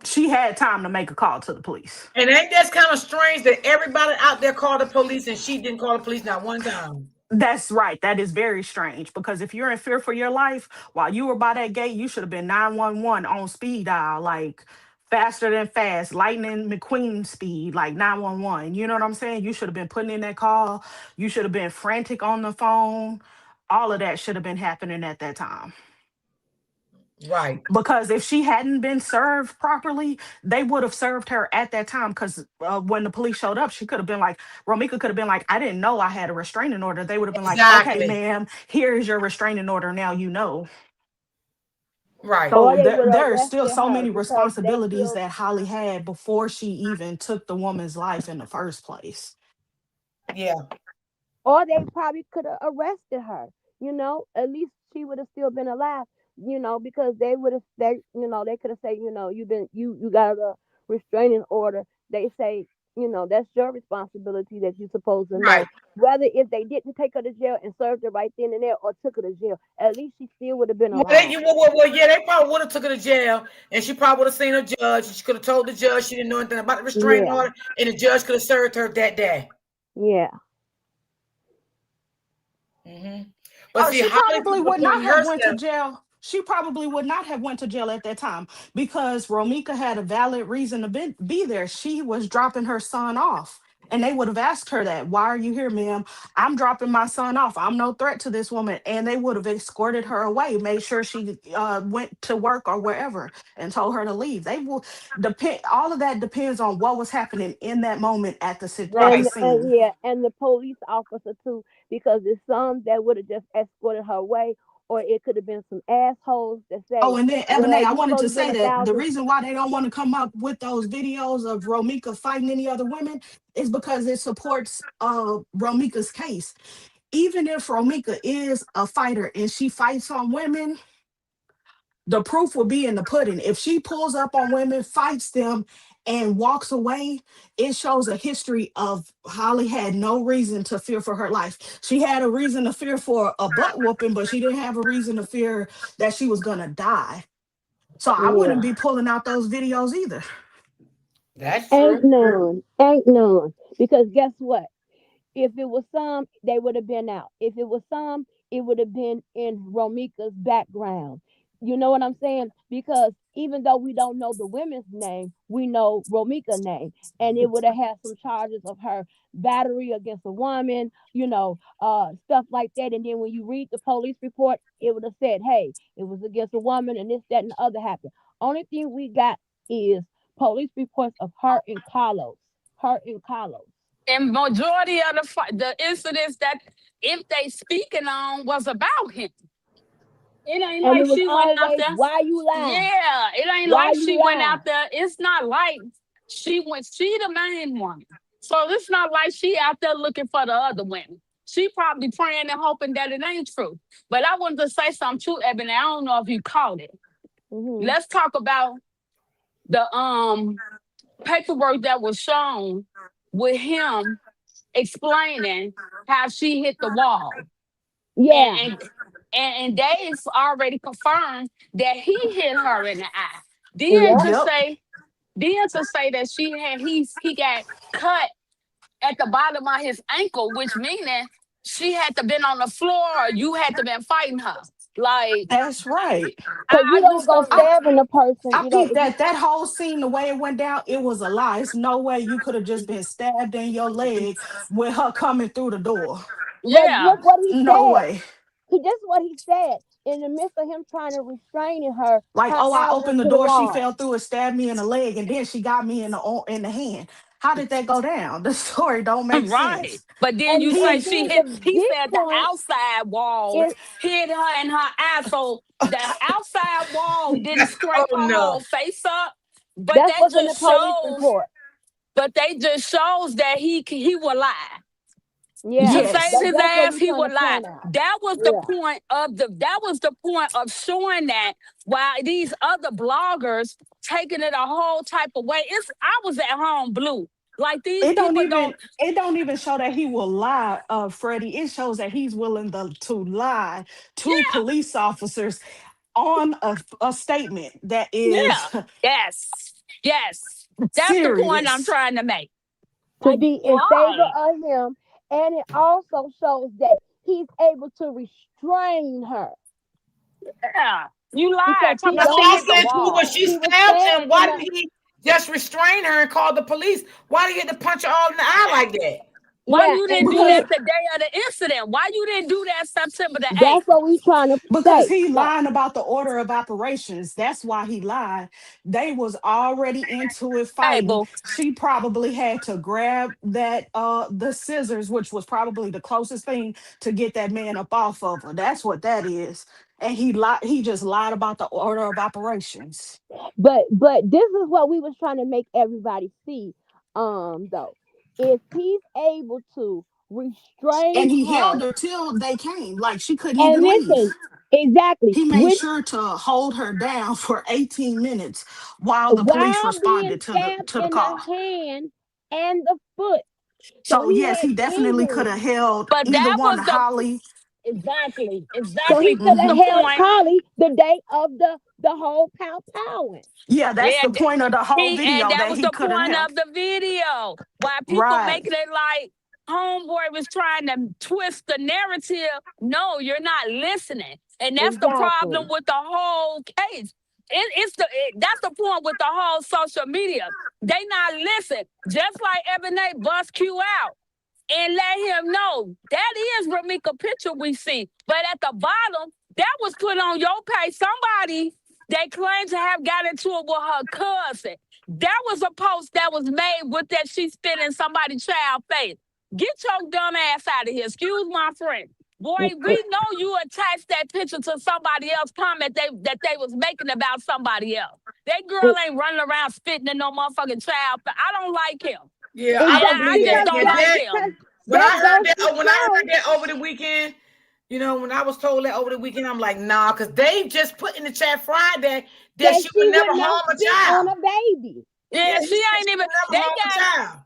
She had time to make a call to the police. And ain't that kind of strange that everybody out there called the police and she didn't call the police not one time? That's right. That is very strange because if you're in fear for your life while you were by that gate, you should have been 911 on speed dial, like faster than fast, lightning McQueen speed, like 911. You know what I'm saying? You should have been putting in that call. You should have been frantic on the phone. All of that should have been happening at that time. Right. Because if she hadn't been served properly, they would have served her at that time. Because when the police showed up, she could have been like, Romika could have been like, I didn't know I had a restraining order. They would have been like, okay, Exactly. ma'am, here is your restraining order. Now you know. Right. Or So they would have there are still arrested so her many because they responsibilities feel that Holly had before she even took the woman's life in the first place. Yeah. or they probably could have arrested her. At least she would have still been alive. Because they could have said, you got a restraining order. They say, that's your responsibility that you're supposed to Right. know. Whether if they didn't take her to jail and served her right then and there or took her to jail, at least she still would have been Well, alive. yeah, they probably would have took her to jail, and she probably would have seen a judge, and she could have told the judge she didn't know anything about the restraining Yeah, order, and the judge could have served her that day. yeah. Hmm. But see, She Holly probably took would upon not have went to herself. jail. She probably would not have went to jail at that time because Romika had a valid reason to be there. She was dropping her son off. And they would have asked her that. Why are you here, ma'am? I'm dropping my son off. I'm no threat to this woman. And they would have escorted her away, made sure she went to work or wherever and told her to leave. They will depend. All of that depends on what was happening in that moment at at the Right. And scene. yeah, and the police officer too, because there's some that would have just escorted her away, or it could have been some assholes that Oh, say, and then well, Ebony, I you're wanted supposed to to get say a that the thousand. reason why they don't want to come up with those videos of Romika fighting any other women is because it supports Romika's case. Even if Romika is a fighter and she fights on women, the proof will be in the pudding. If she pulls up on women, fights them, and walks away, it shows a history of Holly had no reason to fear for her life. She had a reason to fear for a butt whooping, but she didn't have a reason to fear that she was gonna die. So I wouldn't Yeah. be pulling out those videos either. That's Ain't true. none. Ain't none. Because guess what? If it was some, they would have been out. If it was some, it would have been in Romika's background. You know what I'm saying? Because even though we don't know the women's name, we know Romika's name. And it would have had some charges of her battery against a woman, stuff like that. And then when you read the police report, it would have said, hey, it was against a woman and this, that, and the other happened. Only thing we got is police reports of her and Carlos. Her and Carlos. And majority of the incidents that if they speaking on was about him. It ain't And like it was she went out always, there. why you lie? Yeah, it ain't Why like you she went lie? out there. It's not like she the main one. So it's not like she out there looking for the other women. She probably praying and hoping that it ain't true. But I wanted to say something too, Ebony. I don't know if you caught it. Hmm. Let's talk about the paperwork that was shown with him explaining how she hit the wall. Yeah, And and Dave already confirmed that he hit her in the eye. Then yeah, to Yep. say, that he got cut at the bottom of his ankle, which meaning she had to been on the floor or you had to been fighting her. Like That's right. because you I don't just go don't. I stabbing a person, I peeped if you, that whole scene, the way it went down, it was a lie. It's no way you could have just been stabbed in your leg with her coming through the door. but Yeah, look what he No said. way. This is what he said. In the midst of him trying to restrain her Like, oh, I hollering opened the to the door, she wall. fell through and stabbed me in the leg, and then she got me in the hand. How did that go down? The story don't make right. sense. But then you say And He she then hit. the He big said the point outside wall is hit her in her eye. So the outside wall didn't Oh scrape her no. whole face up. But that's that what's in the just police shows. report. But they just shows that he will lie. To Yeah, save yes. his that's what ass, we're he trying to would lie. point out. That was the Yeah. point of showing that while these other bloggers taking it a whole type of way. I was at home blue. Like these people don't. It don't even show that he will lie, Freddie. It shows that he's willing to lie to Yeah, police officers on a statement that is yeah. Yes. Yes. That's the point I'm serious. trying to make. To Like, be in favor why? of him. And it also shows that he's able to restrain her Yeah. You because lied. Talking he But about see, she don't I hit the said to you when wall. she he was stabbed saying him, in why the didn't he just restrain her and call the police? Why did he get to punch her all in the eye like that? Why yeah, you didn't and do Because then that the day of the incident? Why you didn't do that September the that's 8th? what we trying to say. he No, lying about the order of operations. That's why he lied. They was already into it Hey, fighting. boo. She probably had to grab that the scissors, which was probably the closest thing to get that man up off of her. That's what that is. And he just lied about the order of operations. but this is what we was trying to make everybody see. Though, if he's able to restrain And he held her, her till they came. Like she couldn't and even leave. listen, exactly, He made with sure to hold her down for 18 minutes while the police while being responded stabbed to the in call. the hand and the foot, so So he yes, had he definitely could have injuries. held But either that one, was the Holly. exactly, So he exactly could the have Hmm. held point. Carly the day of the whole powing. Yeah, that's Yeah, the point of the whole and video that that was he the couldn't point help. of the video. Why people Right. making it like homeboy was trying to twist the narrative. No, you're not listening, and that's the problem Exactly. with the whole case. That's the point with the whole social media. They not listen. Just like Ebony bust Q out and let him know that is Ramika picture we see. But at the bottom, that was put on your page. Somebody they claimed to have got into it with her cousin. That was a post that was made with that she spit in somebody's child face. Get your dumb ass out of here. Excuse my friend. Boy, we know you attached that picture to somebody else comment that they was making about somebody else. That girl ain't running around spitting in no motherfucking child. I don't like him. Yeah, I And don't I believe just that. don't And like that him. when I heard goes that, to when I show. heard that over the weekend, when I was told that over the weekend, I'm like, nah, because they just put in the chat Friday that That she she would would never not harm a spit on child. a baby. Yeah, Yeah, he she said ain't she even. would never harm a child.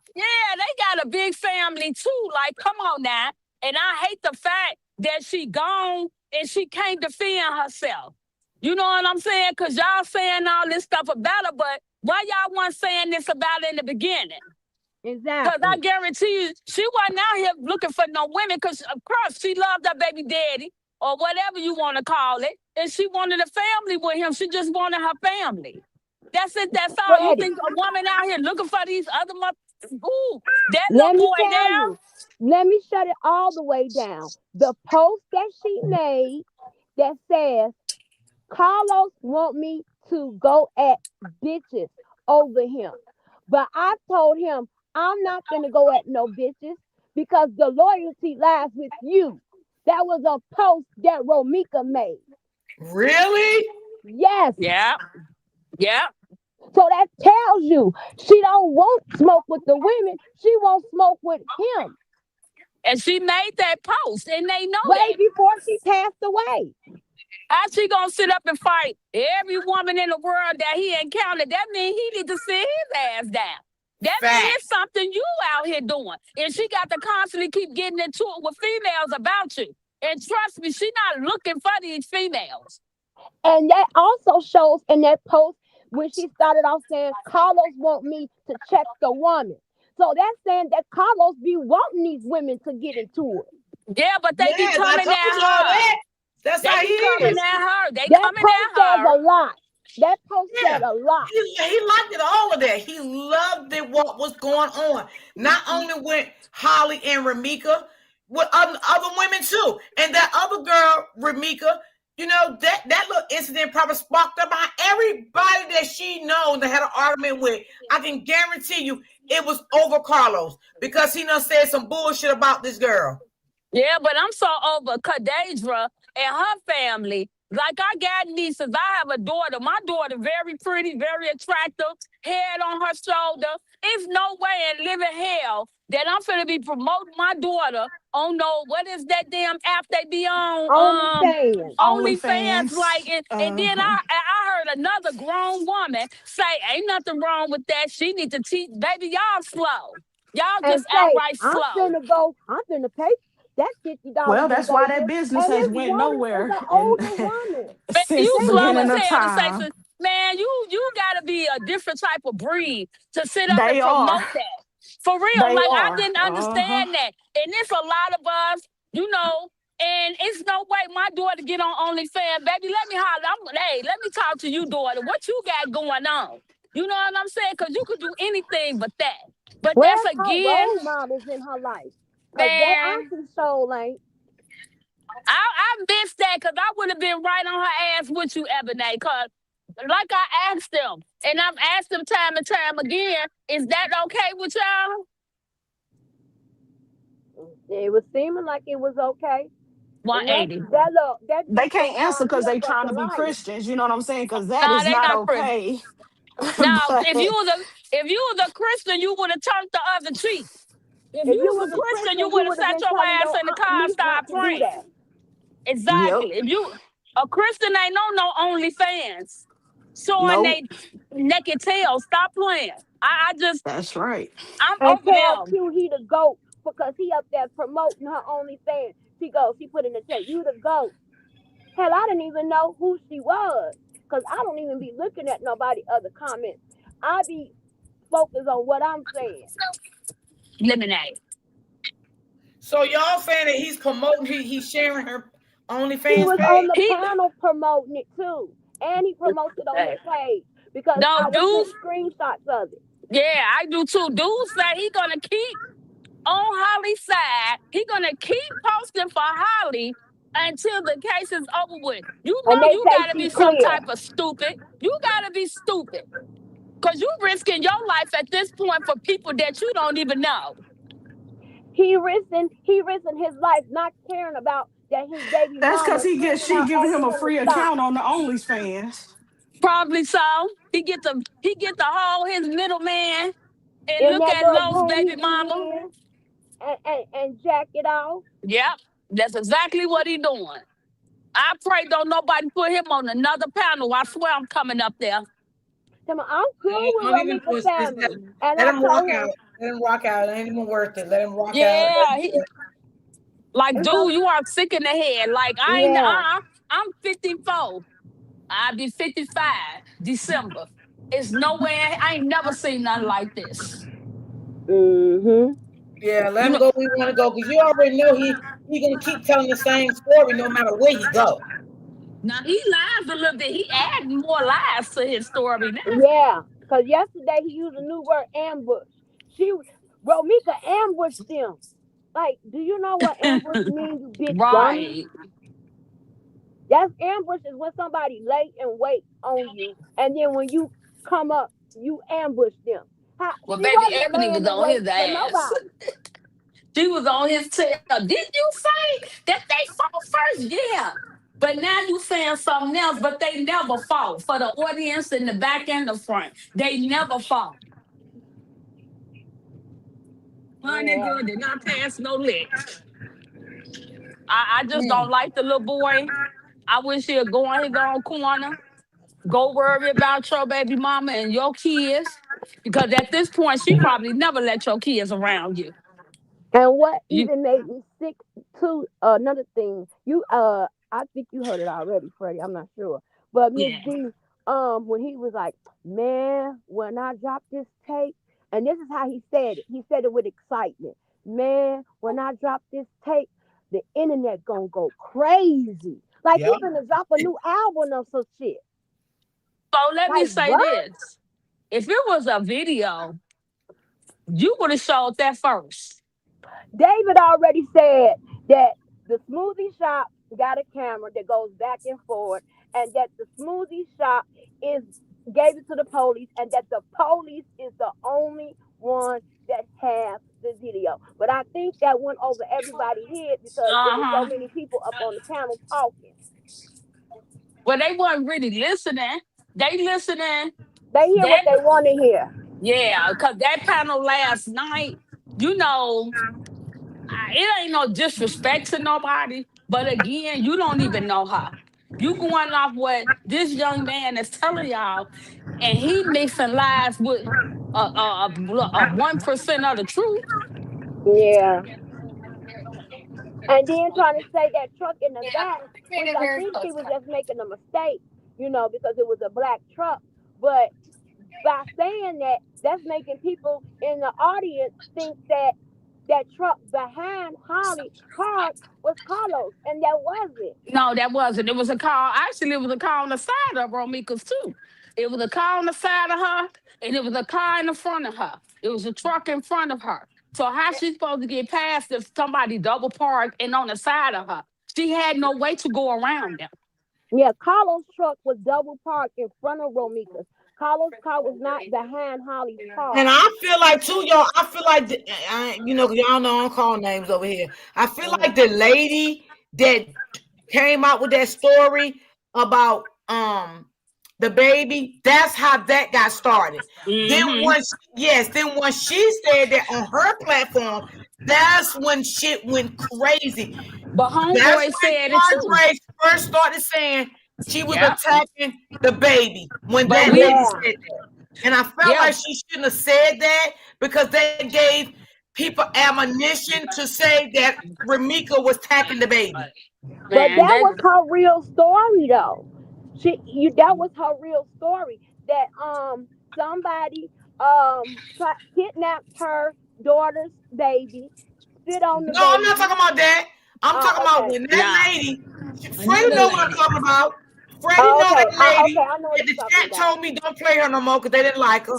They got a big family too. Like, come on now. And I hate the fact that she gone and she can't defend herself. You know what I'm saying? Because y'all saying all this stuff about her, but why y'all weren't saying this about her in the beginning? Because I Exactly. guarantee you, she wasn't out here looking for no women because, of course, she loved her baby daddy or whatever you want to call it. And she wanted a family with him. She just wanted her family. That's it. That's all. You Said it. think a woman out here looking for these other ooh, that Let little me boy tell down? you. Let me shut it all the way down. The post that she made that says Carlos want me to go at bitches over him. But I told him I'm not gonna go at no bitches because the loyalty lies with you. That was a post that Romika made. Really? Yes. Yeah. Yeah. So that tells you she don't want smoke with the women. She wants smoke with him. And she made that post, and they know Way that. before she passed away. How she gonna sit up and fight every woman in the world that he encountered? That means he need to sit his ass down. That means Fact. it's something you out here doing. And she got to constantly keep getting into it with females about you. And trust me, she not looking for these females. And that also shows in that post when she started off saying, Carlos want me to check the woman. So that's saying that Carlos be wanting these women to get into it. Yeah, but they be Yes, I coming told at you all her. that. That's They how he be coming is. at her. They That coming post at says her. a lot. That post said Yeah. a lot. He liked it, all of that. He loved it, what was going on. Not only with Holly and Ramika, with other women too. And that other girl, Ramika, that little incident probably sparked up by everybody that she knows that had an argument with. I can guarantee you it was over Carlos because he done said some bullshit about this girl. Yeah, but I'm so over Kadadra and her family. Like I got nieces. I have a daughter. My daughter very pretty, very attractive, head on her shoulder. It's no way in living hell that I'm finna be promoting my daughter on what is that damn app they be on? Only fans. OnlyFans, like, OnlyFans. and then I heard another grown woman say, ain't nothing wrong with that. She need to teach baby, y'all slow. Y'all And just say, outright slow. I'm finna pay that $50 Well, in that's why that Vegas. business And has this went woman is nowhere an and older woman. Man, since you the This slow beginning as woman, of hell to say, time. man, you gotta be a different type of breed to sit up and They are. promote that. For real, They like I are. didn't Uh-huh. understand that. And it's a lot of us, and it's no way my daughter get on OnlyFans. Baby, let me holler. Hey, let me talk to you, daughter. What you got going on? You know what I'm saying? Because you could do anything but that. But that's where's her again, role models in her life? Because they man, actually soul ain't. I missed that because I would have been right on her ass with you, Ebony. Because, like I asked them, and I've asked them time and time again, is that okay with y'all? It was seeming like it was okay. And that 180. that look that They bitch can't gonna answer call me because a they trying to fucking be liar. Christians. You know what I'm saying? Because that Nah, is they not not Christian. okay. Now, But if you was a Christian, you would have turned the other cheek. If If you you was was a a Christian, you Christian, you would have would have sat been your telling ass your in the Aunt car and Meek not started to do praying. that. yep. Exactly. If you a Christian ain't no OnlyFans showing Nope. they naked tail. Stop playing. That's right. I'm And over tell them. Q he the GOAT because he up there promoting her OnlyFans. She put in the chat, you the GOAT. Hell, I didn't even know who she was. Cause I don't even be looking at nobody other comments. I be focused on what I'm saying. Lemonade. So y'all saying that he's promoting, he's sharing her He OnlyFans was on page? the He panel promoting it too. And he promotes it on his page because no I was dude. getting screenshots of it. Yeah, I do too. Dude say he gonna keep on Holly's side. He gonna keep posting for Holly until the case is over with. You And know they you say gotta she be some clear. type of stupid. You gotta be stupid. Cause you risking your life at this point for people that you don't even know. He risking his life not caring about that his baby That's because mama sending she out giving him asking a him to free stop. account on the OnlyFans. Probably so. He get the whole his middleman and In look that at little Lowe's room baby he mama. be in and jack it off. Yep, that's exactly what he doing. I pray don't nobody put him on another panel. I swear I'm coming up there. Tell me, I'm cool with Don't even do Romika it, sis. family. And Let I him rock told out. him, Let him rock out. It ain't even worth it. Let him rock out. Yeah, like, it's a, dude, you are sick in the head. Like, I ain't. yeah. I'm 54. I'll be 55 December. It's nowhere. I ain't never seen nothing like this. Mm-hmm. Yeah, let You him know. go where he want to go because you already know he gonna keep telling the same story no matter where he go. Now he lies a little bit. He adding more lies to his story now. Yeah. Because yesterday he used a new word, ambush. She, Romika ambushed them. Like, do you know what ambush means, you big dummy? Right. That's ambush is when somebody lay and wait on you, and then when you come up, you ambush them. How, Well, she baby wasn't Ebony laying was in on wait his for ass. nobody. She was on his tail. Didn't you say that they fought first? Yeah. But now you saying something else, but they never fought. For the audience in the back and the front, they never fought. Honey, Yeah. good did not pass no licks. I just don't like the little boy. I wish he'd go on his own corner, go worry about your baby mama and your kids. Because at this point, she probably never let your kids around you. And what You even made me sick too, another thing, I think you heard it already, Freddie, I'm not sure. But Miss yeah. D, when he was like, man, when I drop this tape, and this is how he said it with excitement. Man, when I drop this tape, the internet gonna go crazy. Like he Yeah. gonna drop a new album or some shit. So let me Like say what? this. If it was a video, you would have showed that first. David already said that the smoothie shop got a camera that goes back and forth, and that the smoothie shop is gave it to the police, and that the police is the only one that have the video. But I think that went over everybody's head because it was so Uh-huh. many people up on the panel talking. Well, they weren't really listening. They listening They hear what that they want to hear. yeah, because that panel last night, you know, it ain't no disrespect to nobody, but again, you don't even know her. You going off what this young man is telling y'all, and he mixing lies with 1% of the truth. Yeah. And then trying to say that truck in the back, which I think he was just making a mistake, because it was a black truck. But by saying that, that's making people in the audience think that that truck behind Holly parked was Carlos, and that wasn't. No, that wasn't. It was a car. Actually, it was a car on the side of Romika's too. It was a car on the side of her, and it was a car in the front of her. It was a truck in front of her. So how she supposed to get past if somebody double parked and on the side of her? She had no way to go around them. Yeah, Carlos' truck was double parked in front of Romika's. Carlos' car was not behind Holly's And car. I feel like too, y'all. I feel like y'all know I don't call names over here. I feel like Mhm. the lady that came out with that story about the baby. That's how that got started. Then Mm-hmm. once she said that on her platform, that's when shit went crazy. But That's homeboy when said it too. Andre first started saying she was Yeah. attacking the baby when But that we, lady Yeah, said that. And I felt yeah, like she shouldn't have said that because they gave people ammunition to say that Ramika was attacking the baby. but man, that that was her real story, though. That was her real story. That somebody kidnapped her daughter's baby, spit on the No, I'm not baby. talking about that. I'm talking Oh, about okay. when that no, lady, Freddie another know what I'm lady. talking about. Freddie Oh, know okay. that Okay, lady I know what that you're the talking chat about. told me don't play her no more because they didn't like her.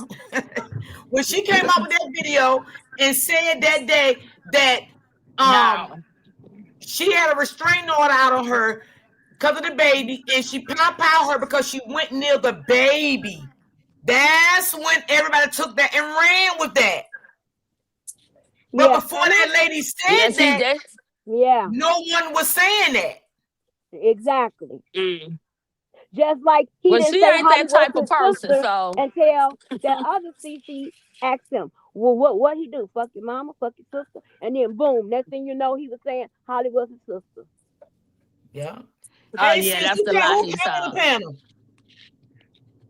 When she came out with that video and said that day that No. she had a restraining order out on her because of the baby, and she pow her because she went near the baby. That's when everybody took that and ran with that. But Yeah, before and that lady said Yes, he that, did. Yeah, No one was saying that. exactly. Mm. Just like he Well, didn't she say ain't Holly that was type of his person, sister so until that other CC asked him, well, what he do? Fuck your mama, fuck your sister, and then boom, next thing you know, he was saying Holly was his sister. Yeah. oh Hey yeah, sis, that's the lie who he came on the told. panel?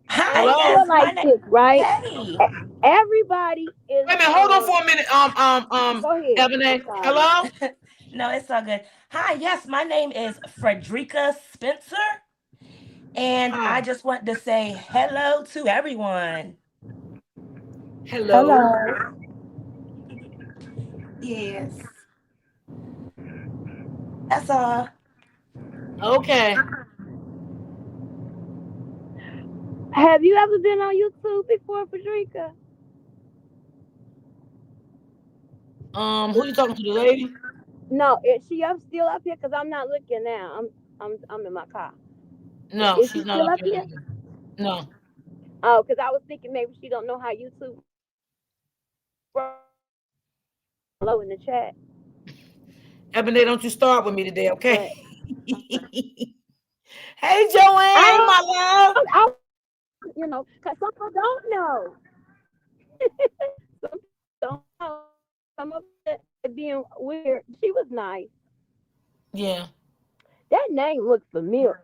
Hi, I Hello? feel yes, my like name. this, right? Hey. Everybody is Wait a minute, hold on for a minute. go ahead. I'm Ebony. sorry. Hello? No, it's all good. Hi, yes, my name is Frederica Spencer, and Hi. I just want to say hello to everyone. Hello. Hello. Yes, that's all. Okay. Have you ever been on YouTube before, Frederica? Who you talking to, the lady? No, is she up still up here? Cause I'm not looking now. I'm in my car. No, Is she she's not still up up here here? either. No. Oh, cause I was thinking maybe she don't know how YouTube low in the chat. Ebony, don't you start with me today, okay? But Hey, Joanne, I, my love. I cause some people don't know. Some people don't know. Some of it being weird. She was nice. Yeah. That name looked familiar.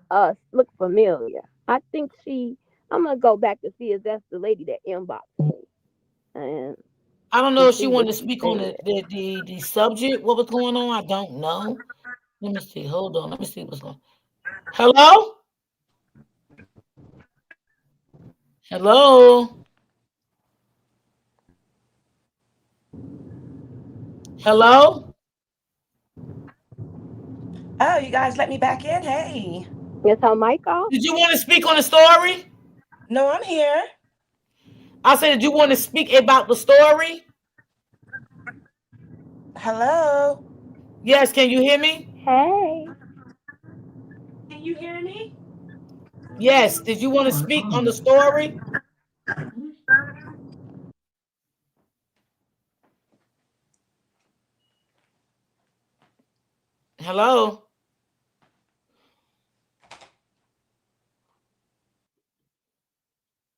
Look familiar. I think she. I'm gonna go back to see if that's the lady that inboxed me and I don't to know if she see what wanted to she speak on said. the subject, what was going on. I don't know. Let me see. Hold on. Let me see what's going on. Hello? Hello? Hello? Oh, you guys let me back in? Hey. Is her mic off? Did you want to speak on the story? No, I'm here. I said, did you want to speak about the story? Hello. Yes, can you hear me? Hey. Can you hear me? Yes. Did you want to speak on the story? Hello?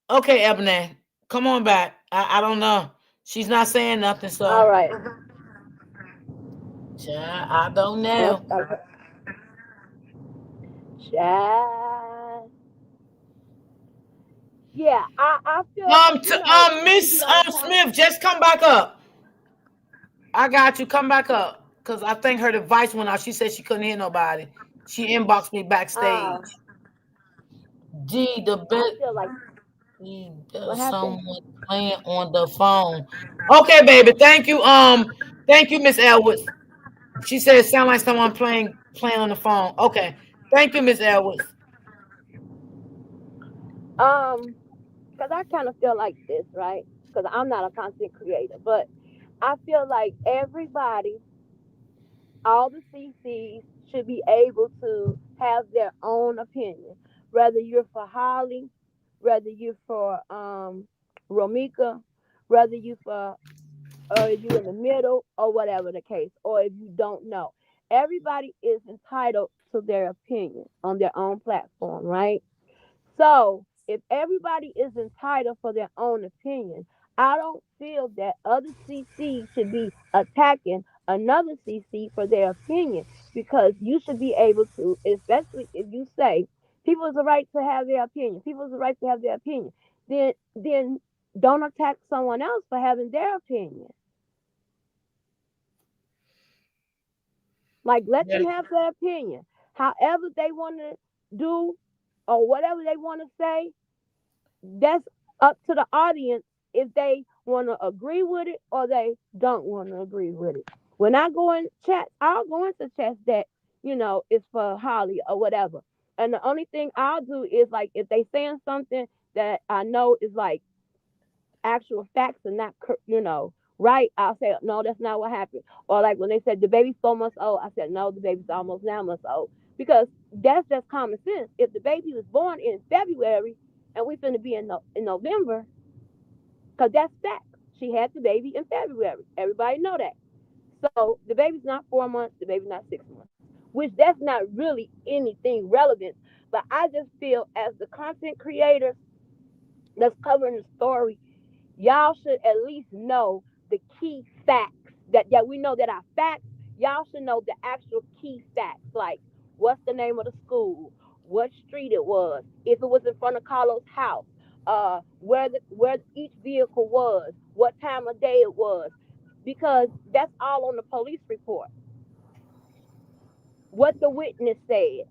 Okay, Ebony. Come on back. I don't know. She's not saying nothing, All so right. I don't know. Okay. Child. Yeah, I feel we be Miss on time. Smith, just come back up. I got you. Come back up. Cause I think her device went out. She said she couldn't hear nobody. She inboxed me Uh, backstage. Gee, the I bit feel like what happened? someone playing on the phone. Okay, baby. Thank you, Miss Elwood. She said it sound like someone playing on the phone. Okay. Thank you, Miss Elwood. Um, because I kind of feel like this, right? Because I'm not a content creator, but I feel like everybody, all the CCs, should be able to have their own opinion. Whether you're for Holly, whether you're for Romika, whether you for or you in the middle or whatever the case, or if you don't know. Everybody is entitled to their opinion on their own platform, right? So if everybody is entitled for their own opinion, I don't feel that other CC should be attacking another CC for their opinion because you should be able to, especially if you say people have the right to have their opinion, people have the right to have their opinion, then don't attack someone else for having their opinion. Like let Yeah. them have their opinion. However they want to do or whatever they want to say, that's up to the audience if they want to agree with it or they don't want to agree with it. When I go in chat, I'll go into chats that, is for Holly or whatever. And the only thing I'll do is like if they saying something that I know is like actual facts and not, right, I'll say, no, that's not what happened. Or like when they said the baby's 4 months old, I said, no, the baby's almost 9 months old. Because that's just common sense. If the baby was born in February and we finna be in November, because that's fact. She had the baby in February. Everybody know that. So the baby's not 4 months, the baby's not 6 months, which that's not really anything relevant. But I just feel as the content creators that's covering the story, y'all should at least know the key facts that we know that are facts. Y'all should know the actual key facts, like what's the name of the school, what street it was, if it was in front of Carlos' house, where each vehicle was, what time of day it was, because that's all on the police report. What the witness said.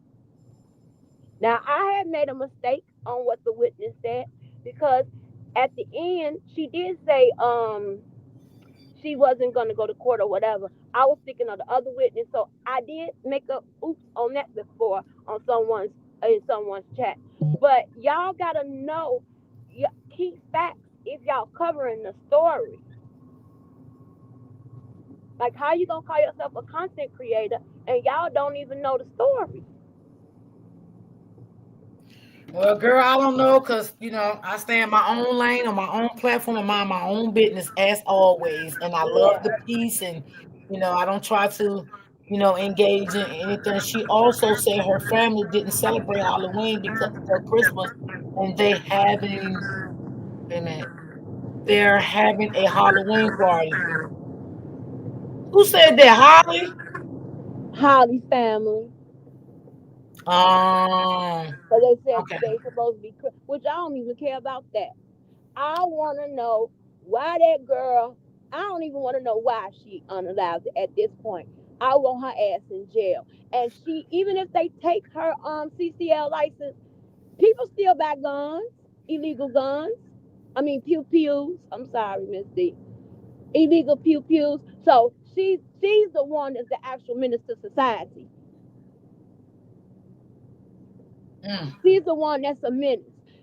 Now I had made a mistake on what the witness said because at the end she did say she wasn't gonna go to court or whatever. I was thinking of the other witness, so I did make a oops on that before on someone's in someone's chat. But y'all gotta know key facts if y'all covering the story. Like how you gonna call yourself a content creator and y'all don't even know the story? Well, girl, I don't know, cause I stay in my own lane on my own platform and mind my own business as always, and I love Yeah. the peace, and I don't try to, engage in anything. She also said her family didn't celebrate Halloween because or Christmas, and wait a minute, they're having a Halloween party. Who said that, Holly? Holly's family. Um, So they said okay. they supposed to be, which I don't even care about that. I want to know why that girl. I don't even want to know why she unalived at this point. I want her ass in jail. And she, even if they take her CCL license, people still buy guns, illegal guns. I mean pew pews. I'm sorry, Miss D. Illegal pew pews. So she's the one that's the actual minister of society. Mm. She's the one that's a menace.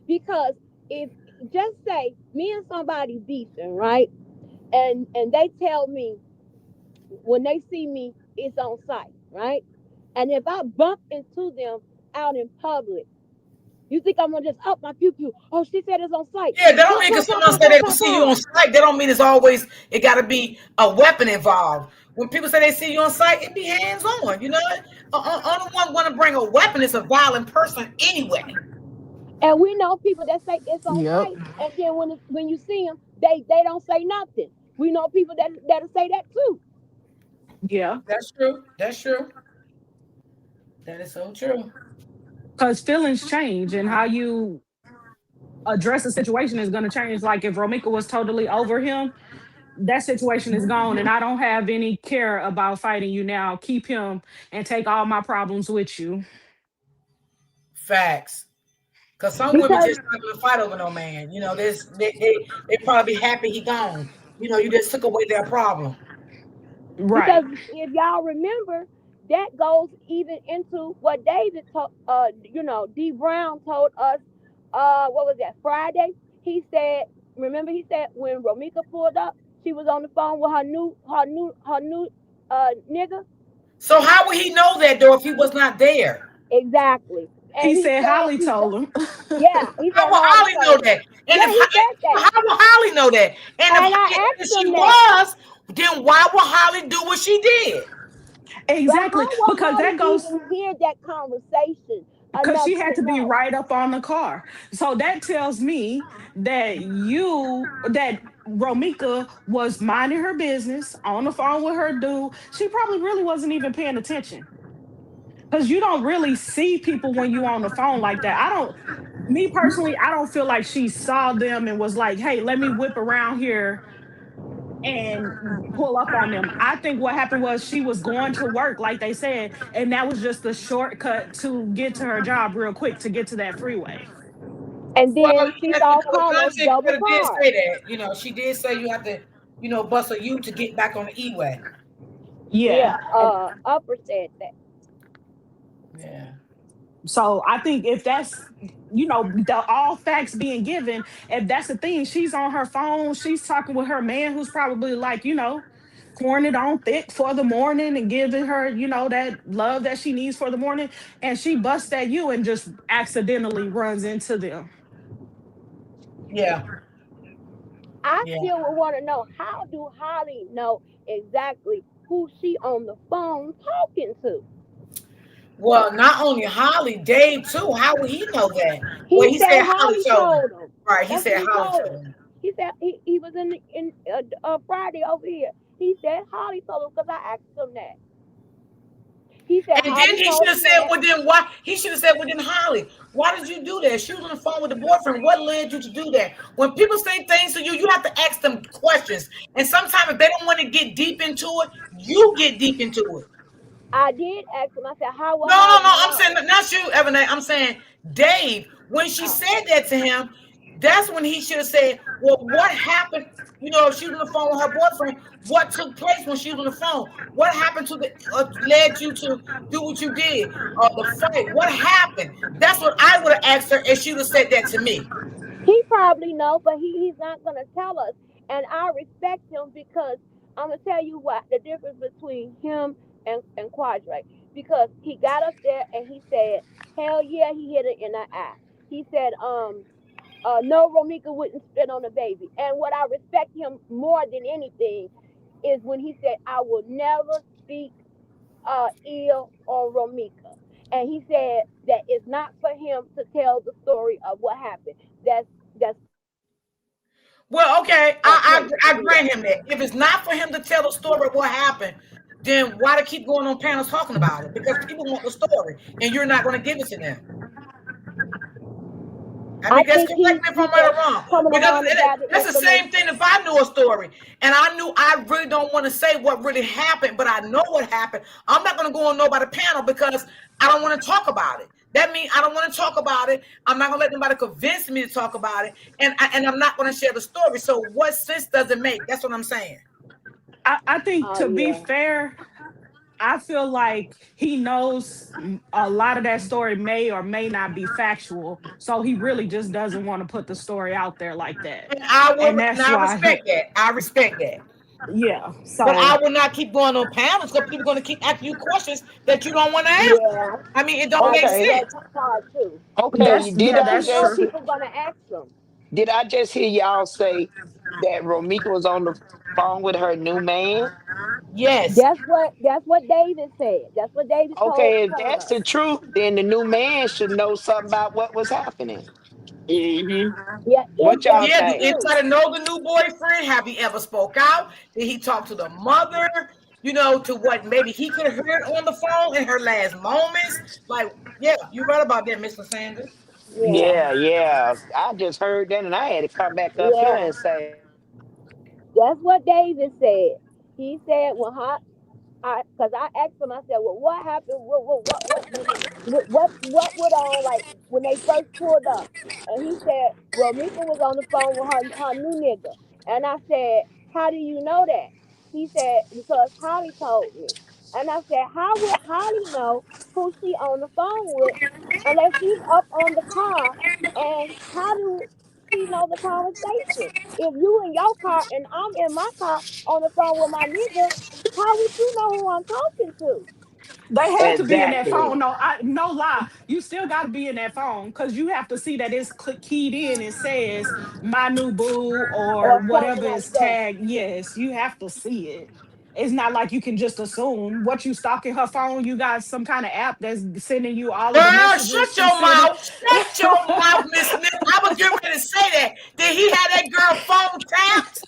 Because if just say me and somebody beefing, right? And they tell me when they see me, it's on site, right? And if I bump into them out in public, you think I'm gonna just up my pew pew? Oh, she said it's on site. Yeah, that don't Pow, mean pow, because pow, someone pow, say pow, they gonna pow, see you on pow. site, that don't mean it got to be a weapon involved. When people say they see you on site, it be hands on. Only one want to bring a weapon is a violent person anyway. And we know people that say it's on Yep. site, and then when you see them, they don't say nothing. We know people that'll say that too. Yeah. That's true. That's true. That is so true. Because feelings change and how you address a situation is going to change. Like if Romika was totally over him, that situation is gone. And I don't have any care about fighting you now. Keep him and take all my problems with you. Facts. Because some women Because just not gonna fight over no man. They probably be happy he gone. You just took away their problem. Because Right. if y'all remember, that goes even into what David told, D Brown told us, what was that, Friday? He said, remember he said when Romika pulled up, she was on the phone with her new nigga? So how would he know that though if he was not there? Exactly. He And he said said, Holly told him. yeah, he How said will Harley Holly know told him. that? And Yeah, if he said that. how will Holly know that? And And I if asked she him that. was, then why would Holly do what she did? But Exactly. how will Because Holly that goes even hear that conversation because enough she had to to be know? right up on the car. So that tells me that Romika was minding her business on the phone with her dude. She probably really wasn't even paying attention. Because you don't really see people when you on the phone like that. I don't Me personally, I don't feel like she saw them and was like, hey, let me whip around here and pull up on them. I think what happened was she was going to work, like they said, and that was just a shortcut to get to her job real quick to get to that freeway. And Well, then she yes, saw the Carlos content double creator did park. say that. She did say you have to, bust a U to get back on the E-way. Yeah. Yeah, And Upper said that. Yeah. so I think if that's the all facts being given, if that's the thing, she's on her phone, she's talking with her man who's probably like, pouring it on thick for the morning and giving her, that love that she needs for the morning. And she busts at you and just accidentally runs into them. Yeah. I Yeah. still would want to know, how do Holly know exactly who she on the phone talking to. Well, not only Holly, Dave too. How would he know that? Well, He he said said Holly Holly told him. told him. Right, he That's what said he Holly told told him. him. He said he was in Friday over here. He said Holly told him because I asked him that. He said And then Holly he should told have him said, that. well, then why? He should have said, well, then Holly, why did you do that? She was on the phone with the boyfriend. What led you to do that? When people say things to you, you have to ask them questions. And sometimes if they don't want to get deep into it, you get deep into it. I did ask him. I said, how will No, no, Holly no. I'm saying know? not you, Evan. I'm saying Dave. When she Oh, said that to him, that's when he should have said, "Well, what happened? You know, if she was on the phone with her boyfriend, what took place when she was on the phone? What happened to the led you to do what you did? The fight? What happened? That's what I would have asked her, and she would have said that to me. he probably know, but he's not gonna tell us. And I respect him because I'm gonna tell you what the difference between him and Quadre. Because he got up there and he said, "Hell yeah, he hit it in the eye." He said, no, Romika wouldn't spit on a baby. And what I respect him more than anything is when he said, "I will never speak ill on Romika." And he said that it's not for him to tell the story of what happened. That's Well, okay, that place to I do grant that. him that. If it's not for him to tell the story of what happened, then why to keep going on panels talking about it? Because people want the story, and you're not going to give it to them. I I mean, that's think correct me if he I'm right just or wrong. coming Because around to gather that's the same thing information. if I knew a story and I knew I really don't want to say what really happened, but I know what happened. I'm not going to go on nobody's panel because I don't want to talk about it. That means I don't want to talk about it. I'm not going to let nobody convince me to talk about it, and I'm not going to share the story. So what sense does it make? That's what I'm saying. I think Oh to be yeah, fair, I feel like he knows a lot of that story may or may not be factual. So he really just doesn't want to put the story out there like that. And And that's I why, respect that. I respect that. yeah. But So, I will not keep going on panels because people are going to keep asking you questions that you don't want to answer. yeah. I mean, it don't I make Okay, respect sense. that part too, okay. that's, yeah, because he that's know true. people gonna ask him. Did I just hear y'all say that Romika was on the phone with her new man? Yes. That's what David said. That's what David Okay, if told that's us. the truth, then the new man should know something about what was happening. Hmm. Yeah, if What y'all that's Yeah, do think? true. anybody know the new boyfriend? Have he ever spoke out? Did he talk to the mother? You know, to what maybe he could have heard on the phone in her last moments? Like, yeah, you right about that, Miss Cassandra. Yeah, Yeah, yeah. I just heard that and I had to come back up here yeah. and say, That's what David said. He said when because I asked him, I said, well, what happened? What went on? Like when they first pulled up, and he said, well, Mika was on the phone with her new nigga, and I said, how do you know that? He said because Holly told me, and I said, how would Holly know who she on the phone with unless she's up on the car, and how do she know the conversation? If you in your car and I'm in my car on the phone with my nigga, how would you know who I'm talking to? They had to be in that exactly. phone. No, no lie. You still got to be in that phone because you have to see that it's keyed in. It says my new boo or Or something whatever like is that. tagged. Yes, you have to see it. It's not like you can just assume what you stalking her phone. You got some kind of app that's sending you all of the Girl, messages shut she your sent. mouth. Shut your mouth, Miss Smith. I was getting ready to say that. Did he have that girl phone tapped?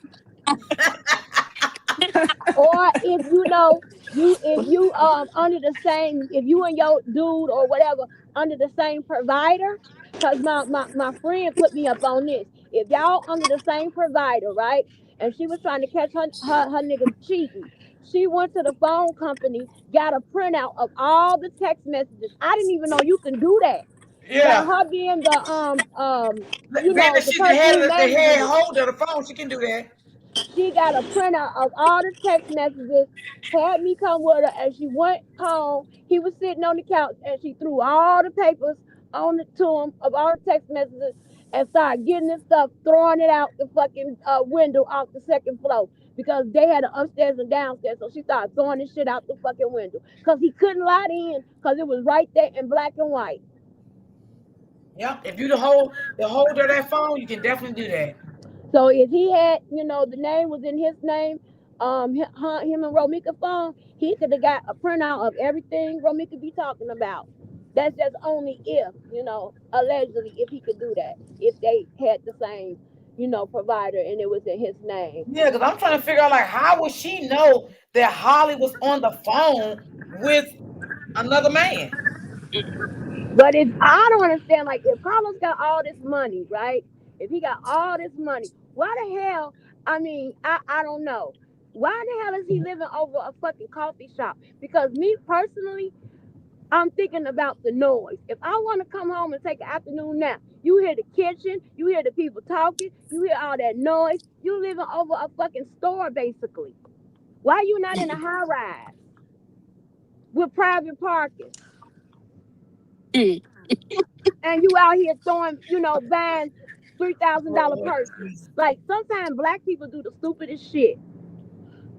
Or if you know you if you under the same if you and your dude or whatever under the same provider, because my friend put me up on this. If y'all under the same provider, right? And she was trying to catch her nigga cheating. She went to the phone company, got a printout of all the text messages. I didn't even know you can do that. Now Yeah. her being Being that the she's the person head who of the head manages it, holder of the phone, she can do that. she got a printout of all the text messages, had me come with her, and she went home. He was sitting on the couch, and she threw all the papers to him of all the text messages and started getting this stuff, throwing it out the fucking window off the second floor because they had an upstairs and downstairs. So she started throwing this shit out the fucking window because he couldn't let in because it was right there in black and white. Yep. If you the holder of that phone, you can definitely do that. So if he had, the name was in his name, him and Romika phone, he could have got a printout of everything Romika be talking about. That's just only if, allegedly, if he could do that, if they had the same, provider and it was in his name. Yeah, because I'm trying to figure out like how would she know that Holly was on the phone with another man? But if I don't understand, like if Carlos got all this money, right? If he got all this money, why the hell? I mean, I don't know. Why the hell is he living over a fucking coffee shop? Because me personally, I'm thinking about the noise. If I want to come home and take an afternoon nap, you hear the kitchen, you hear the people talking, you hear all that noise. You living over a fucking store basically. Why you not in a high rise with private parking? Mm. And you out here throwing, buying $3,000 Lord purses. Jesus. Like sometimes black people do the stupidest shit.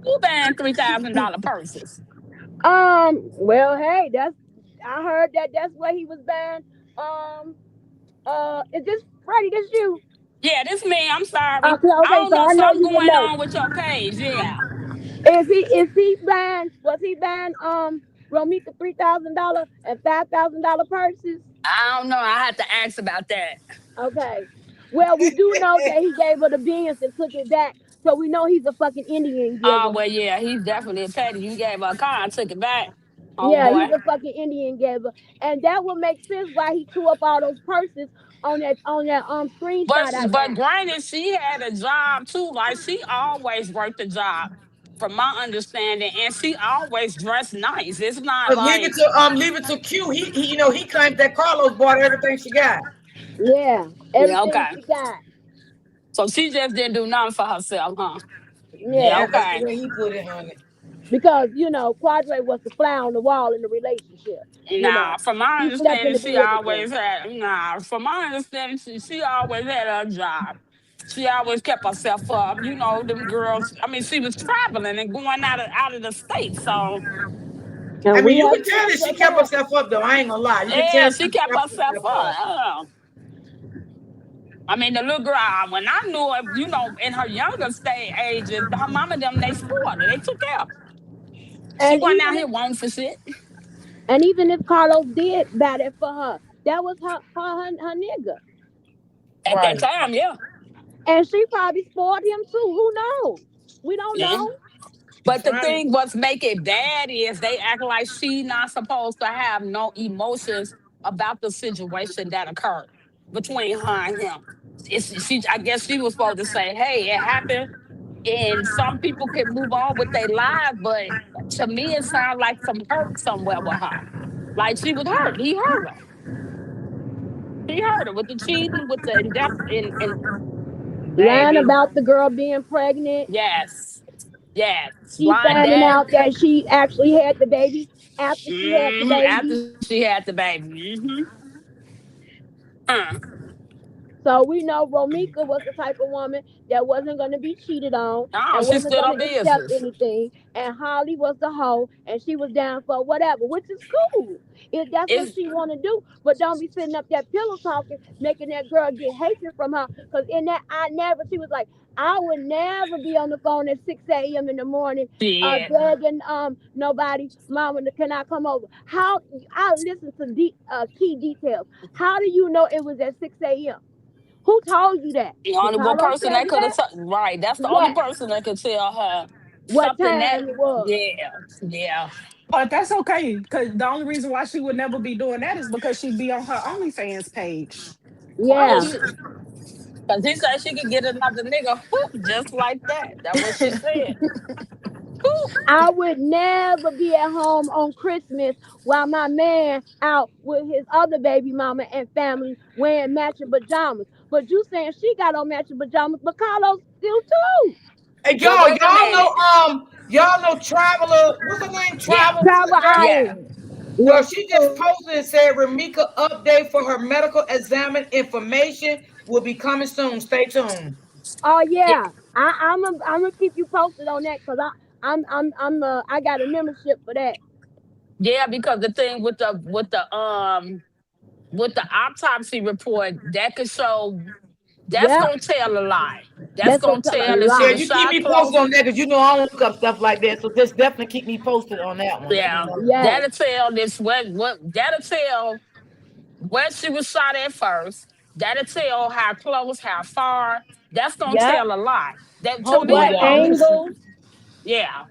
Who banned $3,000 purses? Well, hey, I heard that's what he was buying. Um, is this Freddie? This you? Yeah, this me. I'm sorry. Okay, I okay. don't So know I know something you didn't going know. on with your page. Yeah. Is he buying? Was he buying Romika $3,000 and $5,000 purses? I don't know. I had to ask about that. Okay. Well, we do know that he gave her the beans and took it back, so we know he's a fucking Indian Oh, giver. well, yeah, he's definitely a petty. You gave her a car and took it back. Oh, Yeah, he's boy. a fucking Indian giver, and that would make sense why he threw up all those purses on that screenshot I But got. granted, she had a job too. Like, she always worked a job, from my understanding, and she always dressed nice. It's not But like, leave it to Q. He claimed that Carlos bought everything she got. Yeah, yeah, everything okay. she got. So she just didn't do nothing for herself, huh? Yeah, Yeah, Yeah, that's the okay. way he put it, honey. because Quadre was the fly on the wall in the relationship. Nah, from my He slept in understanding, the she bed with them. always had, nah, from my understanding, she always had a job. She always kept herself up. You know, them girls, I mean, she was traveling and going out of the state. So, I And mean, we you have can tell proof that she of kept that. herself up, though. I ain't gonna lie. You can tell yeah, she she kept kept herself herself up. up. I mean, the little girl, when I knew her, in her younger stage ages, her mama them, they spoiled her. They took care of her. She And wasn't out even here if wanting for shit Carlos did bat it for her, that was her nigga. at that Right. time, yeah. And she probably spoiled him too. Who knows? We don't Yeah. know. But That's the right. thing what's make it bad is they act like she not supposed to have no emotions about the situation that occurred between her and him. I guess she was supposed to say, hey, it happened and some people can move on with their lives, but to me it sounds like some hurt somewhere with her. Like she was hurt. He hurt her. He hurt her with the cheating, with the in depth and Lying baby. about the girl being pregnant. Yes. Yes. She Why finding that? out that she actually had the baby after she had the baby. After she had the baby. Uh, So we know Romika was the type of woman that wasn't going to be cheated on no, and she wasn't stood going on to accept business. anything. And Holly was the hoe and she was down for whatever, which is cool if that's what It's she want to do. But don't be sitting up that pillow talking, making that girl get hatred from her. Because in that, she was like, I would never be on the phone at 6 a.m. in the morning, shit. begging nobody, mama, can I come over? How I listen to key details. How do you know it was at 6 a.m.? Who told you that? The Did only one Carlos person tell that you could have, that? right? That's the only What? person that could tell her What something time that, it was? yeah, yeah. But that's okay, because the only reason why she would never be doing that is because she'd be on her OnlyFans page. Yeah. Quiet. Because he said she could get another nigga whoop, just like that. That's what she said. Whoop. I would never be at home on Christmas while my man out with his other baby mama and family wearing matching pajamas. But you saying she got on matching pajamas, but Carlos still too. Hey, Well, y'all, wait a minute. y'all know Traveler. What's her name? Yeah, Travel. What's Travel that girl? yeah. Island. Well, Yes, she she just do. posted and said Ramika update for her medical exam information will be coming soon. Stay tuned. Oh Yeah, yeah. I'm gonna keep you posted on that because I got a membership for that. yeah, because the thing with the autopsy report that could show That's Yep, gonna tell a lie. That's that's gonna gonna tell a tell if she Yeah, lot. was you keep shot me posted close. on that because you know I don't look up stuff like that. So just definitely keep me posted on that one. Let me Yeah, know. Yes, that'll tell this what that'll tell where she was shot at first. That'll tell how close, how far. That's gonna yep. tell a lot. That to Hold me, on, What that y'all. gonna Listen. angles? yeah.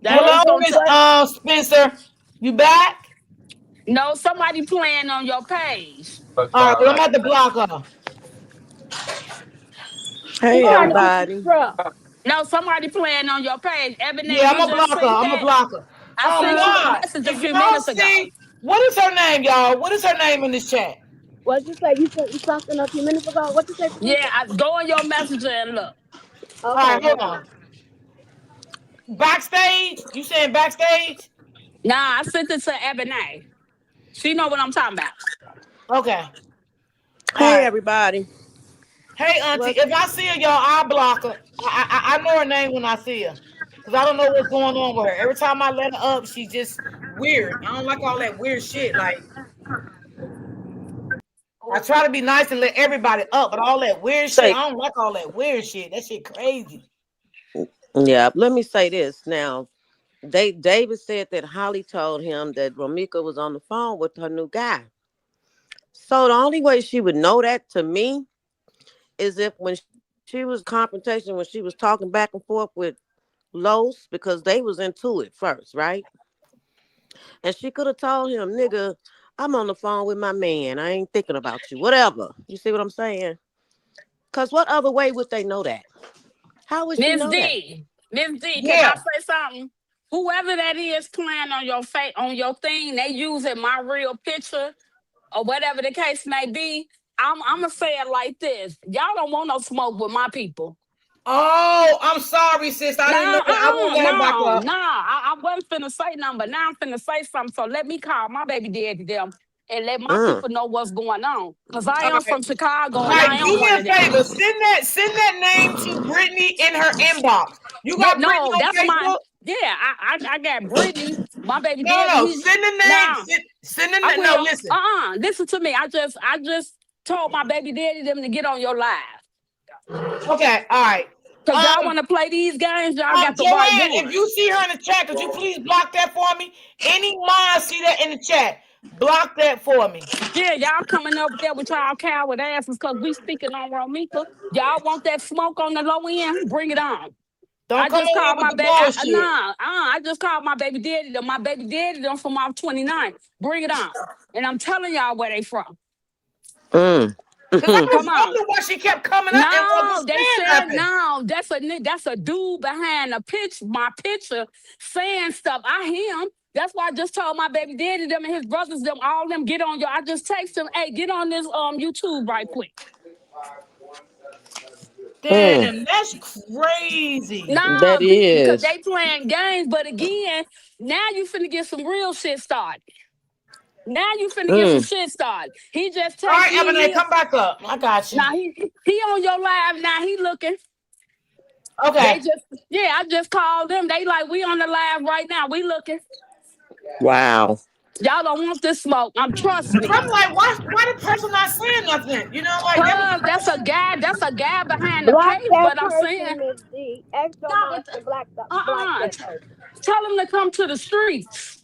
That's Hello, Angles, gonna Miss tell. what Spencer. You back? No, somebody playing on your page. All right, well, I'm at the block her. he Hey, trying to get the everybody. truck. No, somebody playing on your page. Ebony, Yeah, I'm you a just blocker. sent I'm a that. blocker. I sent you a Nah. message a Did few y'all minutes ago. see? What is her name, y'all? What is her name in this chat? What you say? You sent me something a few minutes ago. What you say, Yeah, Patricia? go in your messenger and look. All Okay, right, hold hold on. on. Backstage? You saying backstage? Nah, I sent it to Ebony. She know what I'm talking about. Okay. All Hey, right. everybody. Hey, Auntie, What? if I see her, y'all, I'll block her. I know her name when I see her. Because I don't know what's going on with her. Every time I let her up, she's just weird. I don't like all that weird shit. Like, I try to be nice and let everybody up, but all that weird shit, Say, I don't like all that weird shit. That shit crazy. yeah, let me say this now. David said that Holly told him that Romika was on the phone with her new guy. So the only way she would know that to me is if when she was confrontation, when she was talking back and forth with Los, because they was into it first, right? And she could have told him, nigga, I'm on the phone with my man. I ain't thinking about you. Whatever. You see what I'm saying? Because what other way would they know that? How would she Miss know that? D, Miss D, can I Yeah. say something? Whoever that is playing on your face on your thing, they using my real picture or whatever the case may be. I'm gonna say it like this: y'all don't want no smoke with my people. Oh, I'm sorry, sis. I No, didn't know that. I won't let him back no, up. no. I wasn't finna say nothing, but now I'm finna say something. So let me call my baby daddy them and let my Mm. people know what's going on. Cause I All am right. from Chicago All and right, I do am me one a of them. favor. Send that name to Brittany in her inbox. You Yeah, got Brittany no, on that's my Facebook? yeah. I got Brittany, my baby No, daddy. no. He Send the name. now Send the I name. No, will. listen. Listen to me. I just told my baby daddy them to get on your live. Okay, all right. Cause y'all Um, want to play these games. Y'all got the right Joanne, if you ones. see her in the chat, could you please block that for me? Any mind see that in the chat? Block that for me. Yeah, y'all coming up there with y'all coward asses because we speaking on Romika. Y'all want that smoke on the low end? Bring it on. Don't I come just on here called with my the baby. bullshit. I just called my baby daddy. My baby daddy them from off 29. Bring it on. And I'm telling y'all where they from. Mm. Because I Come was on. wondering why she kept coming up and wasn't No, they saying said nothing. no. That's a dude behind a pitch, my picture, saying stuff. I hear him. That's why I just told my baby daddy them and his brothers them all them get on your. I just text them, hey, get on this YouTube right quick. Mm. Damn, that's crazy. Nah, That because is. they playing games. But again, now you finna get some real shit started. Now you finna get some Mm. shit started. He just All text right, me. Ebony, come back up. I got you. Now he on your live. Now he looking. They Okay. just yeah. I just called them. They like we on the live right now. We looking. Wow. Y'all don't want this smoke. Trust Cause me. I'm like, why the person not saying nothing? You know, like that was Cause that's a crazy. guy. That's a guy behind the Block page. that But I'm saying person, Miss D. Ask your no. mom to block Uh-uh. that person. Tell him to come to the streets.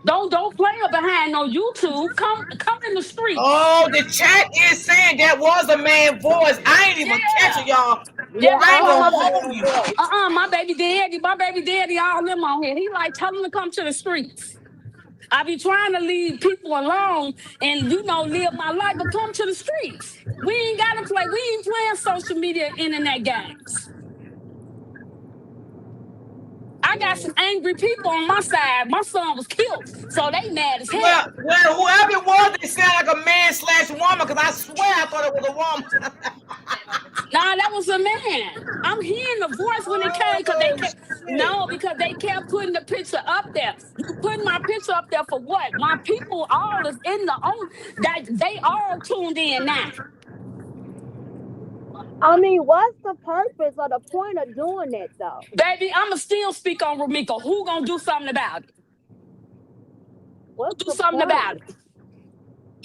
Don't play her behind no YouTube. Come in the streets. Oh, the chat is saying that was a man voice. I ain't even catch it, Yeah. y'all. Yeah, Yeah, I I ain't uh-uh, gonna heard my the hold man you. voice. my baby daddy, all them on here. He like tell him to come to the streets. I be trying to leave people alone and live my life, but come to the streets. We ain't gotta play. We ain't playing social media internet games. I got some angry people on my side. My son was killed, so they mad as hell. Well, whoever it was, they sound like a man slash woman. Cause I swear I thought it was a woman. Nah, that was a man. I'm hearing the voice when it came because they Oh kept shit! no, because they kept putting the picture up there. You putting my picture up there for what? My people all is in the own that they all tuned in now. I mean, what's the purpose or the point of doing that though? Baby, I'ma still speak on Ramika. Who gonna do something about it? Who What's do the something point? about it?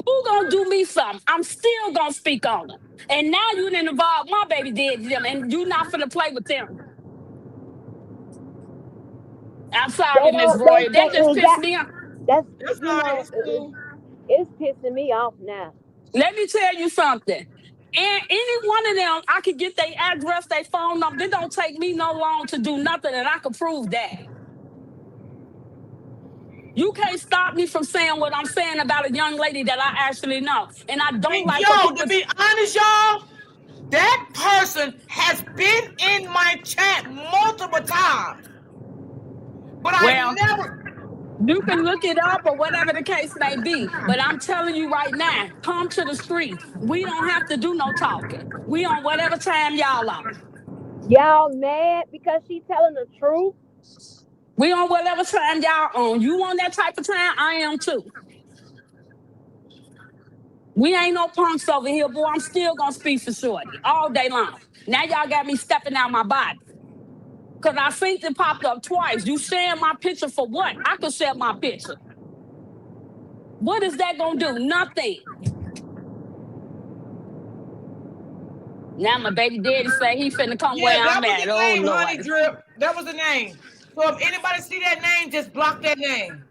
Who gonna do me something? I'm still gonna speak on them. And now you didn't involve my baby did them, and you not finna play with them. I'm They sorry, Miss don't. They Roy. That they just ain't pissed got. me off. That's That's you all right. know. It's cool. It's pissing me off now. Let me tell you something. And any one of them, I could get their address, their phone number. It don't take me no long to do nothing, and I can prove that. You can't stop me from saying what I'm saying about a young lady that I actually know. And I don't like for Yo, to people. be honest, y'all, that person has been in my chat multiple times, but I've Well, never. you can look it up or whatever the case may be. But I'm telling you right now, come to the street. We don't have to do no talking. We on whatever time y'all on. Y'all mad because she telling the truth? We on whatever time y'all on. You on that type of time? I am too. We ain't no punks over here, boy. I'm still gonna speak for shorty all day long. Now y'all got me stepping out my body. Cause I think it popped up twice. You sharing my picture for what? I could share my picture. What is that gonna do? Nothing. Now my baby daddy say he finna come Yeah, where that I'm was at. the Oh name, Honey Lord. Drip. That was the name. So if anybody see that name, just block that name.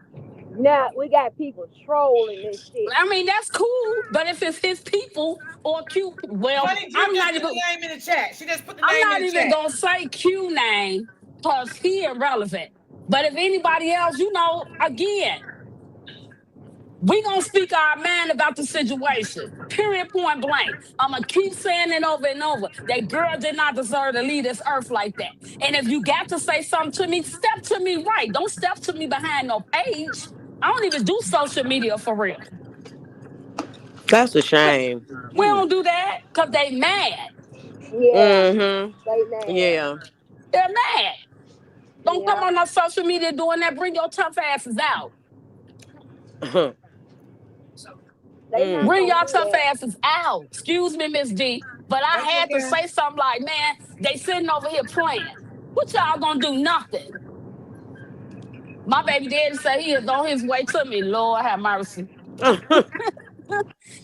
Now we got people trolling this shit. I mean, that's cool, but if it's his people or cute, well, Honey Drip just put the name in the chat. She just put the I'm name in not the even chat. gonna say Q name because he irrelevant. But if anybody else, again, we gonna speak our mind about the situation. Period, point blank. I'm gonna keep saying it over and over. That girl did not deserve to leave this earth like that. And if you got to say something to me, step to me right. Don't step to me behind no page. I don't even do social media for real. That's a shame. We don't do that because they mad. Yeah, Mm-hmm. they mad. Yeah. They're mad. Don't come Yeah, on no social media doing that. Bring your tough asses out. they not mm. Bring gonna y'all do tough that. asses out. Excuse me, Miss D. But I That's had to okay. say something like, man, they sitting over here playing. What y'all gonna do? Nothing. My baby daddy say he is on his way to me. Lord have mercy.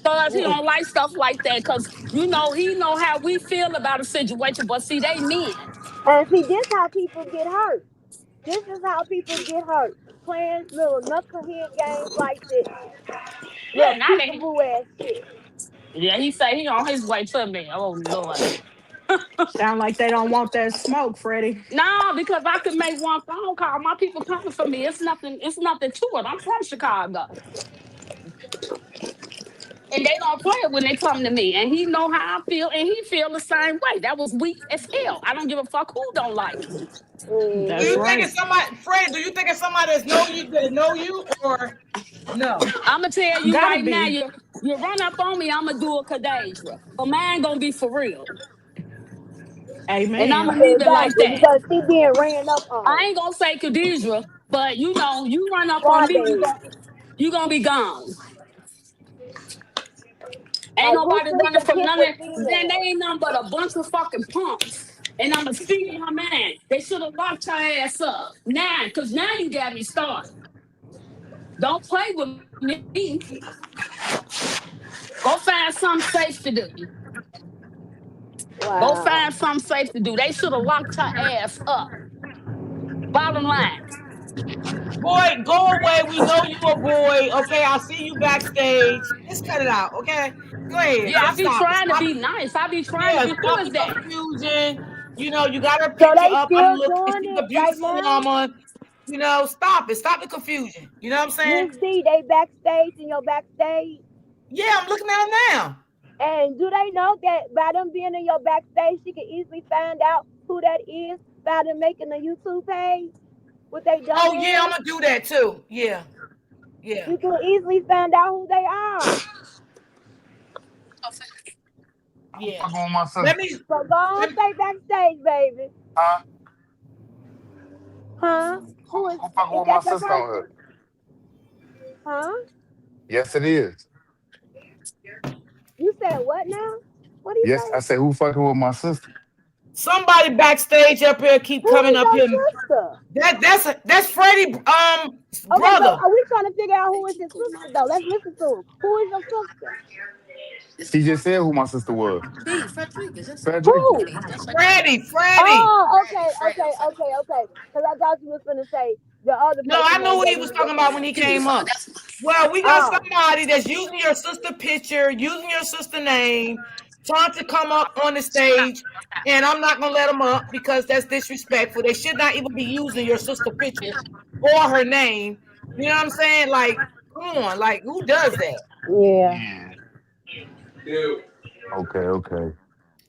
Cause he don't like stuff like that. Cause he know how we feel about a situation. But see, they men. And see, this how people get hurt. This is how people get hurt. Playing little knucklehead games like this. Yeah, Little now they peekaboo ass shit. yeah, he say he on his way to me. Oh Lord. Sound like they don't want that smoke, Freddie. No, because I could make one phone call. My people coming for me. It's nothing to it. I'm from Chicago. And they don't play it when they come to me. And he know how I feel, and he feel the same way. That was weak as hell. I don't give a fuck who don't like it. Do That's you Mm-hmm. think right. it's somebody, Freddie? Do you think it's somebody that know you, or no? I'ma tell you Gotta right now, be. you run up on me, I'ma do a cadastra. But mine gonna be for real. And I'ma Amen. leave it like Exactly, that. because she being ran up I on. ain't gonna say Khadijah, but you run up on me, Strawberry. you gonna be gone. Ain't Like, who nobody running freaking from pick none with of then they females? ain't nothing but a bunch of fucking punks. And I'ma speak my man. They should have locked your ass up. Cause now you got me started. Don't play with me. Go find something safe to do. Go Wow. find something safe to do. They should have locked her ass up. Bottom line. Boy, go away. We know you a boy. Okay, I see you backstage. Just cut it out. Okay, go ahead. Yeah, I Just be stop it. trying to Stop. be nice. I be trying to Yeah, be who stop is the that? confusion. You got her So picture they up. I'm still looking. doing She's a it right beautiful now? woman. Stop it. Stop the confusion. You know what I'm saying? Miss D, they backstage in your backstage? Yeah, I'm looking at her now. And do they know that by them being in your backstage, she can easily find out who that is by them making a YouTube page with they dumb Oh yeah, I'm ass? gonna do that too. Yeah, yeah. You can easily find out who they are. Who Yeah. fucking with my Let sister? me, So go on, let me stay backstage, baby. Huh? Huh? Who fucking Is with my that your sister on person? here? Huh? Yes, it is. You said what now? What do you Yes, I say? say who fucking with my sister? Somebody backstage up here keep Who coming is up your here. sister? That's Freddie Okay, so brother. are we trying to figure out who is his sister though? Let's listen to him. Who is your sister? She just said who my sister was. Frederica. Who? Freddie. Oh, okay. Because I thought you was gonna say the other No, I person knew name who that he we was were talking looking about when at. he came up. Well, we got Oh, somebody that's using your sister picture, using your sister name, trying to come up on the stage, and I'm not gonna let them up because that's disrespectful. They should not even be using your sister picture or her name. You know what I'm saying? Like, come on, like who does that? yeah, Yeah. Okay.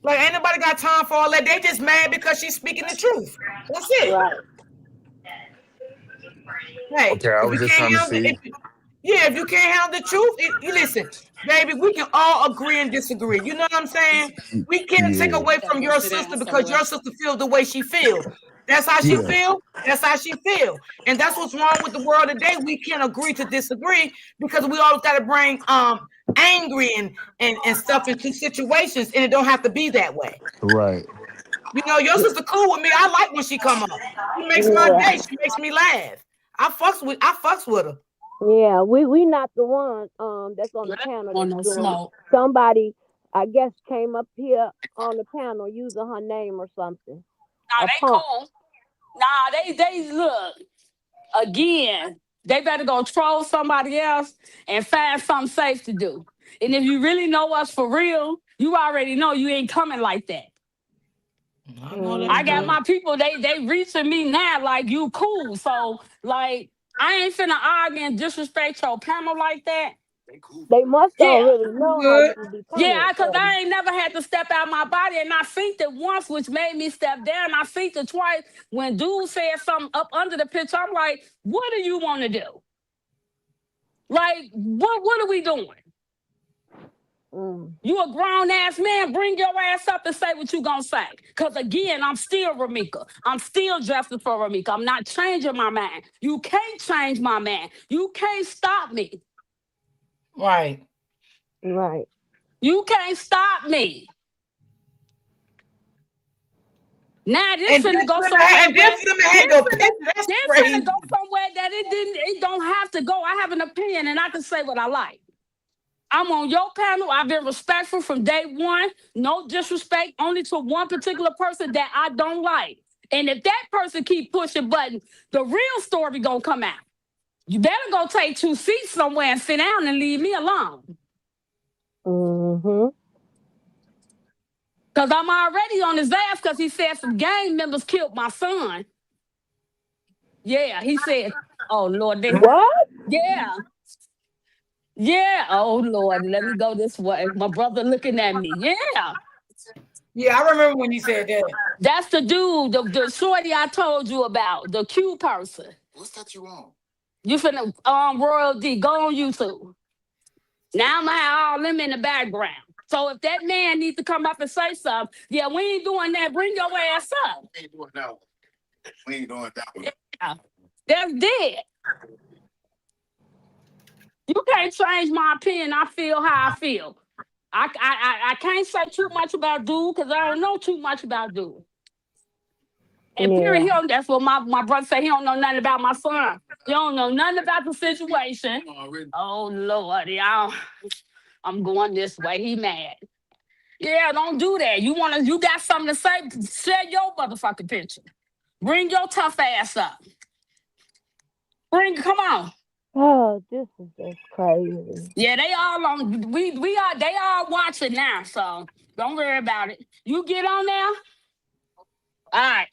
Like, ain't nobody got time for all that. They just mad because she's speaking the truth. That's it. right. Hey, Okay, I if was you just can't trying to handle see. if you can't handle the truth, you listen, baby, we can all agree and disagree. You know what I'm saying? We can't take Yeah. away from your sister because your sister feels the way she feels. That's how she Yeah. feel. That's how she feel. And that's what's wrong with the world today. We can't agree to disagree because we always got to bring angry and stuff into situations, and it don't have to be that way. Right. You know, your sister cool with me. I like when she come up. She makes my Yeah, day. She makes me laugh. I fucks with her. yeah. We not the one that's on the panel On that's no doing it. smoke. Somebody, I guess, came up here on the panel using her name or something. Nah, A they punk. cool. Nah, they look again. They better go troll somebody else and find something safe to do. And if you really know us for real, you already know you ain't coming like that. I know that's I got Hmm. right. my people, they reaching me now like you cool. So like I ain't finna argue and disrespect your panel like that. They must Yeah. already You know how good? you be Yeah, coming, cause Freddie. I ain't never had to step out my body, and I think that once, which made me step down. I think that twice when dude said something up under the picture. I'm like, what do you want to do? Like, what are we doing? Mm. You a grown ass man, bring your ass up and say what you gonna say. Cause again, I'm still Ramika. I'm still justice for Ramika. I'm not changing my mind. You can't change my man. You can't stop me. Right. Right. You can't stop me. Now this And then finna go for them to have, somewhere and then where for them to this have your finna picture, that's this finna go crazy. somewhere that it don't have to go. I have an opinion and I can say what I like. I'm on your panel. I've been respectful from day one. No disrespect, only to one particular person that I don't like. And if that person keep pushing buttons, the real story gonna come out. You better go take 2 seats somewhere and sit down and leave me alone. Mm-hmm. Cause I'm already on his ass because he said some gang members killed my son. Yeah, he said, oh Lord, What? yeah. Yeah. Oh Lord, let me go this way. My brother looking at me. Yeah. Yeah, I remember when you said that. That's the dude, the shorty I told you about, the Q person. You finna Royal D, go on YouTube. Now I'm gonna have all them in the background. So if that man needs to come up and say something, yeah, we ain't doing that. Bring your ass up. Yeah. That's dead. You can't change my opinion. I feel how I feel. I can't say too much about dude because I don't know too much about dude. And period, Yeah. that's what my brother said. He don't know nothing about my son. He don't know nothing about the situation. Oh Lord, y'all. I'm going this way. He mad. Yeah, don't do that. You got something to say, share your motherfucking picture. Bring your tough ass up. Come on. Oh, this is just crazy. Yeah, they all on they all watching now, so don't worry about it. You get on there. All right.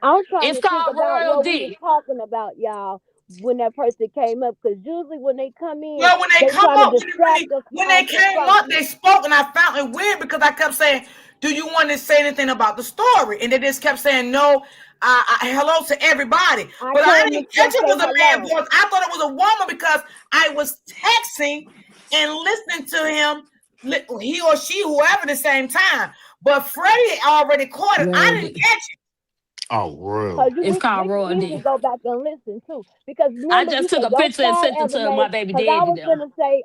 I'm trying It's to think called about Royal what we was D. talking about, y'all, when that person came up. Because usually when they come in, Well, when they they come try to up, distract us when they from came up, they something. spoke, and I found it weird because I kept saying, "Do you want to say anything about the story?" And they just kept saying, "No, hello to everybody." I But I came to didn't catch just it say was a man hello. voice. I thought it was a woman because I was texting and listening to him, he or she, whoever, at the same time. But Freddie already caught it. I Royal didn't D. catch it. Oh, So really? It's called we can Royal easily D. go back and listen too. Because I remember, you just took said a don't picture and start sent it to Ebony. my baby Because I daddy was though. gonna say,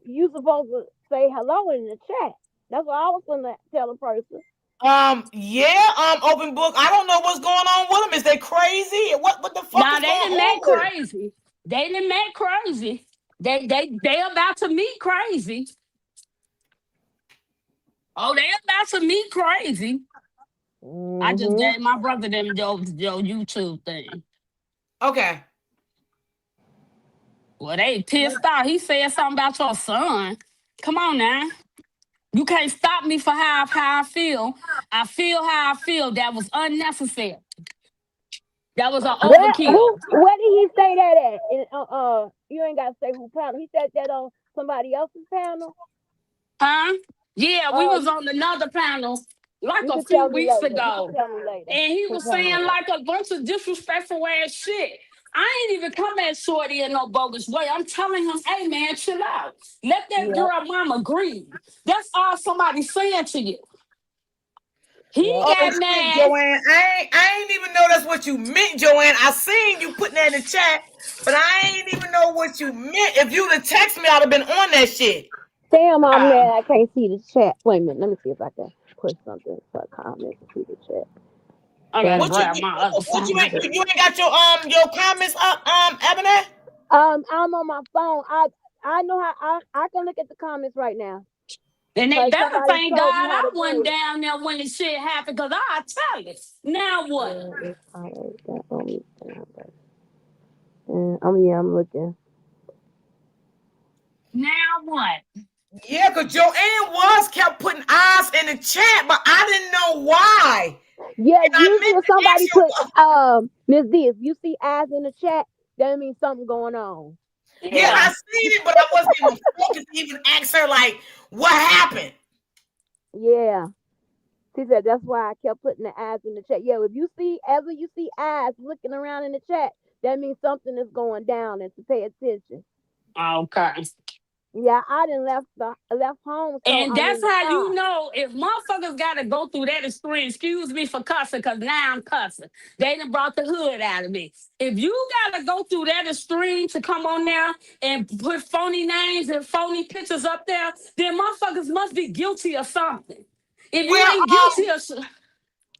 you supposed to say hello in the chat. That's what I was gonna tell a person. Open book. I don't know what's going on with them. Is they crazy? What the fuck Now is they going didn't on make with them? crazy. They didn't make crazy. They about to meet crazy. Oh, they about to meet crazy. I just Mm-hmm. gave my brother them your YouTube thing. Okay. Well, they pissed off. He said something about your son. Come on now. You can't stop me for how I feel. I feel how I feel. That was unnecessary. That was an overkill. Where did he say that at? You ain't gotta say who panel. He said that on somebody else's panel. Huh? Yeah, we was You, on another panel like you a can few tell me weeks later. You ago. can tell me later. And he Who was panel saying it was. like a bunch of disrespectful ass shit. I ain't even come at Shorty in no bogus way. I'm telling him, hey man, chill out. Let that Yep. girl mama grieve. That's all somebody's saying to you. He Yep. Oh got shit, mad. Joanne. I ain't even know that's what you meant, Joanne. I seen you putting that in the chat, but I ain't even know what you meant. If you'd have texted me, I'd have been on that shit. Damn, I'm Uh, mad. I can't see the chat. Wait a minute. Let me see if I can push something for a comment to see the chat. I gotta Damn. What you grab my other what you phone. ain't you ain't got your comments up, Ebony? I'm on my phone. I know how I can look at the comments right now. And they Cause better somebody thank God told me how I to do wasn't it. down there when the shit happened, because I tell you. Now what? Yeah, it's always that on me. I'm looking. Now what? Yeah, because Joanne was kept putting eyes in the chat, but I didn't know why. Yeah, And I usually meant if to ask somebody you. put Miss D, if you see eyes in the chat, that means something going on. Yeah, Yeah. I seen it, but I wasn't even focused to even ask her like what happened. Yeah. She said that's why I kept putting the eyes in the chat. Yeah, if you see ever you see eyes looking around in the chat, that means something is going down and to pay attention. Okay. Yeah, I didn't left home, so And I'm that's in the how you car. know if motherfuckers gotta go through that experience. Excuse me for cussing, because now I'm cussing. They done brought the hood out of me. If you gotta go through that extreme to come on there and put phony names and phony pictures up there, then motherfuckers must be guilty of something. If you Well, ain't guilty of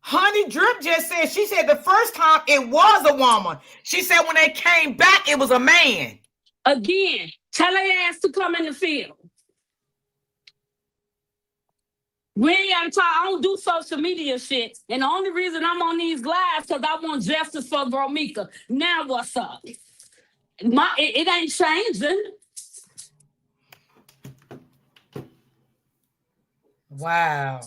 Honey Drip just said she said the first time it was a woman. She said when they came back, it was a man. again, tell their ass to come in the field. We ain't gotta talk. I don't do social media shit. And the only reason I'm on these lives because I want justice for Bromika. Now what's up? It ain't changing. Wow.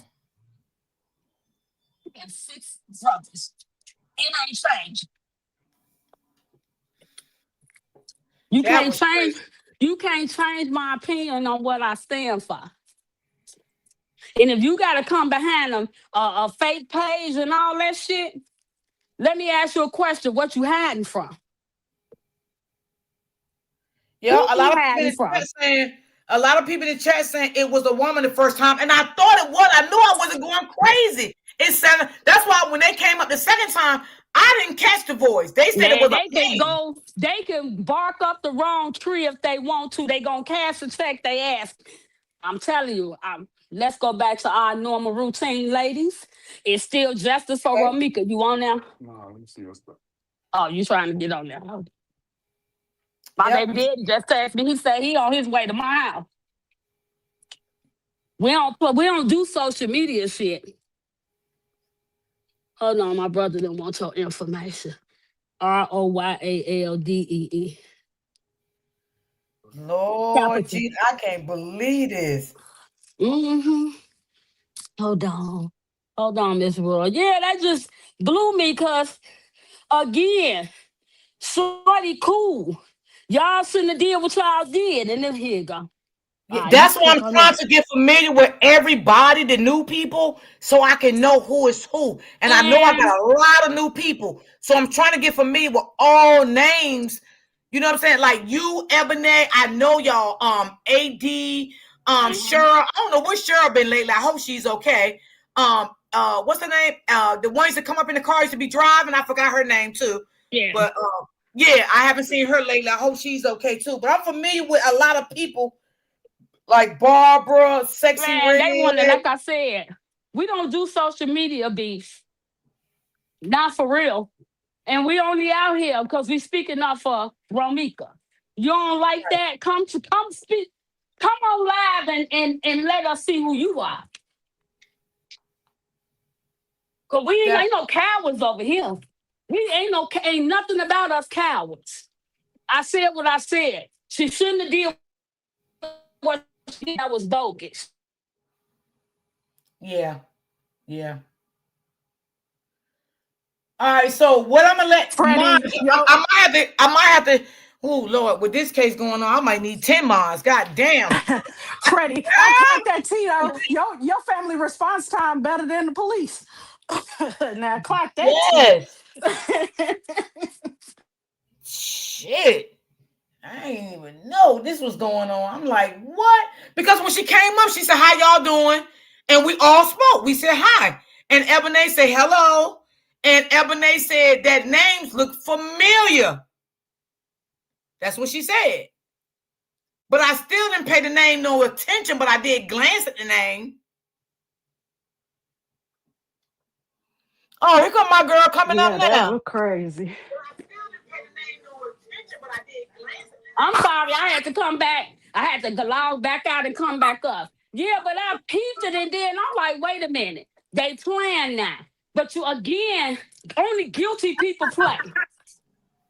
We got 6 brothers. It ain't changing. You That can't was change. crazy. You can't change my opinion on what I stand for. And if you gotta come behind a fake page and all that shit, let me ask you a question. What you hiding from? Yeah, Who a you lot of people hiding in the chat from? saying it was a woman the first time, and I thought it was. I knew I wasn't going crazy. It sounded. That's why when they came up the second time, I didn't catch the voice. They said it Man, was a they can man. go, they can bark up the wrong tree if they want to. They gonna cash a check they ask. I'm telling you, let's go back to our normal routine, ladies. It's still justice for Okay. Romika. You on there? No, let me see your stuff. Oh, you trying to get on there. My Yep. baby did just text me. He said he on his way to my house. We don't do social media shit. Hold on, my brother didn't want your information. ROYALDEE. Lord Capital. Jesus, I can't believe this. Mm-hmm. Hold on. Hold on, Miss Roy. Yeah, that just blew me because again, shorty cool. Y'all shouldn't have did what y'all did. And then here you go. All Yeah, right, you that's why click I'm on trying that. to get familiar with everybody, the new people, so I can know who is who. And I know I And got a lot of new people, so I'm trying to get familiar with all names. You know what I'm saying? Like you, Ebony, I know y'all. AD, mhm, Cheryl. I don't know where Cheryl been lately. I hope she's okay. What's her name? The ones that come up in the car used to be driving. I forgot her name too. yeah. But yeah, I haven't seen her lately. I hope she's okay too. But I'm familiar with a lot of people like Barbara, Sexy Man, Red. they wanted, like I said. We don't do social media beef. Not for real. And we only out here because we speaking up for Romika. You don't like that? Come speak. Come on live and let us see who you are. Cause we That ain't no cowards over here. We ain't nothing about us cowards. I said what I said. She shouldn't have did what she did. That was bogus. yeah, yeah. All right, so what I'm gonna let mine, Freddie, yo, I might have to. Oh Lord, with this case going on, I might need 10 miles. God damn. Freddie, I clocked that Tito. Your family response time better than the police. Now clock that T. Yes. Shit. I didn't even know this was going on. I'm like, what? Because when she came up, she said, "How y'all doing?" And we all spoke. We said hi. And Ebony said hello. And Ebony said that names look familiar. That's what she said. But I still didn't pay the name no attention, but I did glance at the name. Oh, here come my girl coming up Yeah, that now. was crazy. I'm sorry, I had to come back. I had to log back out and come back up. Yeah, but I peeped it and then I'm like, wait a minute. They playing now. But you again, only guilty people play.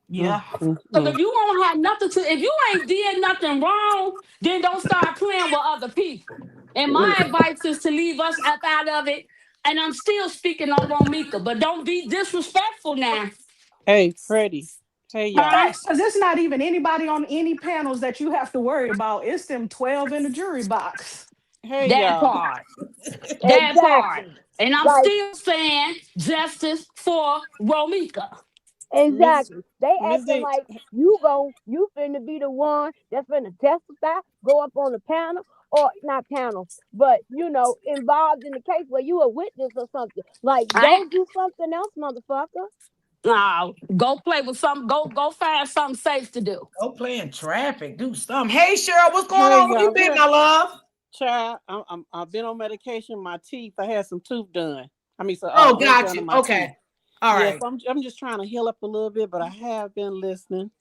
Yeah. Because if you won't have nothing to, if you ain't did nothing wrong, then don't start playing with other people. And my advice is to leave us up out of it. And I'm still speaking on Romika, but don't be disrespectful now. Hey, Freddie. Hey, y'all. Huh? Facts, because it's not even anybody on any panels that you have to worry about. It's them 12 in the jury box. Hey, That y'all. part. That part. Exactly. And I'm Like, still saying justice for Romika. Miss exactly. They Miss acting D. like you finna be the one that's finna testify, go up on the panel, or not panel, but involved in the case where you a witness or something. Like, I go do something else, motherfucker. no, go play with some. Go find something safe to do. Go play in traffic. Do something. Hey, Cheryl, what's going Hey, on? Where you y'all. been, Good my love? child. I've been on medication. My teeth. I had some tooth done. I mean, so Oh, work got done on you. my teeth. Okay. All Yes, right. I'm just trying to heal up a little bit, but I have been listening.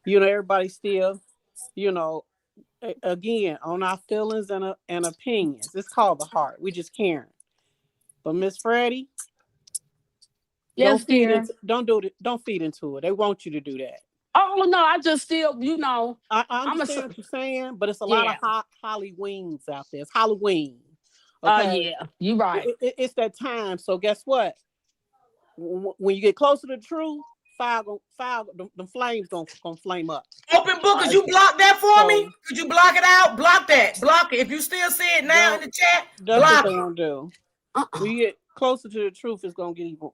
Everybody still, you know, again on our feelings and opinions. It's called the heart. We just caring. But Miss Freddie, Yes, dear. don't do it. Don't feed into it. They want you to do that. Oh no, I just still, I I'm a understand what you're saying, but it's a lot of yeah. Halloweens out there. It's Halloween. Okay. Yeah, you right. It's that time. So guess what? When you get closer to the truth, the flames gonna flame up. Open book, All could right. you block that for me? So Could you block it out? Block that. Block it. If you still see it now in don't. the chat, That's what block they it. gonna do. When Uh-uh. you get closer to the truth, it's gonna get even.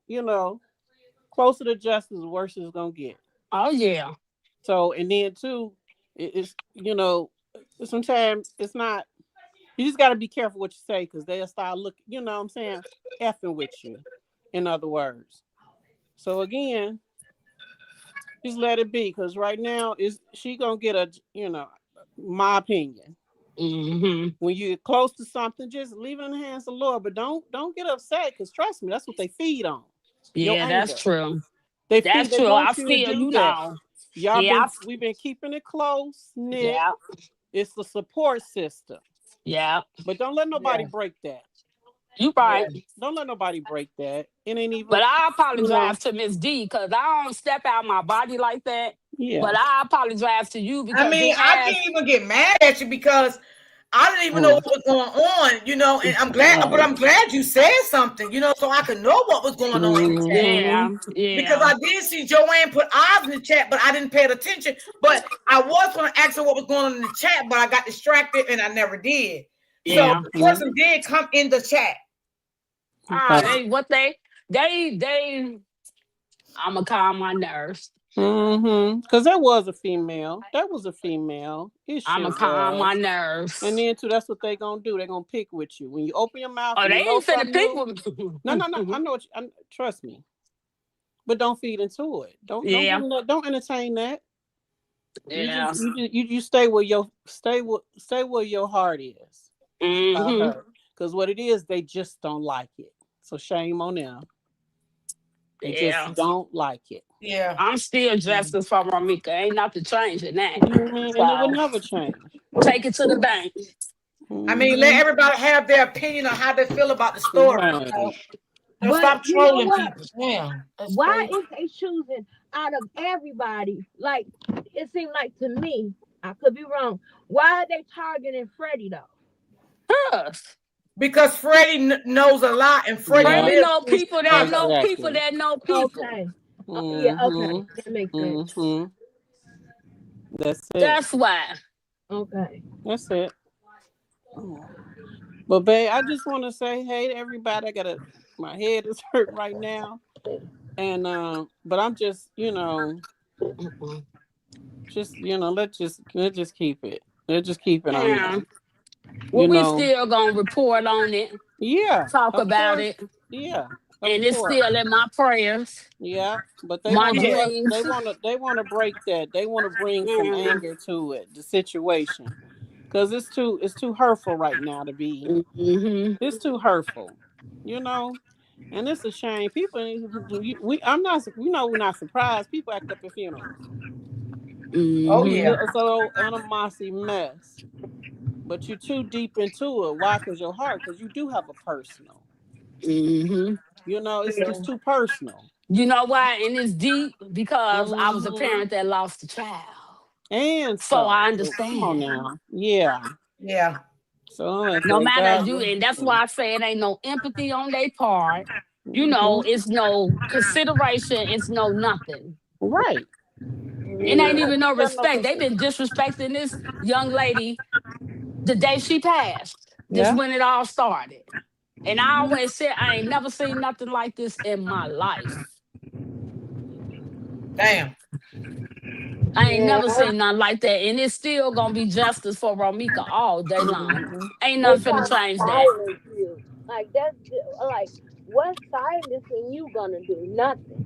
Closer to justice, the worse it's gonna get. Oh yeah. So and then too, it's sometimes it's not. You just got to be careful what you say because they'll start looking, what I'm saying, effing with you, in other words. So again, just let it be because right now is she gonna get my opinion. Mm-hmm. When you get close to something, just leave it in the hands of the Lord. But don't get upset because trust me, that's what they feed on. Your Yeah, that's anger. true. They That's true. I want you to feel do that. Yeah, We've been keeping it close knit. yeah, It's the support system. yeah. But don't let nobody Yeah. break that. You Yeah. right. Don't let nobody break that. It ain't But even, I you know, apologize to Miss D because I don't step out my body like that. yeah. But I apologize to you I because mean, it I has can't even get mad at you because I didn't even know Mm, what was going on, and right. I'm glad you said something, so I could know what was going on in the chat. Mm-hmm. yeah, Because yeah, I did see Joanne put eyes in the chat, but I didn't pay attention. But I was going to ask her what was going on in the chat, but I got distracted and I never did. So yeah. the Mm-hmm. person did come in the chat. Right. They I'ma calm my nerves. Mm-hmm. Because that was a female. That was a female. It I'ma sure calm my was. And nerves. then too, that's what they gonna do. They're gonna pick with you. When you open your mouth Oh, and they you know ain't finna something pick new. with No, me. no, no. I know trust me. But don't feed into it. Don't give Yeah, them that. Don't entertain that. yeah. You stay where your heart is. Mm-hmm. Her. Because what it is, they just don't like it. So shame on them. They Yeah. just don't like it. Yeah. I'm still justice for Ramika. Ain't nothing changing that. And it would So never change. take it to the bank. I mean, let Mhm. everybody have their opinion on how they feel about the story. Right. Don't But stop you know trolling what? people. Damn, that's Why crazy. is they choosing out of everybody? Like it seemed like to me, I could be wrong. Why are they targeting Freddie though? Us. Because Freddie knows a lot, and Freddie Yeah. Freddie lives know in people that Chicago. know people Exactly. that know people. Okay. Yeah, okay. Mhm. That makes sense. Mhm. That's it. That's why. Okay. That's it. But babe, I just want to say hey to everybody. My head is hurt right now, and but I'm just Mm-mm. let's just keep it. Let's just keep it on Yeah. there. Well, You we know. still gonna report on it, Yeah. talk Of about course. it, Yeah. Of and it's course. still in my prayers, Yeah, but they my want to Yeah. break. They dreams. want to. They want to break that. They want to bring some Mm-hmm. anger to it, the situation, because it's too hurtful right now to be. Mm-hmm. It's too hurtful, you know, and it's a shame. People, we. I'm not. We're not surprised. People act up at funerals. Oh It's yeah. Mm-hmm. a little animosity mess, but you're too deep into it. Why? Because your heart. Because you do have a personal. Mm-hmm. It's too personal. You know why? And it's deep because I was a Hmm. parent that lost a child. And So I so come on understand. now. Yeah. Yeah. So I'm No like, matter God you, bless and that's them. why I say it ain't no empathy on their part. Hmm. It's no consideration, it's no nothing. Right. It ain't Yeah. even no Got no respect. They've been consideration. disrespecting this young lady the day she passed. This Yeah. when it all started. And I always said I ain't never seen nothing like this in my life. Damn. I ain't Yeah. never seen nothing like that. And it's still gonna be justice for Romika all day long. Hmm. Ain't They nothing finna trying to change that. silence you. Like that's like what silencing you gonna do? Nothing.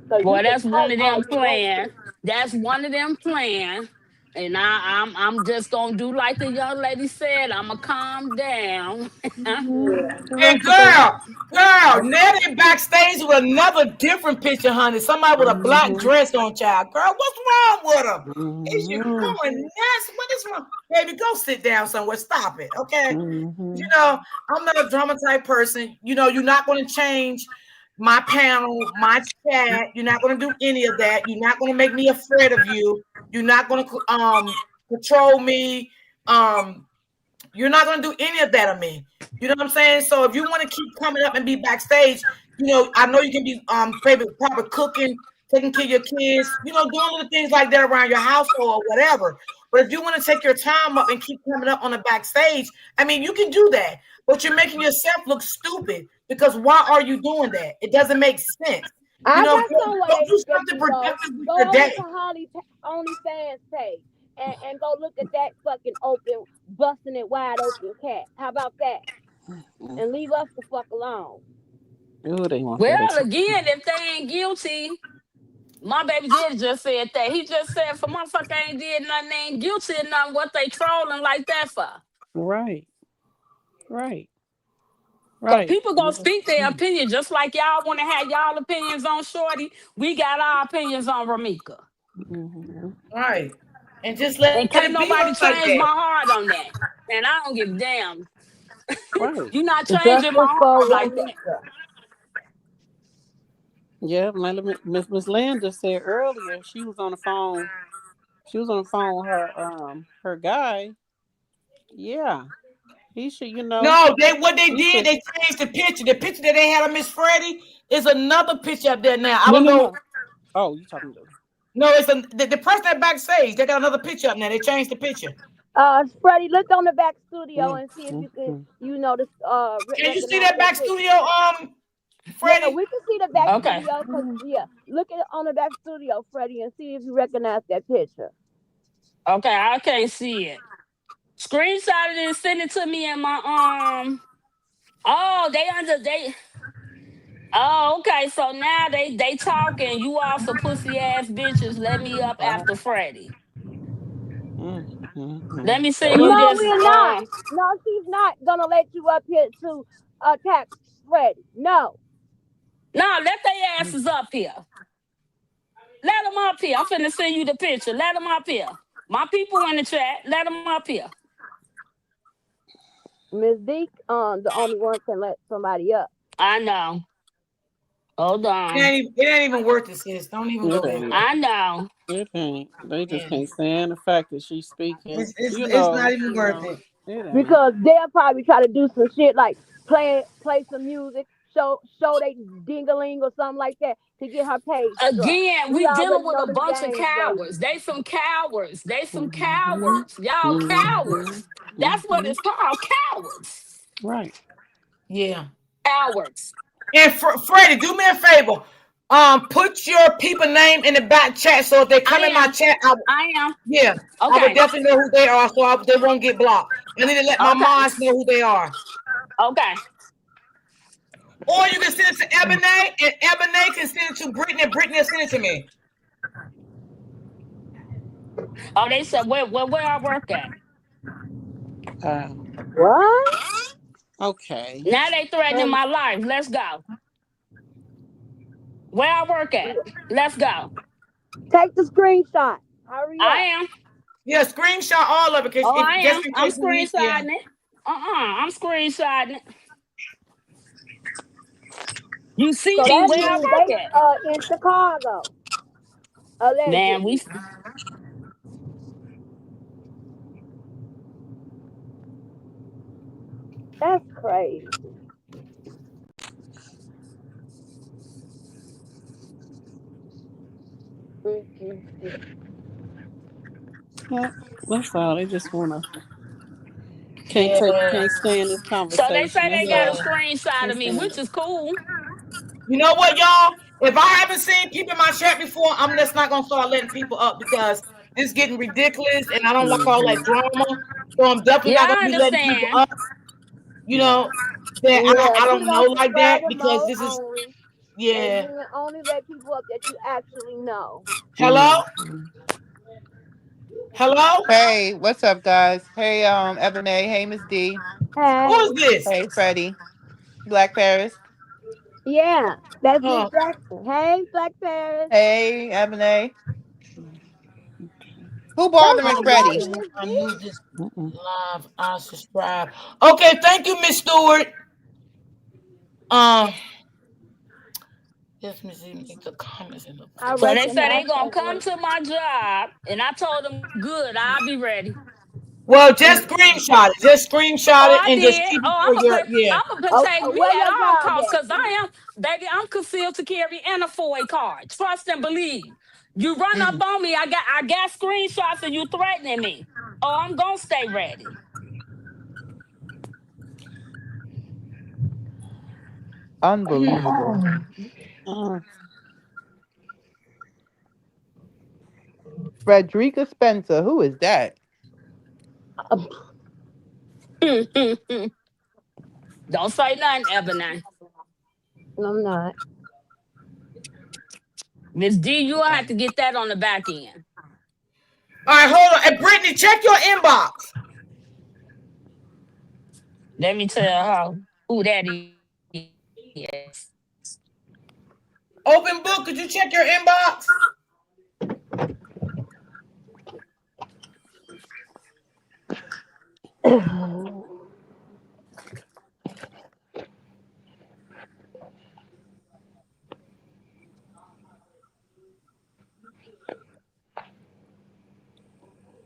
Cause you Boy, can that's one talk of all them you want playing. to. That's one of them playing. And I'm just gonna do like the young lady said. I'ma calm down. Yeah. And girl, Nettie backstage with another different picture, honey. Somebody with a black Hmm. dress on, child. Girl, what's wrong with her? Is you Hmm. going nuts? What is wrong? Baby, go sit down somewhere. Stop it, okay? Hmm. I'm not a drama type person. You're not going to change my panel, my chat. You're not going to do any of that. You're not going to make me afraid of you. You're not going to control me. You're not going to do any of that on me. You know what I'm saying? So if you want to keep coming up and be backstage, I know you can be probably cooking, taking care of your kids, doing little things like that around your household or whatever. But if you want to take your time up and keep coming up on the backstage, I mean, you can do that. But you're making yourself look stupid because why are you doing that? It doesn't make sense. I Go, got somewhere go do that something you go. productive with Go your over day. to Holly OnlyFans page and go look at that fucking open, busting it wide open cat. How about that? And leave us the fuck alone. Oh, they want that. Well, again, if they ain't guilty, my baby daddy just said that. He just said for motherfucker ain't did nothing, they ain't guilty of nothing. What they trolling like that for? Right. Right. Because Right. people gonna speak their opinion just like y'all want to have y'all opinions on Shorty. We got our opinions on Ramika. Hmm. Right. And just let And it be can't like nobody that. change my heart on that. And I don't give a damn. Right. You not changing my Justice for heart like that. Romika. Yeah. Miss Land just said earlier she was on the phone. She was on the phone with her guy. Yeah. He should. No, what they He did, should. they changed the picture. The picture that they had of Miss Freddie is another picture up there now. I No. don't No. know. No. Oh, you talking to? No, it's the person that backstage. They got another picture up now. They changed the picture. Freddie, look on the back studio and see if you can, Mm-hmm. Can you see recognize that that back picture. studio, Yeah, Freddie? we can see the back Okay. studio because yeah, look at it on the back studio, Freddie, and see if you recognize that picture. Okay, I can't see it. Screenshot it and send it to me in my oh, they oh, okay. So now they talking. You all some pussy ass bitches. Let me up Right. after Freddie. Let me see you No, just we're not. No, she's not gonna let you up here to attack Freddie. No. no, let their asses up here. Let them up here. I'm finna send you the picture. Let them up here. My people in the chat. Let them up here. Miss Deke, the only one can let somebody up. I know. Hold on. It ain't even worth it, sis. Don't even go It there. ain't. I know. It ain't. They just Yeah. can't stand the fact that she's speaking. It's not even worth it. It ain't. Because they'll probably try to do some shit like play some music, show they dingaling or something like that to get her page struck. Again, We we dealing already with know a them bunch of games, baby. cowards. They some cowards. They some Mm-hmm. cowards. Y'all Mm-hmm. cowards. That's what Mm-hmm. it's called. Cowards. Right. Yeah. Cowards. And Freddie, do me a favor. Put your people name in the back chat so if they come I in my am. chat, I am. yeah, I would Okay. definitely know who they are so they won't get blocked. I need to let my Okay. moms know who they are. Okay. Or you can send it to Ebony, and Ebony can send it to Brittany, and Brittany will send it to me. Oh, they said where I work at. Uh, What? okay. Now they threatening And my life. Let's go. Where I work at. Let's go. take the screenshot. Hurry I up. am. Yeah, screenshot all of it Oh, I if just am. in I'm case we need. Yeah. screenshotting it. I'm screenshotting it. You see So me that where I means work at. they in Chicago, Man, allegedly. we That's crazy. Mm-mm. Well, that's all. They just wanna Yeah. can't stand this so they say conversation. That's they got a all. Yeah. screenshot of Can't me, stand which it. is cool. You know what, y'all? If I haven't seen people in my chat before, I'm just not gonna start letting people up because it's getting ridiculous and I don't like all that Mm-hmm. drama. So I'm definitely Yeah, not gonna I be letting people understand. up, you Right. know, that Yeah, I keep don't know on like that subscriber because mode this is only, and yeah. you only let people up that you actually know. Hello? Mm-hmm. Hello? Hey, what's up, guys? Hey, Ebony. Hey, Miss D. Who is Hey, this? Hey, Freddie. Black Paris. yeah, that's Miss Oh, Jackson. Hey, Black Paris. Hey, Ebony. Who That's bothering my Freddie? cousin, Miss I D. knew this Mm-mm. live. I subscribe. Okay, thank you, Miss Stewart. Um, yes, Miss D, make the comments in the I post. So they say recognize they gonna that come voice. to my job, and I told them, good, I'll be ready. Well, just screenshot it. Just screenshot Oh, it I and just did. keep it Oh, for your yeah. I'm gonna Oh, protect me where at your all job costs, at? cause I am, baby, I'm concealed to carry and a FOI card. Trust and believe. You run up Mm. on me, I got screenshots of you threatening me. Oh, I'm gonna stay ready. Unbelievable. Uh, Frederica Spencer. Who is that? Don't say nothing, Ebony. I'm not. Miss D, you'll have to get that on the back end. All right, hold on. And Brittany, check your inbox. Let me tell her who that is. Open book. Could you check your inbox?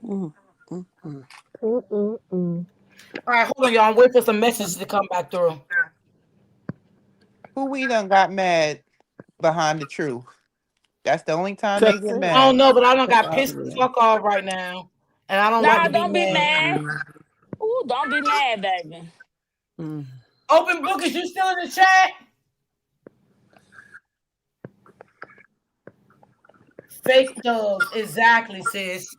mm, mm, mm. Mm-mm-mm. All right, hold on, y'all. I'm waiting for some messages to come back through. Who we done got mad behind the truth? That's the only time they That's get it. I don't mad. know, but I don't That's got all pissed it the is. fuck off right now, and I don't like Nah, to be don't be mad. mad. Mm, Ooh, don't be mad, baby. mm. Open book. Is you still in the chat? Fake thugs, exactly, sis.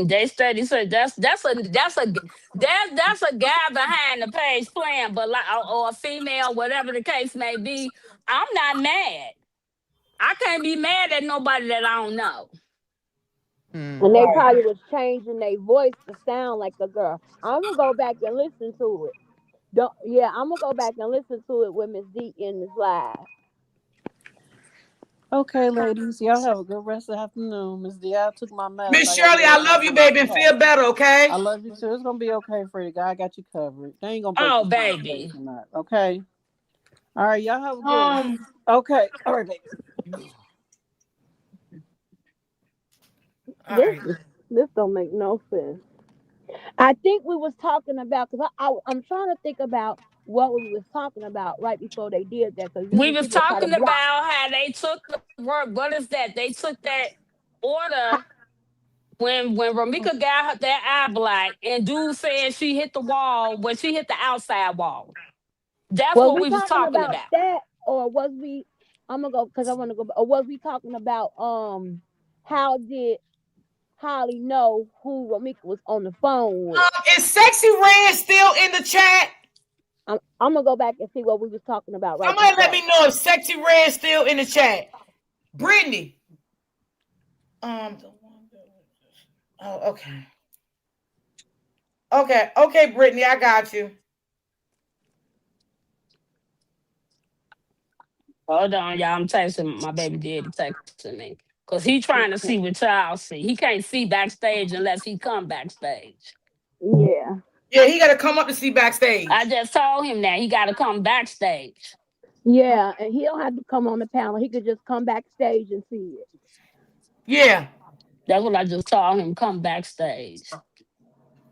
They steady said that's a guy behind the page playing, but like or a female, whatever the case may be. I'm not mad. I can't be mad at nobody that I don't know. And they Right. probably was changing their voice to sound like a girl. I'm gonna go back and listen to it. Don't yeah, I'm gonna go back and listen to it with Miss D in this live. Okay, ladies, y'all have a good rest of the afternoon. Miss D, I took my medicine. Miss I gotta Shirley, go I lay love down you, on my baby, and feel couch. better, I okay? love you too. It's gonna be okay for you. God got you covered. They ain't gonna break Oh, your concentration baby. or not. Okay. All right, y'all have a good one. Um, Okay. All right, baby. All This right. this don't make no sense. I think we was talking about because I'm trying to think about what we was talking about right before they did that because We usually was people try to talking block. about how they took the work. What is that? They took that order when Ramika got that eye black and dude said she hit the wall when she hit the outside wall. That's Was what we we was talking talking about about. that or was we? I'm gonna go because I want to go. Or was we talking about how did Holly know who Ramika was on the phone with? Is Sexy Red still in the chat? I'm gonna go back and see what we was talking about right Somebody let before. me know if Sexy Red still in the chat. Brittany. The one oh, okay. Okay, Brittany, I got you. Hold on, y'all. I'm texting my baby daddy texting me. Cause he trying to see what y'all see. He can't see backstage unless he come backstage. Yeah, Yeah, he gotta come up to see I backstage. just told him that he gotta come backstage. yeah, and he don't have to come on the panel. He could just come backstage and see it. Yeah. That's what I just told him, come backstage.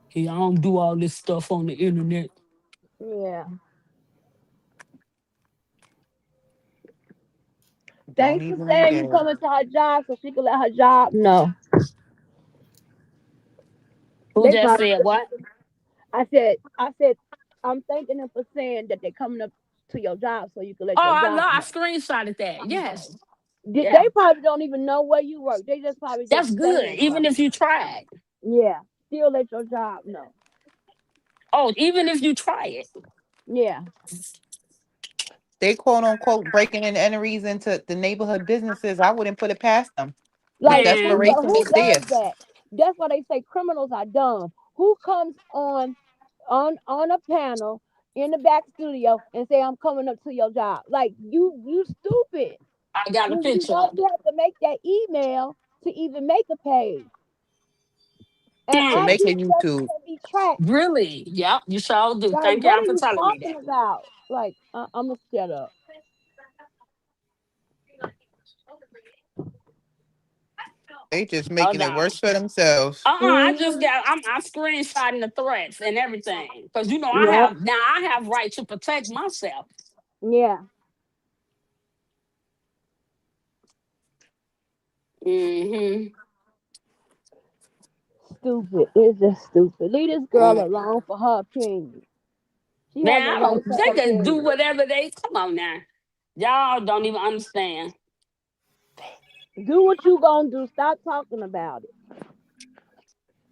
He I don't do all this stuff on the internet. Yeah. Don't Thanks for even saying you engage. coming to her job so she can let her job know. Who They just probably. said what? I said, I'm thanking them for saying that they're coming up to your job so you can let Oh, your I job know. I know. screenshotted that. Yes. They Yeah. probably don't even know where you work. They just probably just That's good. saying Even something. if you tried. Yeah. Still let your job know. Oh, even if you try it. Yeah. They quote unquote breaking in entries into the neighborhood businesses. I wouldn't put it past them. The Like who? Man, But desperation who is there. does that? That's why they say criminals are dumb. Who comes on a panel in the back studio and say I'm coming up to your job? Like you stupid. I got a You picture know of you have to make that email to even make a page. And To it. make a IP addresses YouTube. can be tracked. Really? Yep, you sure do. Like, Thank what y'all are for you telling me talking that. about? Like, I'm gonna shut up. They just Hold making it on. worse for themselves. I just Mm-hmm. got I screenshotting the threats and everything. Because you know Yep. I have right to protect myself. Yeah. Mm-hmm. Stupid. It's just stupid. Leave this girl Mm. alone for her opinion. She has Man, a I right don't to they her can do opinion. whatever they come on now. Y'all don't even understand. Do what you gonna do. Stop talking about it.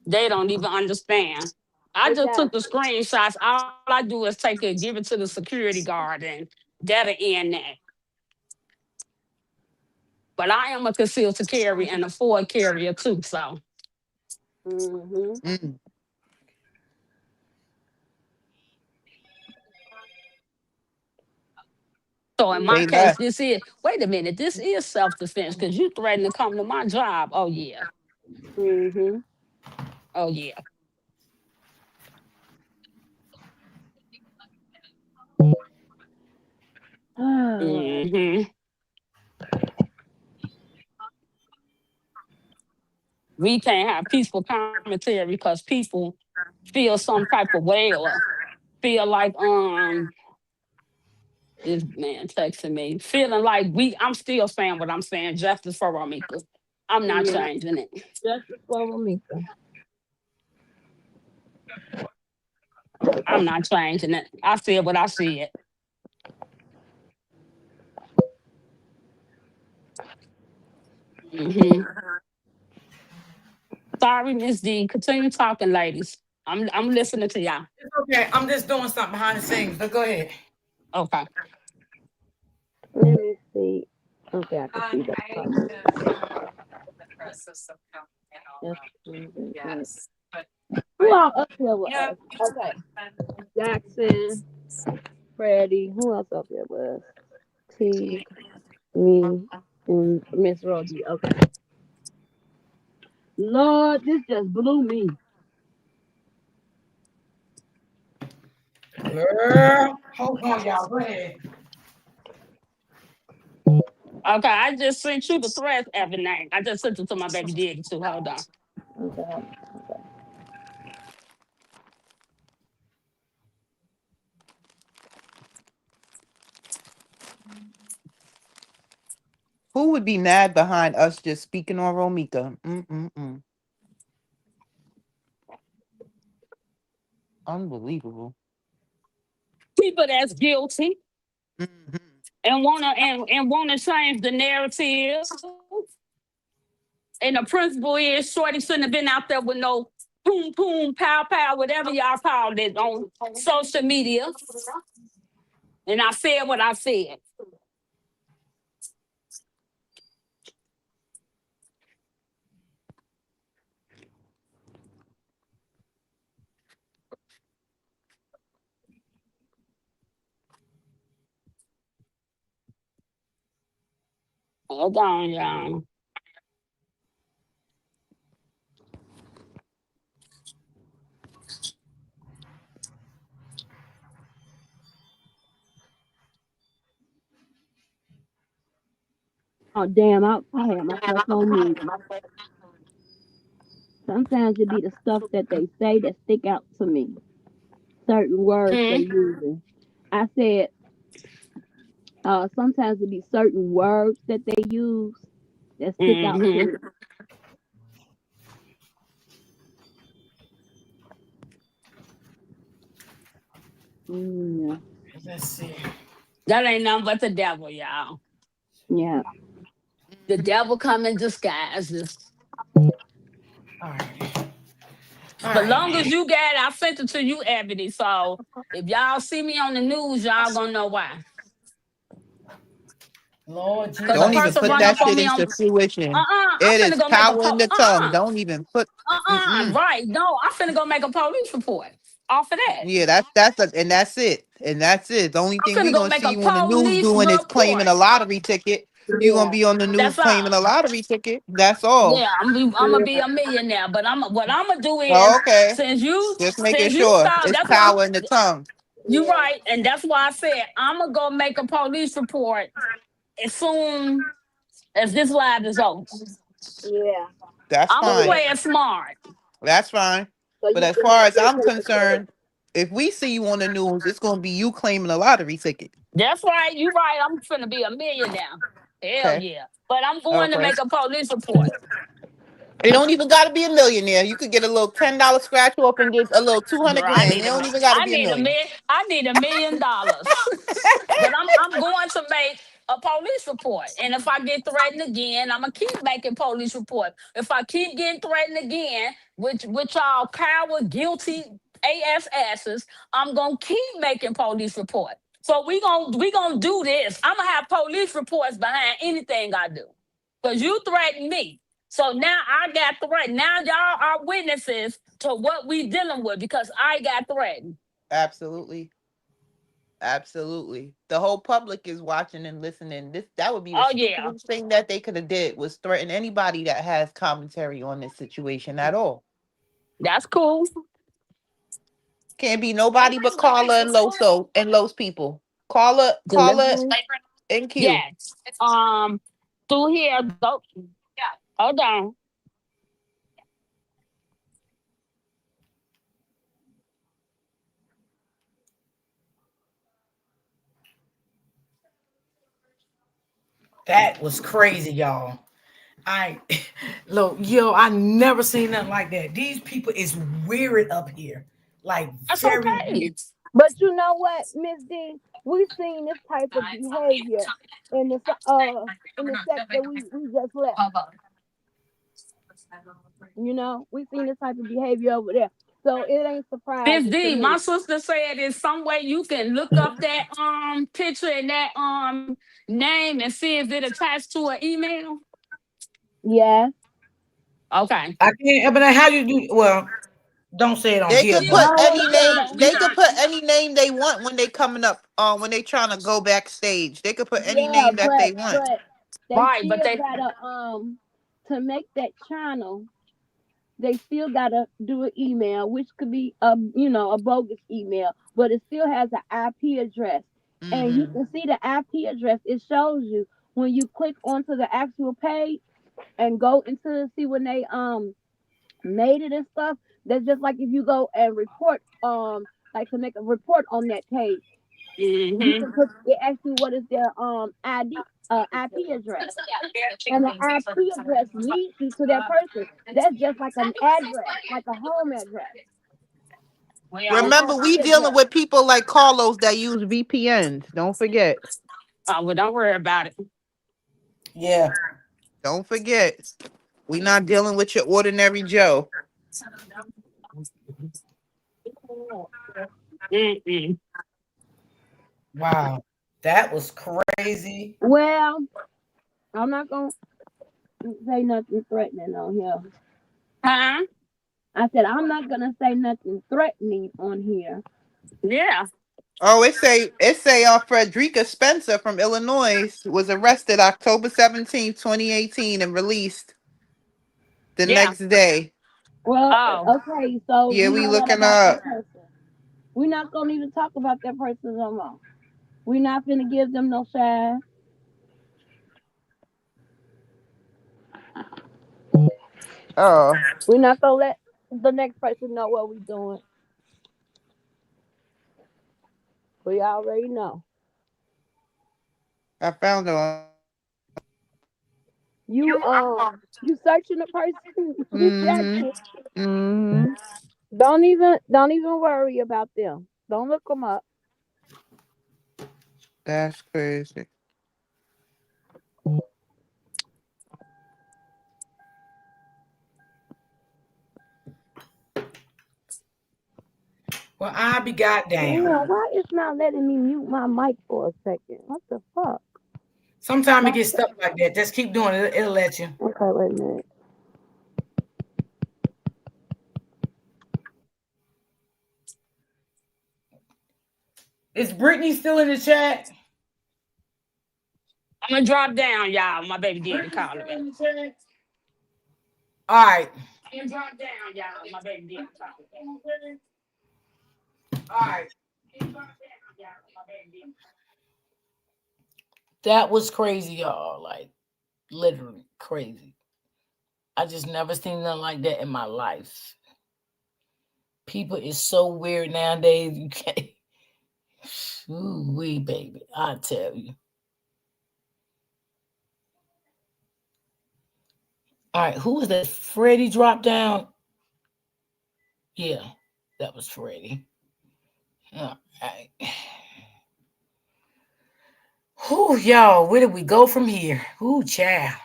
They don't even understand. I just took the Exactly. screenshots. All I do is take it, give it to the security guard, and that'll end that. But I am a concealed to carry and a Ford carrier too. Mm-hmm. Mm, So in my they Yeah. case, left. this is wait a minute, this is self-defense because you threatened to come to my job. Oh yeah. Mm-hmm. Oh yeah. Hmm. We can't have peaceful commentary because people feel some type of way or feel like this man texting me, feeling like I'm still saying what I'm saying, justice for Ramika. I'm not Yeah. changing it. Justice for Ramika. I'm not changing it. I said what I said. Hmm. Sorry, Miss D. Continue talking, ladies. I'm listening to y'all. It's okay. I'm just doing something behind the scenes, but go ahead. Okay. Let me see. Okay, I can see the comment. Who all up here with us? Okay. Jackson, Freddie. Who else up here with us? T, me, and Miss Rogie. Okay. Lord, this just blew me. Girl, hold on, y'all. Go ahead. Okay, I just sent you the thread every night. I just sent it to my baby daddy too. Hold on. Okay. Okay. Who would be mad behind us just speaking on Romika? Mm-mm-mm. Unbelievable. People that's guilty Hmm. and wanna change the narrative. And the principle is Shorty shouldn't have been out there with no boom boom pow pow, whatever y'all called it on social media. And I said what I said. Hold on, y'all. Oh damn! I had myself on mute. Sometimes it be the stuff that they say that stick out to me. Certain words they Hmm? using. I said, sometimes it be certain words that they use that stick out to Mm-hmm. me. Mm, Let's see. That ain't nothing but the devil, y'all. yeah, The devil come in disguises. All right. All But long as right. you got it, I sent it to you, Ebony. So if y'all see me on the news, y'all gonna know why. Lord Cause a Don't Jesus. even person put run that up on shit me on into fruition. I'm It finna is go make a power in the tongue. Don't even put. Mm-mm. right. No, I'm finna go make a police report off of that. Yeah, and that's it. And that's it. The only I'm thing we finna go gonna make see a you on the news police doing is claiming report. a lottery ticket. You gonna yeah, be on the news That's claiming a all. lottery ticket. That's all. Yeah, I'm gonna be yeah. a millionaire. But what I'm gonna do Oh, is okay. Just making since you sure. start, It's that's why power in the tongue. you Yeah, right, and that's why I said I'm gonna go make a police report as soon as this live is over. yeah. That's I'm gonna So fine. play it smart. That's fine. so But you as can far have as your I'm paper trail. concerned, if we see you on the news, it's gonna be you claiming a lottery ticket. That's right, you right. I'm finna be a millionaire. Hell Okay. yeah. But I'm going to Okay. make a police report. You don't even gotta be a millionaire. You could get a little $10 scratch off and get a little Girl, 200 grand. You don't even gotta be a million. I need $1 million. But I'm going to make a police report. And if I get threatened again, I'm gonna keep making police report. If I keep getting threatened again, which y'all coward guilty AS asses, I'm gonna keep making police report. So we gonna do this. I'm gonna have police reports behind anything I do. Because you threatened me. So now I got threatened. Now y'all are witnesses to what we dealing with because I got threatened. Absolutely. Absolutely. The whole public is watching and listening. That would be the Oh yeah, stupidest thing that they could have did was threaten anybody that has commentary on this situation at all. that's cool. Can't be nobody but Carla and Loso and Los people. Carla Delivery. and Q. Yes. Through here, go. Hold on. That was crazy, y'all. I look, yo, I never seen nothing like that. These people is weird up here. Like That's very okay. weird. But you know what, Miss D, we've seen this type of behavior in the sect that we just left. You know, we've seen this type of behavior over there. So it ain't Miss surprising to D, my me. sister said there's some way you can look up that picture and that name and see if it attached to an email. Yes. Okay. I can't, but how you do? Well, don't say it on They here, could Yeah, but put I any won't say it name. on They could here. put any name they want when they coming up. When they trying to go backstage, they could put any Yeah, name that they want. but they right, but still they gotta to make that channel, they still gotta do an email, which could be a bogus email, but it still has an IP address. And you Hmm. can see the IP address. It shows you when you click onto the actual page and go into see when they made it and stuff. That's just like if you go and report like to make a report on that page. You mm-hmm. can put it asks you what is their ID IP address. And the IP address leads you to that person. That's just like an address, like a home address, an Well, Remember, we IP dealing address. with people like Carlos that use VPNs. Don't forget. well, don't worry about it. yeah. Don't forget. We not dealing with your ordinary Joe. Mm-mm. Wow, that was crazy. Well, I'm not gonna say nothing threatening on here. Huh? I said I'm not gonna say nothing threatening on here. Yeah. Oh, it say Frederica Spencer from Illinois was arrested October 17th, 2018 and released the Yeah. next day. Well, Oh. okay, so Yeah, you we know what looking about that up. person? We're not gonna even talk about that person no more. We're not gonna give them no shine. Oh, We're not gonna let the next person know what we're doing. We already know. I found it on. You searching the person, you Mm-hmm. checking. Mm-hmm. Don't even worry about them. Don't look them up. That's crazy. Well, I be Damn, goddamn. why it's not letting me mute my mic for a second? What the fuck? Sometimes it My, gets stuck like that. Just keep doing it. It'll let you. okay, wait a minute. Is Brittany still in the chat? I'm gonna drop down, y'all. My baby daddy Brittany calling still me. in the chat? All right. I'm gonna drop down, y'all. My baby daddy calling me. All right. That was crazy, y'all. Like literally crazy. I just never seen nothing like that in my life. People is so weird nowadays. You can't. Ooh wee, baby. I tell you. All right, who was that? Freddie dropped down. Yeah, that was Freddie. All right. Who y'all? Where did we go from here? Who child?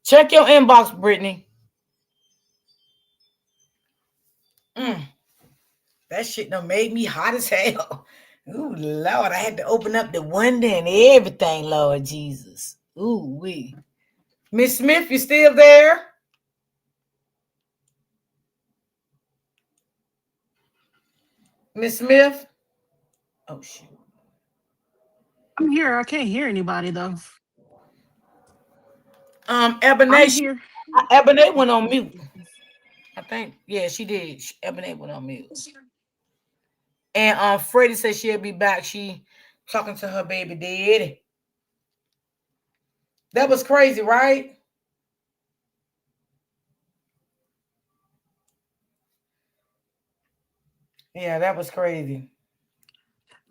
Check your inbox, Brittany. Mm, that shit done made me hot as hell. Ooh, Lord, I had to open up the window and everything, Lord Jesus. Ooh, wee. Miss Smith, you still there? Miss Smith? Oh, shoot. I'm here. I can't hear anybody though. I'm Ebony, here. Ebony went on mute. I think, yeah, she did. Ebony went on mute. And Freddie said she'll be back. She talking to her baby daddy. That was crazy, right? Yeah, that was crazy.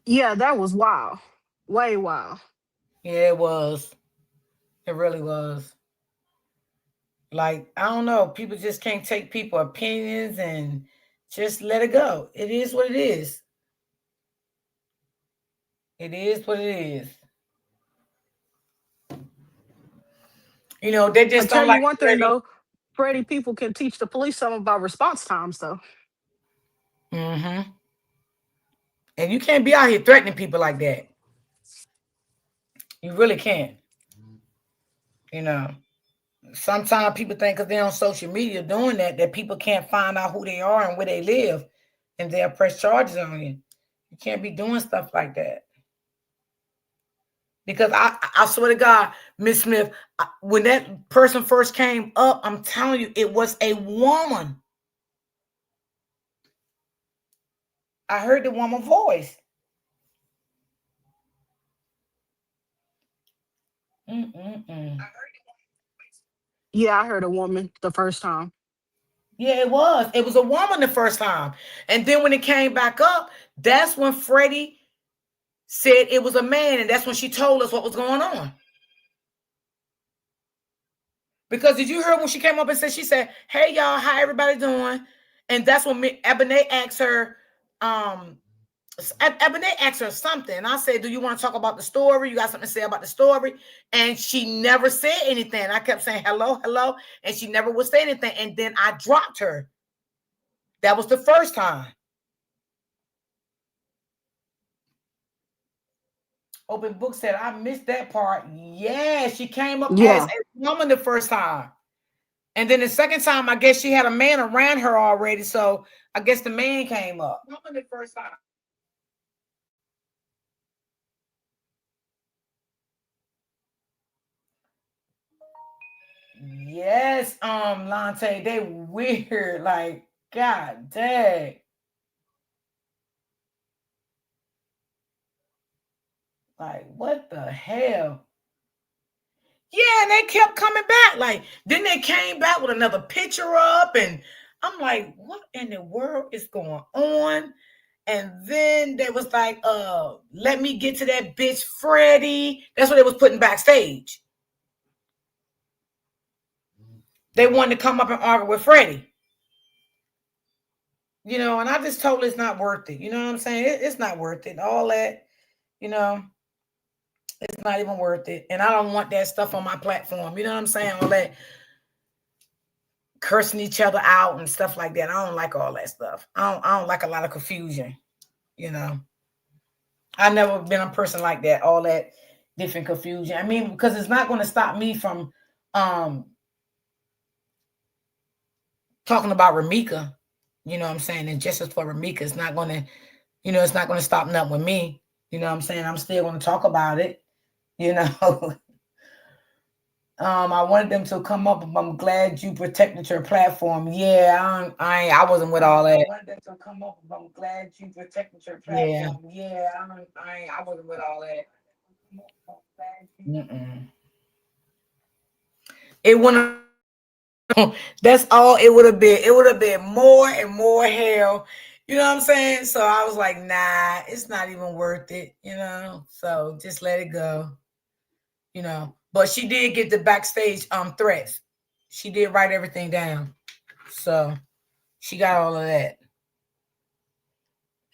Yeah, that was wild. Way wild. Yeah, it was. It really was. Like, I don't know. People just can't take people opinions and just let it go. It is what it is. It is what it is. You know, they I just tell don't you like one to let thing it. though. Freddie, people can teach the police something about response times, though. Mm-hmm. And you can't be out here threatening people like that. You really can't. You know, sometimes people think because they're on social media doing that people can't find out who they are and where they live, and they'll press charges on you. You can't be doing stuff like that. Because I swear to God, Miss Smith, when that person first came up, I'm telling you, it was a woman. I heard the woman's voice. Mm-mm-mm. Yeah, I heard a woman the first time. Yeah, it was. It was a woman the first time. And then when it came back up, that's when Freddie said it was a man. And that's when she told us what was going on. Because did you hear when she came up and said, she said, hey, y'all, how everybody doing? And that's when Ebony asked her, Ebony asked her something. And I said, do you want to talk about the story? You got something to say about the story? And she never said anything. I kept saying, hello, hello. And she never would say anything. And then I dropped her. That was the first time. Open Book said, I missed that part. Yeah, she came up as a woman the first time. And then the second time, I guess she had a man around her already. So I guess the man came up. Woman the first time. Yes, Lante, they weird. Like, God dang. Like, what the hell? Yeah, and they kept coming back. Like, then they came back with another picture up, and I'm like, what in the world is going on? And then they was like, let me get to that bitch Freddie. That's what they was putting backstage. They wanted to come up and argue with Freddie. You know, and I just told her it's not worth it. You know what I'm saying? It's not worth it. All that, you know, it's not even worth it. And I don't want that stuff on my platform. You know what I'm saying? All that cursing each other out and stuff like that. I don't like all that stuff. I don't like a lot of confusion. You know, I've never been a person like that. All that different confusion. I mean, because it's not going to stop me from talking about Ramika. You know what I'm saying? And justice for Ramika, it's not going to, you know, it's not going to stop nothing with me. You know what I'm saying? I'm still going to talk about it. You know. I wanted them to come up. I'm glad you protected your platform. Yeah, I wasn't with all that. I wanted them to come up. I'm glad you protected your platform. Yeah, I wasn't with all that. Mm-mm. It wouldn't. That's all it would have been. It would have been more and more hell. You know what I'm saying? So I was like, nah, it's not even worth it. You know, so just let it go. You know, but she did get the backstage threats. She did write everything down. So she got all of that.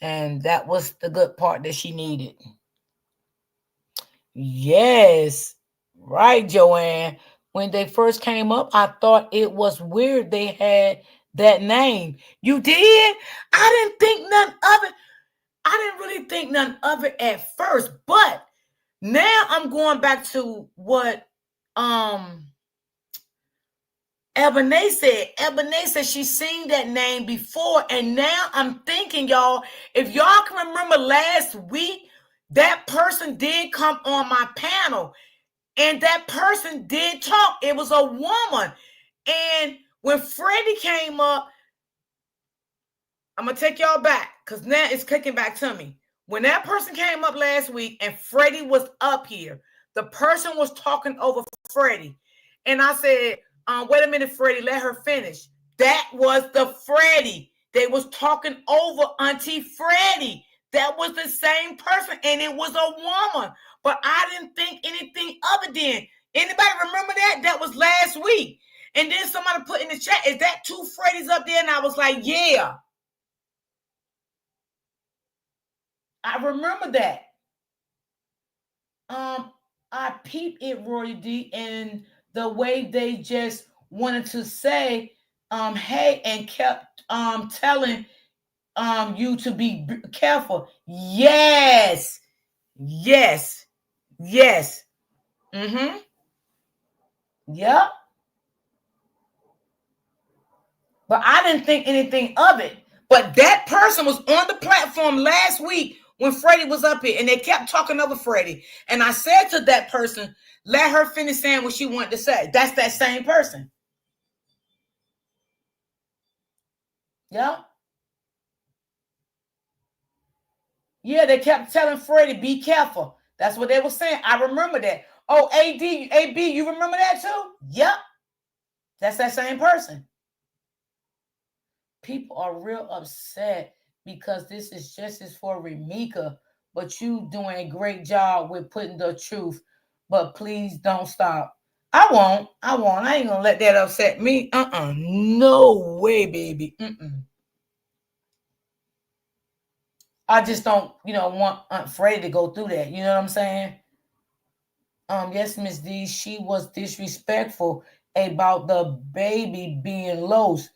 And that was the good part that she needed. Yes. Right, Joanne. When they first came up, I thought it was weird they had that name. You did? I didn't think none of it. I didn't really think none of it at first, but now I'm going back to what Ebony said she's seen that name before. And now I'm thinking, y'all, if y'all can remember last week, that person did come on my panel and that person did talk. It was a woman. And when Freddie came up, I'm going to take y'all back because now it's kicking back to me. When that person came up last week and Freddie was up here, the person was talking over Freddie. And I said, wait a minute, Freddie, let her finish. That was the Freddie. They was talking over Auntie Freddie. That was the same person, and it was a woman. But I didn't think anything of it then. Anybody remember that? That was last week. And then somebody put in the chat, is that two Freddies up there? And I was like, yeah. I remember that. I peeped it, Roy D, and the way they just wanted to say, hey, and kept telling you to be careful. Yes, yes, yes. Mm-hmm. Yep. But I didn't think anything of it. But that person was on the platform last week when Freddie was up here, and they kept talking over Freddie. And I said to that person, let her finish saying what she wanted to say. That's that same person. Yeah. Yeah, they kept telling Freddie, be careful. That's what they were saying. I remember that. Oh, AB, you remember that too? Yep. That's that same person. People are real upset because this is justice for Remika, but you doing a great job with putting the truth. But please don't stop. I won't. I won't. I ain't gonna let that upset me. No way, baby. I just don't, want Aunt Freddie to go through that. You know what I'm saying? Yes, Miss D, she was disrespectful about the baby being lost.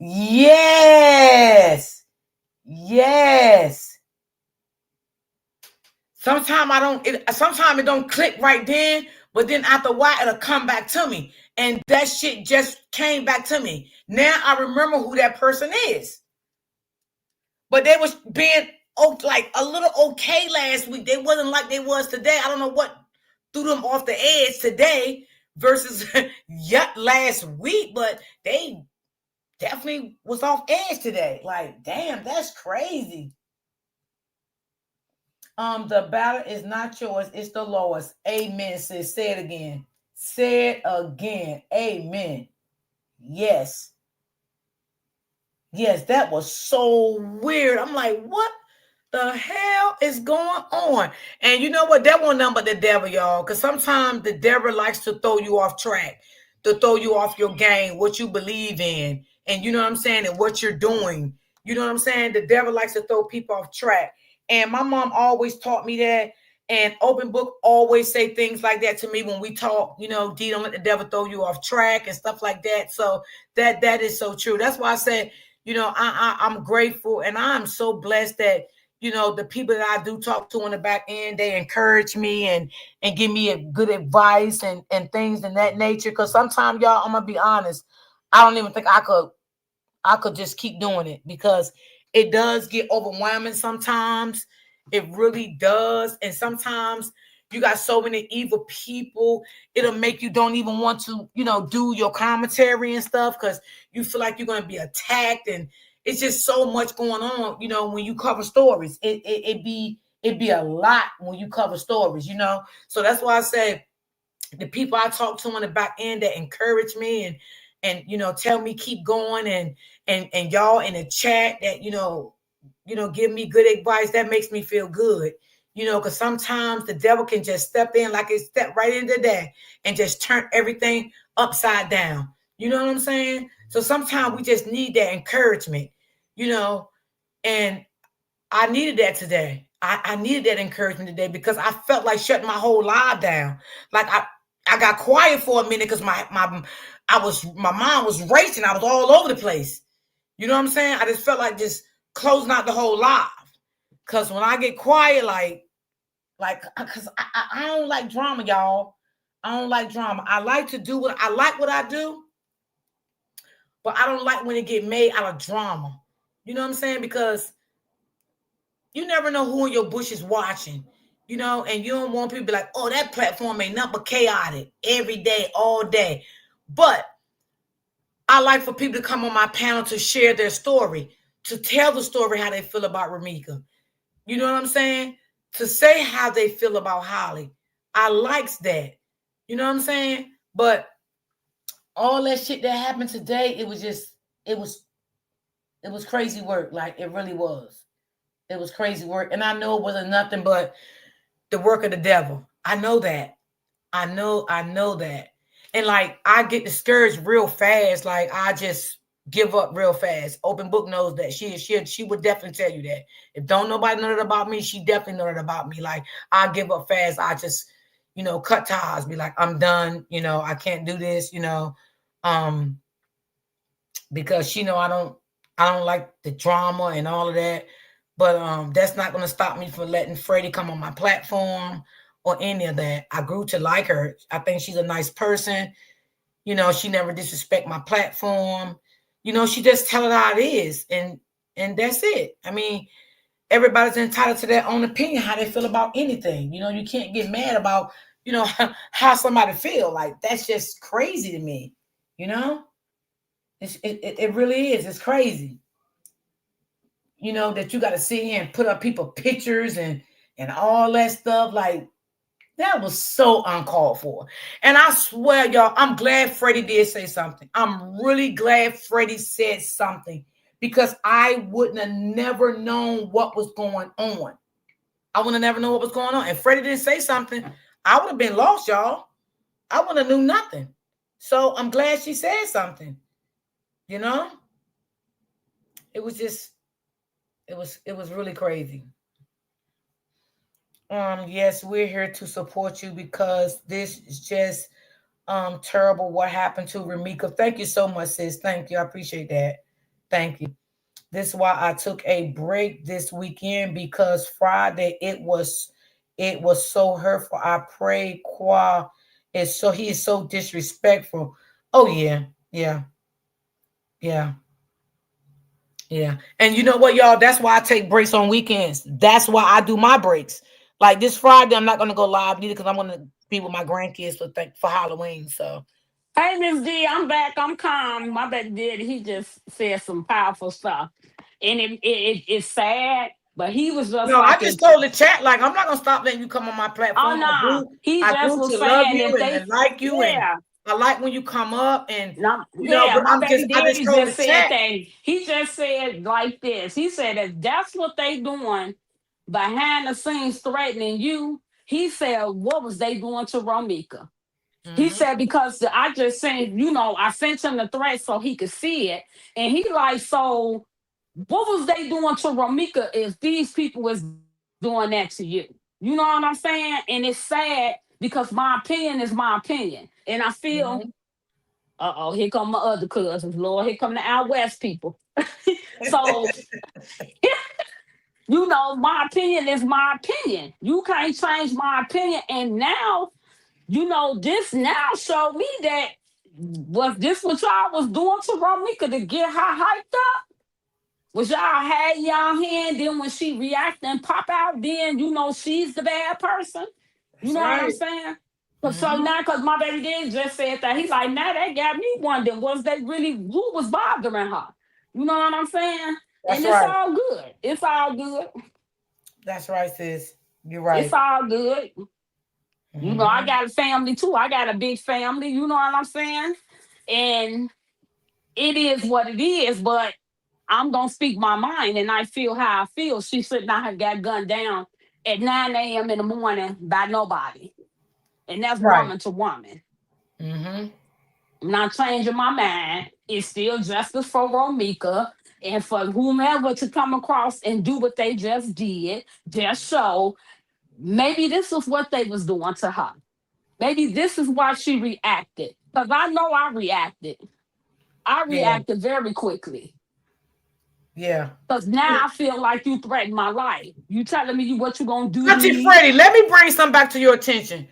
Yes. Yes. Sometimes it don't click right then, but then after a while it'll come back to me. And that shit just came back to me. Now I remember who that person is. But they was being like a little okay last week. They wasn't like they was today. I don't know what threw them off the edge today versus last week, but they definitely was off edge today. Like, damn, that's crazy. The battle is not yours, it's the Lord's. Amen, sis. Say it again. Say it again. Amen. Yes. Yes, that was so weird. I'm like, what the hell is going on? And you know what? That wasn't nothing but the devil, y'all. Because sometimes the devil likes to throw you off track, to throw you off your game, what you believe in, and you know what I'm saying, and what you're doing. You know what I'm saying? The devil likes to throw people off track. And my mom always taught me that. And Open Book always say things like that to me when we talk. D, don't let the devil throw you off track and stuff like that. So that is so true. That's why I said, I'm grateful and I'm so blessed that the people that I do talk to on the back end, they encourage me and give me a good advice and things in that nature. Because sometimes, y'all, I'm gonna be honest, I don't even think I could just keep doing it because it does get overwhelming sometimes. It really does. And sometimes you got so many evil people, it'll make you don't even want to, do your commentary and stuff because you feel like you're going to be attacked. And it's just so much going on, when you cover stories. It be a lot when you cover stories, So that's why I say the people I talk to on the back end that encourage me and tell me keep going and y'all in the chat that give me good advice, that makes me feel good, because sometimes the devil can just step in like it stepped right into that and just turn everything upside down. You know what I'm saying? So sometimes we just need that encouragement, and I needed that today. I needed that encouragement today because I felt like shutting my whole life down. Like I got quiet for a minute because my mind was racing. I was all over the place. You know what I'm saying? I just felt like just closing out the whole life. Cause when I get quiet, cause I don't like drama, y'all. I don't like drama. I like to do what I do, but I don't like when it get made out of drama. You know what I'm saying? Because you never know who in your bush is watching, and you don't want people to be like, oh, that platform ain't nothing but chaotic every day, all day. But I like for people to come on my panel to share their story, to tell the story how they feel about Remika. You know what I'm saying? To say how they feel about Holly. I likes that. You know what I'm saying? But all that shit that happened today, it was crazy work. Like it really was. It was crazy work. And I know it wasn't nothing but the work of the devil. I know that. I know that. And like I get discouraged real fast. Like I just give up real fast. Open Book knows that. She would definitely tell you that. If don't nobody know that about me, she definitely know that about me. Like I give up fast. I just, cut ties, be like, I'm done, I can't do this, Because she know I don't like the drama and all of that. But that's not going to stop me from letting Freddie come on my platform or any of that. I grew to like her. I think she's a nice person. You know, she never disrespect my platform. You know, she just tell it how it is, and that's it. I mean, everybody's entitled to their own opinion, how they feel about anything. You know, you can't get mad about, you know, how somebody feel. Like, that's just crazy to me. You know, it really is. It's crazy. You know, that you got to sit here and put up people pictures and all that stuff. Like, that was so uncalled for. And I swear, y'all, I'm glad Freddie did say something. I'm really glad Freddie said something, because I wouldn't have never known what was going on. I would have never known what was going on. And Freddie didn't say something, I would have been lost, y'all. I would have knew nothing. So I'm glad she said something. You know? It was just, it was really crazy. Yes, we're here to support you, because this is just terrible what happened to Ramika. Thank you so much, sis. Thank you. I appreciate that. Thank you. This is why I took a break this weekend, because Friday it was so hurtful. I prayed Qua is so he is so disrespectful. Oh yeah, yeah, yeah. Yeah. And you know what, y'all? That's why I take breaks on weekends. That's why I do my breaks. Like this Friday, I'm not gonna go live either, because I'm gonna be with my grandkids for Halloween. So Hey, Miss D, I'm back. I'm calm. My baby daddy, he just said some powerful stuff. And it's sad, but he was just no, I like, just told the chat, like, I'm not gonna stop letting you come on my oh, platform. no. He I just do was to love saying you if and they, like you, and yeah. I like when you come up, and Yeah, but my baby I just daddy told the just said chat. that. He just said like this. He said if that's what they doing behind the scenes threatening you, he said, what was they doing to Romika? He Mm-hmm. said, because I just sent, I sent him the threat so he could see it. And he like, so what was they doing to Romika if these people was doing that to you? You know what I'm saying? And it's sad because my opinion is my opinion. And I feel, Mm-hmm. here come my other cousins, Lord, here come the out west people. So, my opinion is my opinion. You can't change my opinion. And now, this now showed me that was this what y'all was doing to Romika to get her hyped up? Was y'all had y'all hand, then when she react and pop out, then she's the bad person. You That's know what I'm right. saying? So Mm-hmm. now, because my baby did just said that, he's like, now that got me wondering, was they really, who was bothering her? You know what I'm saying? That's And it's right. all good. It's all good. That's right, sis. You're It's right. all good. I Mm-hmm. got a family too. I got a big family. You know what I'm saying? And it is what it is, but I'm gonna speak my mind and I feel how I feel. She sitting out here got gunned down at 9 a.m. in the morning by nobody. And that's Right. woman to woman. Mm-hmm. I'm not changing my mind. It's still justice for Romika and for whomever to come across and do what they just did. Just show maybe this is what they was doing to her. Maybe this is why she reacted. Because I know I reacted. I Yeah. reacted very quickly. Yeah. Because now I feel like you threatened my life. You telling me what you gonna do to Auntie me? Freddie, let me bring something back to your attention.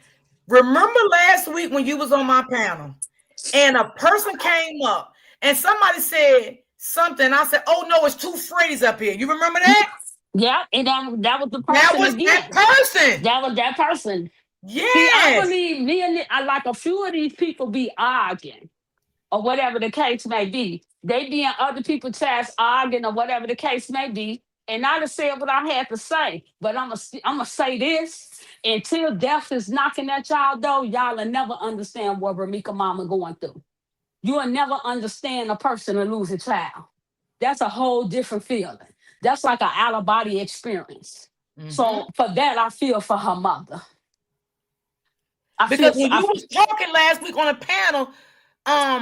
Remember last week when you was on my panel and a person came up and somebody said something. I said, oh no, it's two Freddys up here. You remember that? Yeah, and that was the That person was that again. person. That was that person. See, I Yes. believe I like a few of these people be arguing or whatever the case may be. They be in other people's chats arguing or whatever the case may be. And I just said what I had to say. But I'm gonna say this. Until death is knocking at y'all door, y'all will never understand what Ramika mama going through. You will never understand a person to lose a child. That's a whole different feeling. That's like an out of body experience. Mm-hmm. So for that, I feel for her mother. I feel Because for, when you was talking last week on a panel, I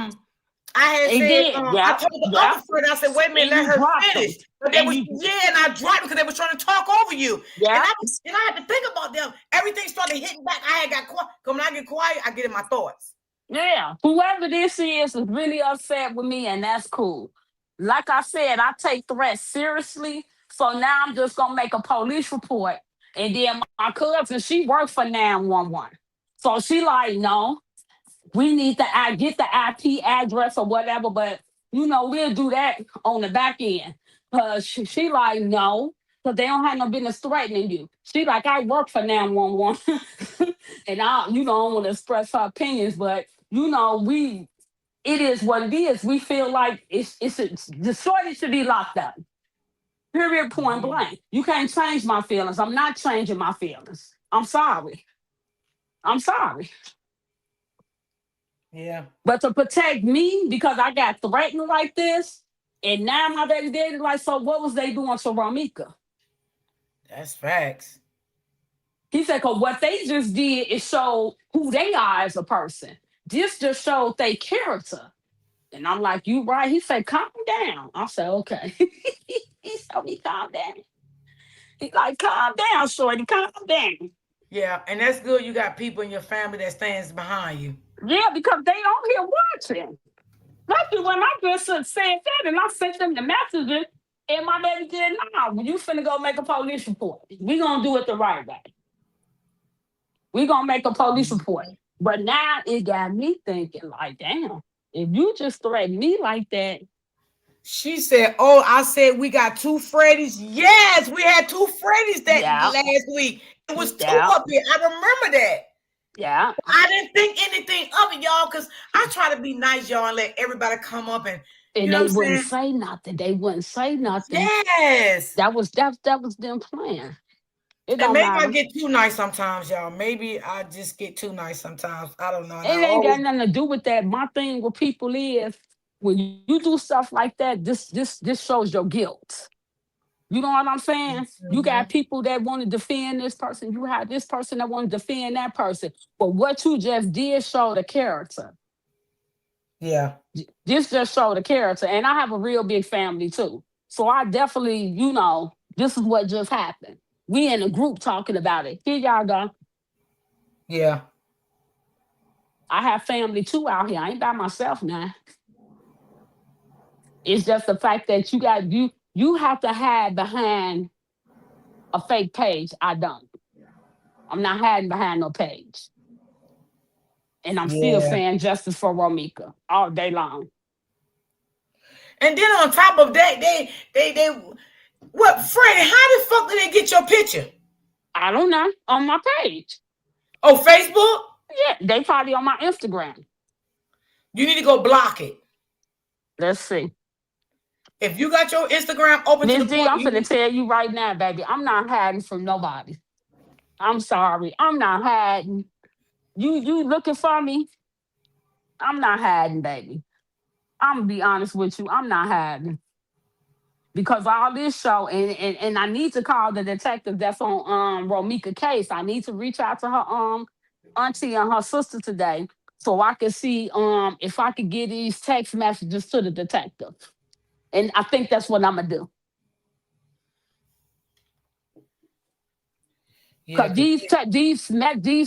had it said, did, I yeah, told the yeah. other friend, I said, wait a minute, And let you her dropped finish. them. But they And was, you, and I dropped because they were trying to talk over you. yeah, And I had to think about them. Everything started hitting back. I had got quiet. Because when I get quiet, I get in my thoughts. Yeah, whoever this is really upset with me, and that's cool. Like I said, I take threats seriously. So now I'm just gonna make a police report. And then my cousin, she worked for 911. So she like, no, we need to get the IP address or whatever, but we'll do that on the back end. She like, no, because they don't have no business threatening you. She like, I work for 911. And I don't want to express her opinions, but it is what it is. We feel like the shorty should be locked up. Period, point blank. You can't change my feelings. I'm not changing my feelings. I'm sorry. I'm sorry. Yeah. But to protect me because I got threatened like this, and now my baby daddy like, so what was they doing to Ramika? That's facts. He said, because what they just did is show who they are as a person. This just showed their character. And I'm like, you right. He said, calm down. I said, okay. He told me, calm down. He's like, calm down, shorty, calm down. Yeah, and that's good. You got people in your family that stands behind you. Yeah, because they on here watching. Especially when I just said that and I sent them the messages, and my baby did nah, you finna go make a police report. We gonna do it the right way. We gonna make a police report. But now it got me thinking, like, damn, if you just threaten me like that. She said, oh, I said we got two Freddys. Yes, we had two Freddys that Yeah. last week. It was two Yeah. up here. I remember that. Yeah. I didn't think anything of it, y'all, because I try to be nice, y'all, and let everybody come up and you know they what I'm wouldn't saying? say nothing. They wouldn't say nothing. Yes. That was them playing. It And don't maybe I matter. get too nice sometimes, y'all. Maybe I just get too nice sometimes. I don't know. And It ain't got nothing to do with that. My thing with people is when you do stuff like that, this shows your guilt. You know what I'm saying? You got people that want to defend this person. You have this person that want to defend that person. But what you just did show the character. Yeah. This just showed the character. And I have a real big family too. So I definitely, this is what just happened. We in a group talking about it. Here y'all go. Yeah. I have family too out here. I ain't by myself now. It's just the fact that you have to hide behind a fake page. I don't. I'm not hiding behind no page. And I'm still Yeah. saying justice for Romika all day long. And then on top of that, they what, Freddie, how the fuck did they get your picture? I don't know. On my page. Oh, Facebook? Yeah, they probably on my Instagram. You need to go block it. Let's see. If you got your Instagram open to Miss the D, point, I'm finna tell you right now, baby. I'm not hiding from nobody. I'm sorry. I'm not hiding. You looking for me? I'm not hiding, baby. I'm gonna be honest with you. I'm not hiding. Because all this show, and I need to call the detective that's on Romika case. I need to reach out to her auntie and her sister today so I can see if I could get these text messages to the detective. And I think that's what I'm gonna do. Because these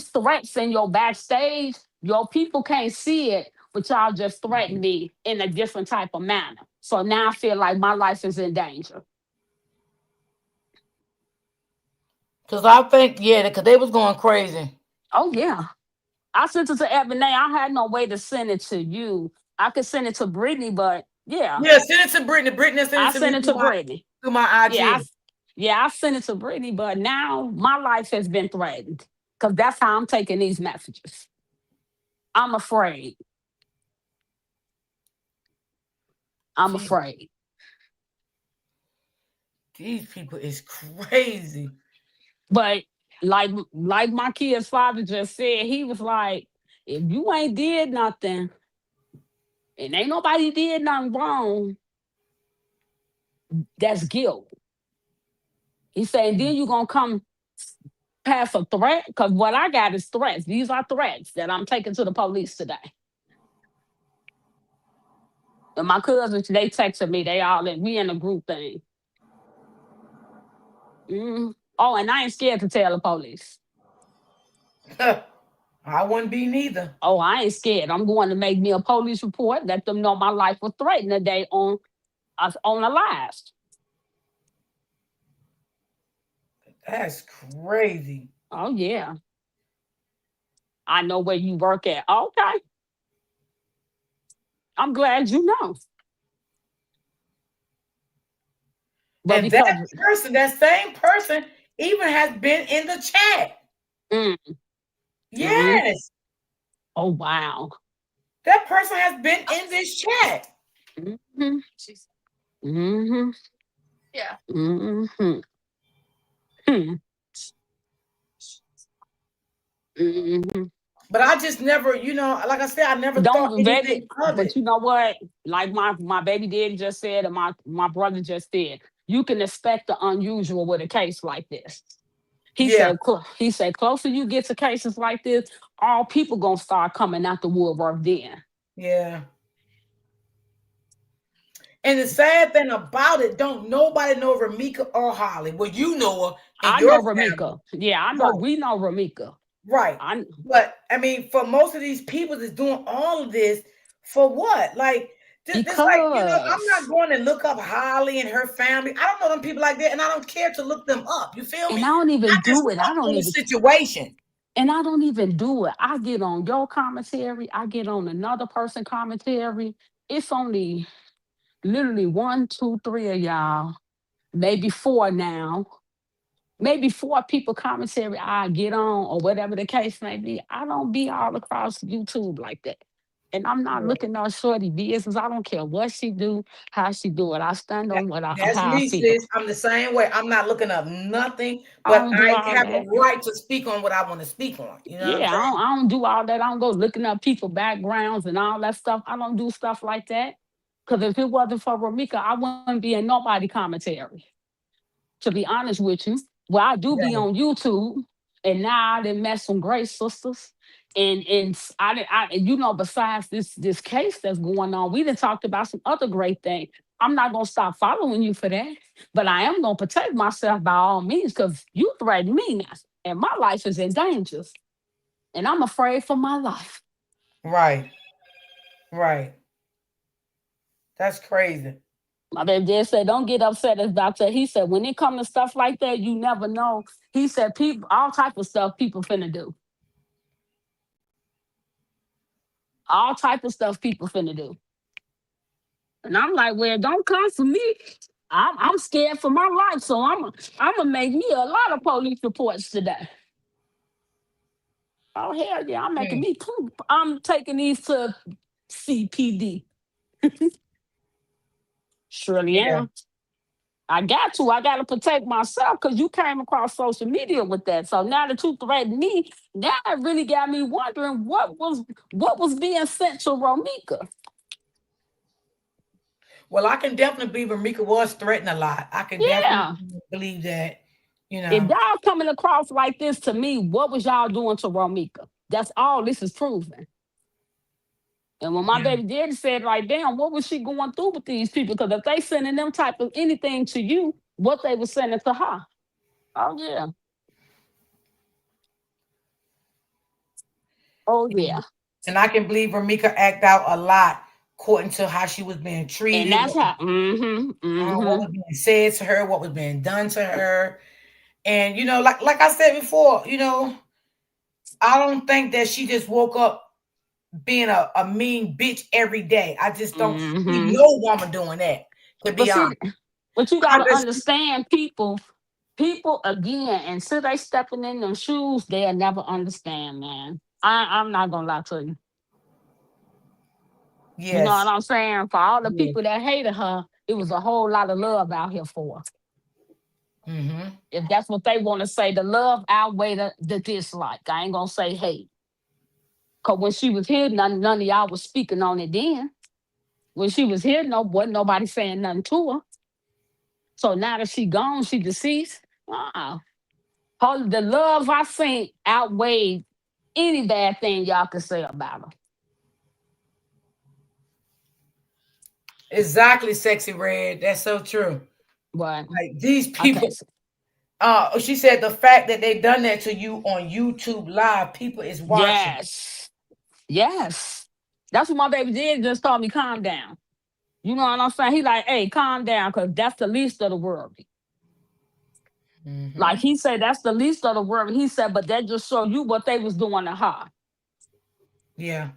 threats in your backstage, your people can't see it, but y'all just threaten me in a different type of manner. So now I feel like my life is in danger. because I think, because they was going crazy. Oh, yeah. I sent it to Ebony. I had no way to send it to you. I could send it to Brittany, but yeah. Yeah, send it to Brittany. Brittany sent I it to me sent it to Brittany. through my IG. I sent it to Brittany, but now my life has been threatened because that's how I'm taking these messages. I'm afraid. I'm afraid. These people is crazy. But like my kid's father just said, he was like, if you ain't did nothing and ain't nobody did nothing wrong, that's guilt. He said, then you gonna come pass a threat? Because what I got is threats. These are threats that I'm taking to the police today. And my cousins, they texted me. We in a group thing. Oh, and I ain't scared to tell the police. I wouldn't be neither. Oh, I ain't scared. I'm going to make me a police report. Let them know my life was threatened today on us on a live. That's crazy. Oh yeah, I know where you work at. Okay, I'm glad you know. But And that because person, that same person, even has been in the chat. mm, mm, Yes, oh wow, that person has been in this chat. mm-hmm, mm-hmm, mm-hmm, hmm, mm-hmm. But I just never, like I said, I never thought Don't baby, anything of but it. you know what? Like my baby daddy just said, and my brother just said, you can expect the unusual with a case like this. Yeah, He said, closer you get to cases like this, all people gonna start coming out the woodwork then. yeah. And the sad thing about it, don't nobody know Ramika or Holly. Well, you know her and I your know family. Ramika. Yeah, I know. Right, We know Ramika. right. I But I mean, for most of these people that's doing all of this, for what? Like this like, I'm not because, going to look up Holly and her family. I don't know them people like that, and I don't care to look them up. You feel and me? I don't I even just do it. stuck on the situation. I don't even do it. I get on your commentary. I get on another person commentary. It's only literally one, two, three of y'all, maybe four now, maybe four people commentary I get on or whatever the case may be. I don't be all across YouTube like that. And I'm not Yeah. looking on shorty business. I don't care what she do, how she do it. I stand That, on that's how I me, feel. sis. I'm the same way. I'm not looking up nothing, I but don't do I all have a that. right to speak on what I want to speak on. You know what I'm Yeah, saying? I don't do all that. I don't go looking up people backgrounds and all that stuff. I don't do stuff like that. Because if it wasn't for Ramika, I wouldn't be in nobody commentary. To be honest with you. Well, I do be Right. on YouTube, and now I done met some great sisters. Besides this case that's going on, we done talked about some other great things. I'm not gonna stop following you for that, but I am gonna protect myself by all means because you threaten me now, and my life is in danger, and I'm afraid for my life. Right. Right. That's crazy. My baby dad said, "Don't get upset about that." He said, "When it comes to stuff like that, you never know." He said, "People, all type of stuff people finna do, all type of stuff people finna do." And I'm like, "Well, don't come for me. I'm scared for my life, so I'm gonna make me a lot of police reports today." Oh hell yeah, I'm making Hmm. me poop. I'm taking these to CPD. Surely Yeah. am. I got to. I got to protect myself because you came across social media with that. So now that you threatened me, that really got me wondering what was being sent to Romika. Well, I can definitely believe Ramika was threatened a lot. I can definitely Yeah. believe that, you If know. y'all coming across like this to me, what was y'all doing to Romika? That's all this is proving. And when my Yeah. baby daddy said, like, damn, what was she going through with these people? Because if they sending them type of anything to you, what they were sending to her. Oh yeah. Oh Yeah. yeah. And I can believe Ramika act out a lot according to how she was being And treated, that's how what was being said to her, what was being done to her. And like I said before, I don't think that she just woke up being a mean bitch every day. I just don't see mm-hmm. no woman doing that, to But be see, honest. but you I gotta just understand people again, until they stepping in them shoes, they'll never understand, man. I'm not gonna lie to you. You know what yes. I'm saying? For all the Yes. people that hated her, it was a whole lot of love out here for her. Hmm. If that's what they want to say, the love outweigh the dislike. I ain't gonna say hate. Cause when she was here, none of y'all was speaking on it then. When she was here, wasn't nobody saying nothing to her. So now that she gone, she deceased. The love I seen outweighed any bad thing y'all could say about her. Exactly, sexy red. That's so true. But Like these I can't people, say. She said the fact that they done that to you on YouTube Live, people is watching. Yes. Yes. That's what my baby did. Just told me, calm down. You know what I'm saying? He like, hey, calm down, because that's the least of the world. Like Mm-hmm. he said, that's the least of the world. He said, but that just showed you what they was doing to her. Yeah.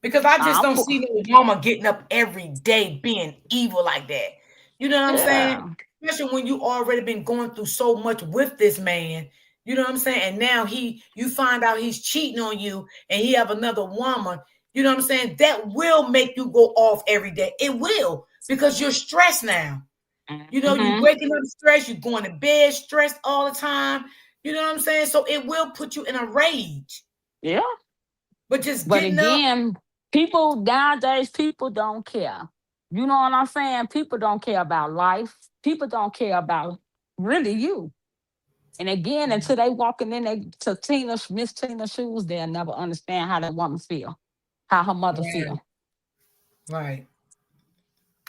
Because I just I'm don't put, see no mama getting up every day being evil like that. You know what I'm saying? yeah. Especially when you already been going through so much with this man. You know what I'm saying? And now you find out he's cheating on you and he have another woman. You know what I'm saying? That will make you go off every day. It will, because you're stressed now. You know, you Hmm. waking up stressed, you going to bed stressed all the time. You know what I'm saying? So it will put you in a rage. Yeah. But just But getting up. again, people nowadays, people don't care. You know what I'm saying? People don't care about life. People don't care about really you. And again, until they walking in they to Miss Tina's shoes, they'll never understand how that woman feel, how her mother Right, feel. right,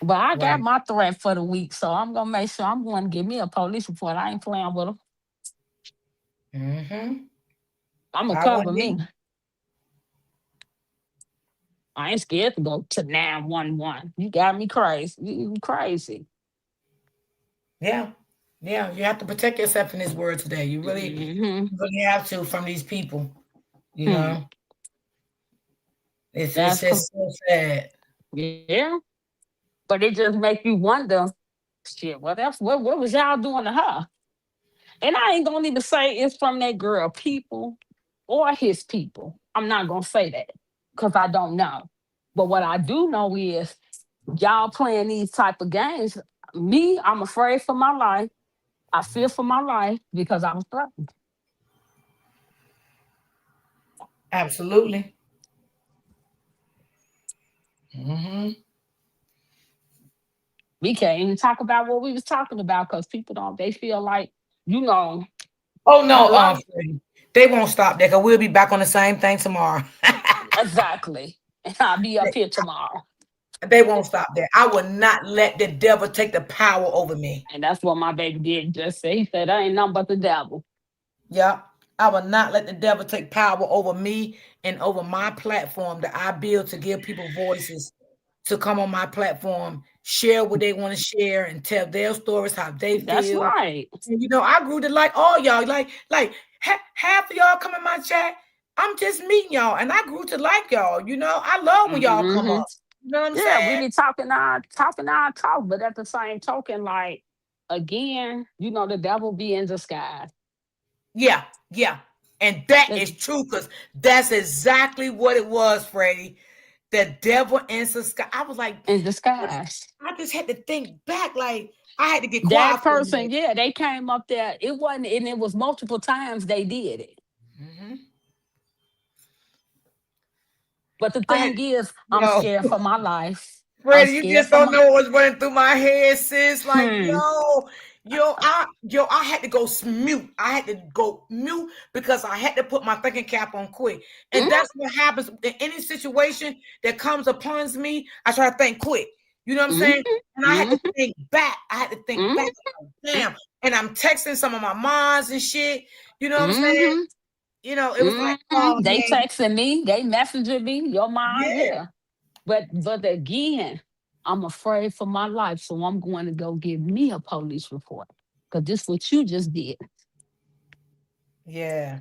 But I got right. my threat for the week, so I'm gonna make sure I'm going to give me a police report. I ain't playing with her. Mm-hmm. I'm gonna I cover wouldn't me. either. I ain't scared to go to 911. You got me crazy. You crazy. Yeah. Yeah. You have to protect yourself in this world today. Hmm. You really have to from these people. You Hmm. know, it's That's just so sad. yeah. But it just make you wonder, shit, what else? What was y'all doing to her? And I ain't gonna even say it's from that girl people or his people. I'm not gonna say that because I don't know. But what I do know is y'all playing these type of games. Me, I'm afraid for my life. I fear for my life because I was threatened. Absolutely. Mm-hmm. We can't even talk about what we was talking about because people don't. They feel like you know Oh no, life Freddie. They won't stop there because we'll be back on the same thing tomorrow. exactly. And I'll be up here tomorrow. They won't stop there. I will not let the devil take the power over me. And that's what my baby did just say. He said, "I ain't nothing but the devil." Yeah. I will not let the devil take power over me and over my platform that I build to give people voices to come on my platform, share what they want to share, and tell their stories, how they That's feel. right. And I grew to like all y'all. Like half of y'all come in my chat. I'm just meeting y'all, and I grew to like y'all. I love when y'all come Hmm. up. You know what I'm Yeah, we saying? be talking our talk, but at the same token, like again, the devil be in disguise. Yeah, yeah. And that That's is true because that's exactly what it was, Freddie. The devil answers sky. I was like, in disguise. I just had to think back. Like, I had to get quiet That for a person, minute. yeah, they came up there. It wasn't, and it was multiple times they did it. Hmm. But the I had, thing is, I'm yo, scared for my life. I'm Freddie, you scared just for don't my know what was running through my head, sis. Like, hmm. I had to go mute. I had to go mute because I had to put my thinking cap on quick. And Mm-hmm, that's what happens in any situation that comes upon me. I try to think quick. You know what I'm saying? And I had to mm-hmm, think back. I had to think back. Like, damn. And I'm texting some of my moms and shit. You know what I'm saying? mm-hmm, It was like, oh They man, texting me, they messaging me, your mom, yeah, yeah. But again, I'm afraid for my life, so I'm going to go give me a police report. Cause this what you just did. yeah.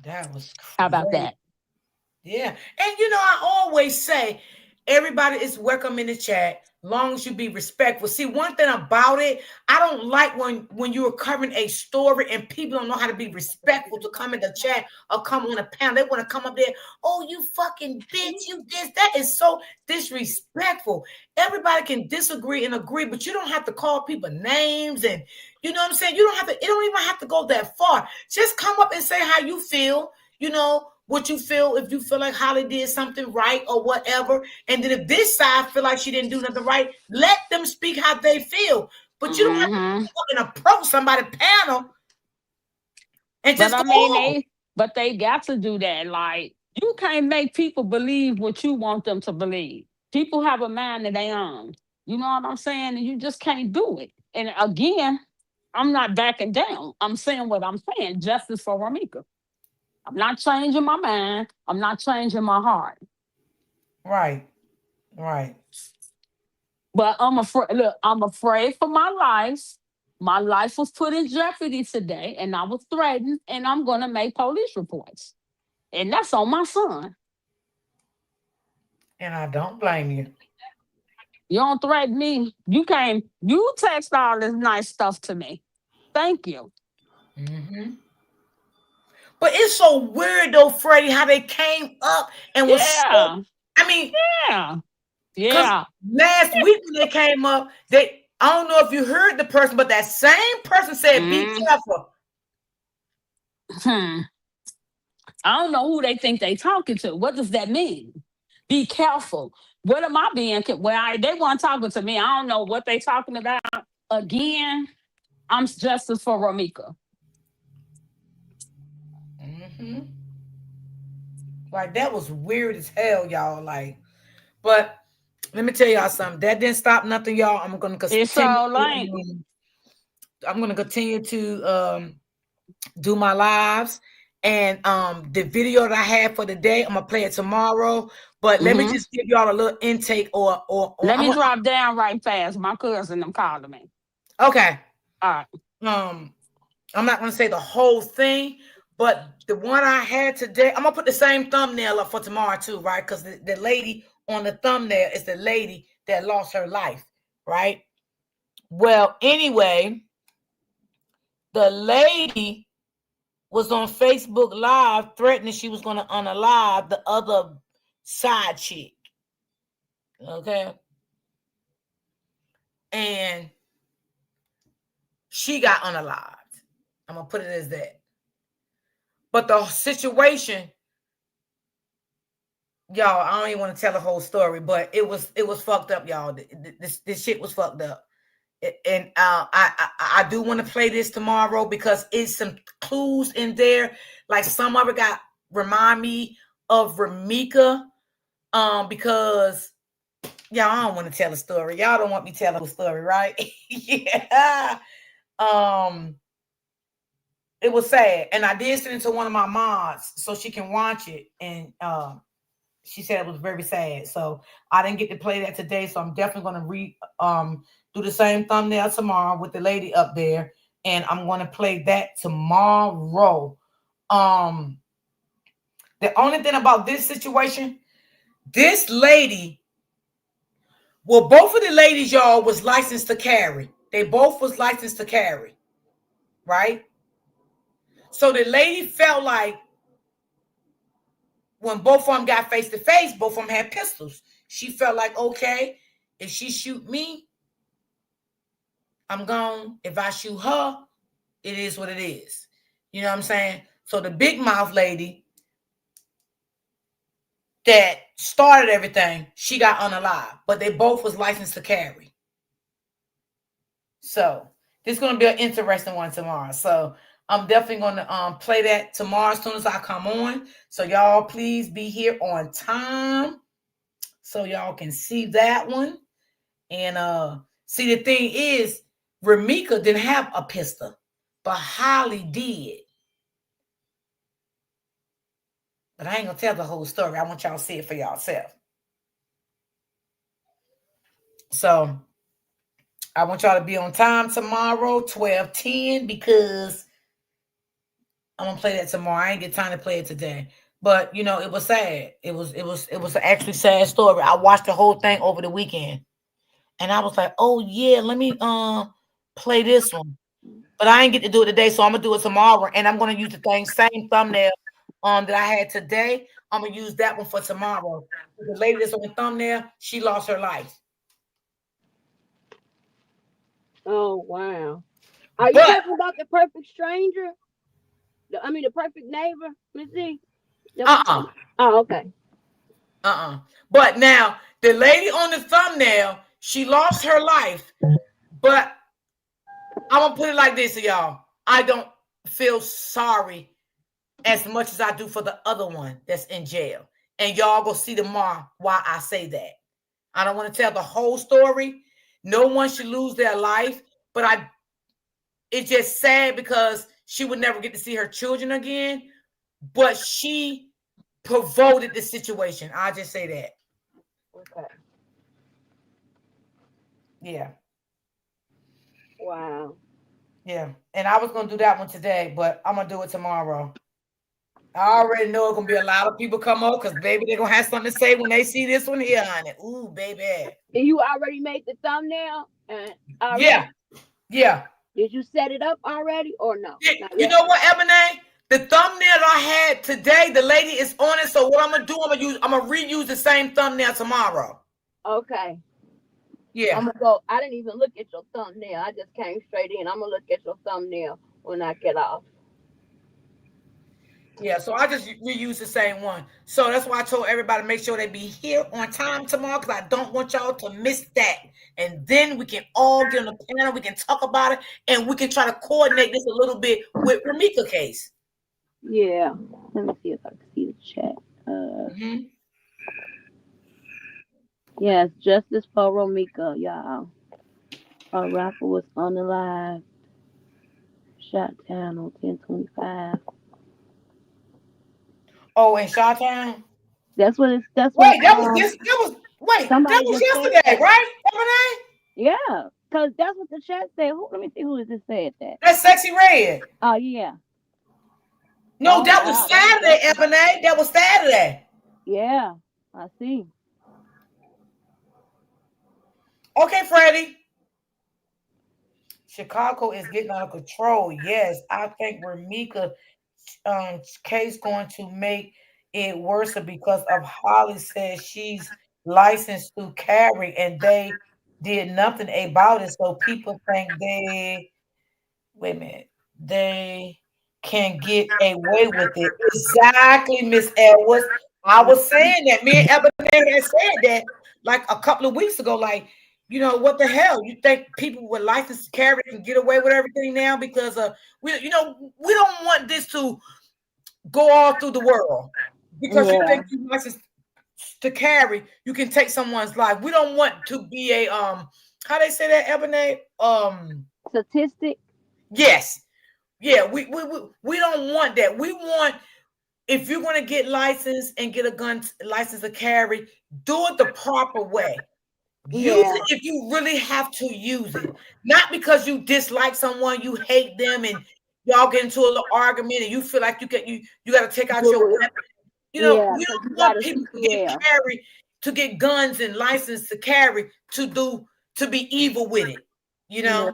That was How about crazy. that? Yeah. And I always say everybody is welcome in the chat, long as you be respectful. See, one thing about it, I don't like when you're covering a story and people don't know how to be respectful to come in the chat or come on a panel. They want to come up there, oh, you fucking bitch, you this. That is so disrespectful. Everybody can disagree and agree, but you don't have to call people names and you know what I'm saying? You don't have to, it don't even have to go that far. Just come up and say how you feel, what you feel, if you feel like Holly did something right or whatever. And then if this side feel like she didn't do nothing right, let them speak how they feel. But you don't have to Hmm. go and approach somebody panel and But just I go mean, on. they got to do that. Like you can't make people believe what you want them to believe. People have a mind of their own. You know what I'm saying? And you just can't do it. And again, I'm not backing down. I'm saying what I'm saying. Justice for Ramika. I'm not changing my mind. I'm not changing my heart. Right. Right. But I'm afraid. Look, I'm afraid for my life. My life was put in jeopardy today, and I was threatened, and I'm gonna make police reports, and that's on my son. And I don't blame you. You don't threaten me. You came. You text all this nice stuff to me. Thank you. Mm-hmm. But it's so weird though, Freddie, how they came up and was so. Yeah. I mean, Yeah. because Yeah. last week when they came up, they I don't know if you heard the person, but that same person said, "Be Mm. careful." Hmm. I don't know who they think they talking to. What does that mean? Be careful. What am I being? They weren't talking to me. I don't know what they talking about. Again, I'm justice for Ramika. Mm-hmm. Like that was weird as hell, y'all. Like, but let me tell y'all something. That didn't stop nothing, y'all. It's so lame. I'm gonna continue to do my lives. And the video that I have for the day, I'm gonna play it tomorrow. But let me Mm-hmm. just give y'all a little intake or Let me drop down right fast. My cousin them calling me. okay. All right. I'm not gonna say the whole thing, but the one I had today, I'm gonna put the same thumbnail up for tomorrow too, right? Because the lady on the thumbnail is the lady that lost her life, right? Well, anyway, the lady was on Facebook Live threatening she was gonna unalive the other side chick. Okay. And she got unalived. I'm gonna put it as that. But the situation, y'all, I don't even want to tell the whole story, but it was fucked up, y'all. This shit was fucked up. And I do want to play this tomorrow because it's some clues in there. Like some of it got remind me of Ramika. Because y'all, I don't want to tell a story. Y'all don't want me telling a story, right? Yeah. It was sad. And I did send it to one of my moms so she can watch it. And she said it was very sad. So I didn't get to play that today. So I'm definitely gonna do the same thumbnail tomorrow with the lady up there. And I'm gonna play that tomorrow. The only thing about this situation, this lady, well, both of the ladies, y'all, was licensed to carry. They both was licensed to carry, right? So the lady felt like when both of them got face to face, both of them had pistols. She felt like, okay, if she shoot me, I'm gone. If I shoot her, it is what it is. You know what I'm saying? So the big mouth lady that started everything, she got unalive, but they both was licensed to carry. So this is going to be an interesting one tomorrow. So I'm definitely going to play that tomorrow as soon as I come on. So y'all please be here on time so y'all can see that one. And see, the thing is, Ramika didn't have a pistol, but Holly did. But I ain't gonna tell the whole story. I want y'all to see it for yourself. So I want y'all to be on time tomorrow, 12:10, because I'm gonna play that tomorrow. I ain't get time to play it today. But you know, it was sad. It was an actually sad story. I watched the whole thing over the weekend. And I was like, oh yeah, let me play this one. But I ain't get to do it today, so I'm gonna do it tomorrow. And I'm gonna use the same thumbnail that I had today. I'm gonna use that one for tomorrow. The lady that's on the thumbnail, she lost her life. Oh wow. Are you But talking about the perfect stranger? The perfect neighbor, Miss Z? uh-uh. Oh, okay. But now the lady on the thumbnail, she lost her life. But I'm gonna put it like this, y'all. I don't feel sorry as much as I do for the other one that's in jail. And y'all go see tomorrow why I say that. I don't want to tell the whole story. No one should lose their life, but it's just sad because she would never get to see her children again. But she provoked the situation. I'll just say that. Okay. Yeah. Wow. Yeah. And I was gonna do that one today, but I'm gonna do it tomorrow. I already know it's gonna be a lot of people come over because baby, they're gonna have something to say when they see this one here on it. Ooh, baby. And you already made the thumbnail and Yeah, already? yeah. Did you set it up already or no? Not You yet. know what, Ebony? The thumbnail I had today, the lady is on it. So what I'm gonna do, I'm gonna reuse the same thumbnail tomorrow. Okay. Yeah. I'm gonna go. I didn't even look at your thumbnail. I just came straight in. I'm gonna look at your thumbnail when I get off. Yeah, so I just reuse the same one. So that's why I told everybody to make sure they be here on time tomorrow because I don't want y'all to miss that. And then we can all get on the panel, we can talk about it, and we can try to coordinate this a little bit with Ramika case. Yeah. Let me see if I can see the chat. Mm-hmm. Yes, justice for Romika, y'all. A rapper was unalive, shot down on 10/25. Oh, in Shawtown? That's what it's. That's what. Wait, that was this. That Somebody was just said yesterday, that. right? Ebony? Yeah, cause that's what the chat said. Let me see who is this said that. That's Sexy Red. Oh yeah. No, Oh that was wow, that was Saturday, yesterday. Ebony. That was Saturday. Yeah, I see. Okay, Freddie. Chicago is getting out of control. Yes, I think Ramika case going to make it worse because of Holly says she's licensed to carry and they did nothing about it. So people think wait a minute, they can get away with it. Exactly, Miss Edwards. I was saying that. Me and Ebony had said that like a couple of weeks ago. Like, what the hell? You think people with license to carry can get away with everything now because we don't want this to go all through the world because you Yeah. think you licensed to carry, you can take someone's life. We don't want to be a how they say that, Ebony? Statistic. Yes. Yeah, we don't want that. We want, if you're going to get licensed and get a gun license to carry, do it the proper way. Use Yeah. it if you really have to use it. Not because you dislike someone, you hate them, and y'all get into a little argument and you feel like you got to take out your Do it. weapon. Yeah, We cause don't you got want a people CCL. to get guns and license to carry to be evil with it. Yeah.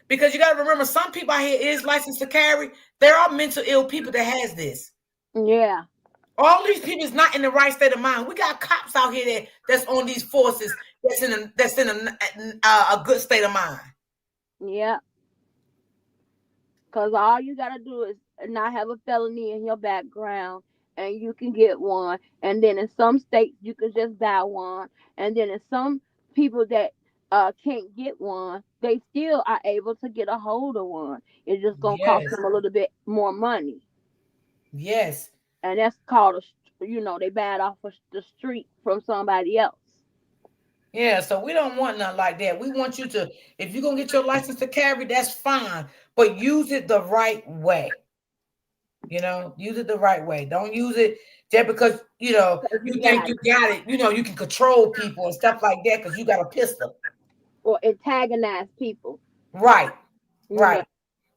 Because you got to remember, some people out here is licensed to carry. There are mental ill people that has this. Yeah. All these people is not in the right state of mind. We got cops out here that's on these forces that's in a good state of mind. Yeah. Cause all you gotta do is not have a felony in your background, and you can get one. And then in some states you can just buy one. And then in some people that can't get one, they still are able to get a hold of one. It's just gonna cost Yes. them a little bit more money. Yes. And that's called they buy it off of the street from somebody else. Yeah, so we don't want nothing like that. We want you to, if you're gonna get your license to carry, that's fine, but use it the right way. Use it the right way. Don't use it just because you You think got you it. got it. You can control people and stuff like that because you got a pistol. Or antagonize people. Right. You know, Right.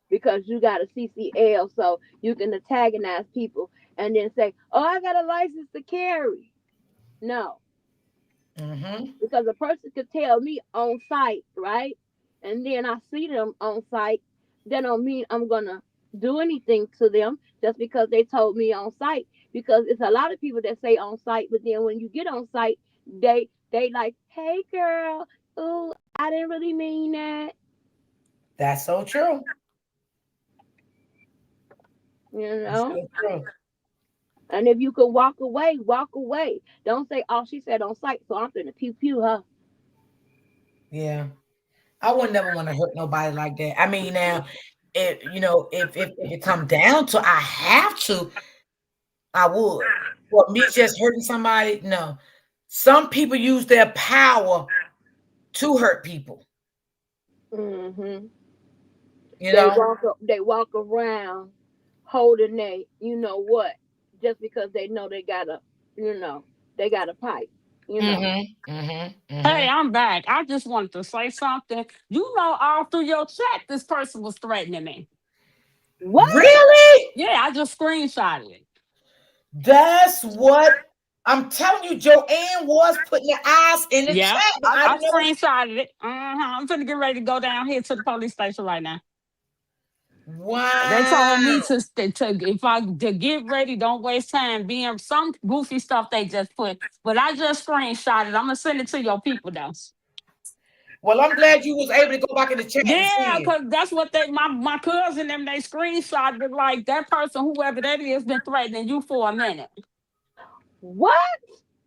because you got a CCL, so you can antagonize people and then say, "Oh, I got a license to carry." No, Mm-hmm. because a person could tell me on site, right? And then I see them on site. That don't mean I'm gonna do anything to them just because they told me on site. Because it's a lot of people that say on site, but then when you get on site, they like, "Hey, girl, ooh, I didn't really mean that." That's so true. You That's know. so true. And if you could walk away, walk away. Don't say, "Oh, she said on site, so I'm finna pew pew her." Yeah. I would never want to hurt nobody like that. I mean, now, if it come down to I have to, I would. But me just hurting somebody, no. Some people use their power to hurt people. Mm-hmm. You know? They walk around holding you know what, just because they know they got a pipe, Mm-hmm. Mm-hmm. Hey, Mm-hmm. I'm back. I just wanted to say something. You know, all through your chat, this person was threatening me. What? Really? Yeah, I just screenshotted it. That's what I'm telling you. Joanne was putting the eyes in the Yeah, chat, but I I didn't know. screenshotted it. I'm finna get ready to go down here to the police station right now. They told Wow. me to if I to get ready, don't waste time being some goofy stuff they just put. But I just screenshotted. I'm gonna send it to your people though. Well, I'm glad you was able to go back in the chat and Yeah, see it. cause that's what my cousin them they screenshotted it like that person whoever that is been threatening you for a minute. What?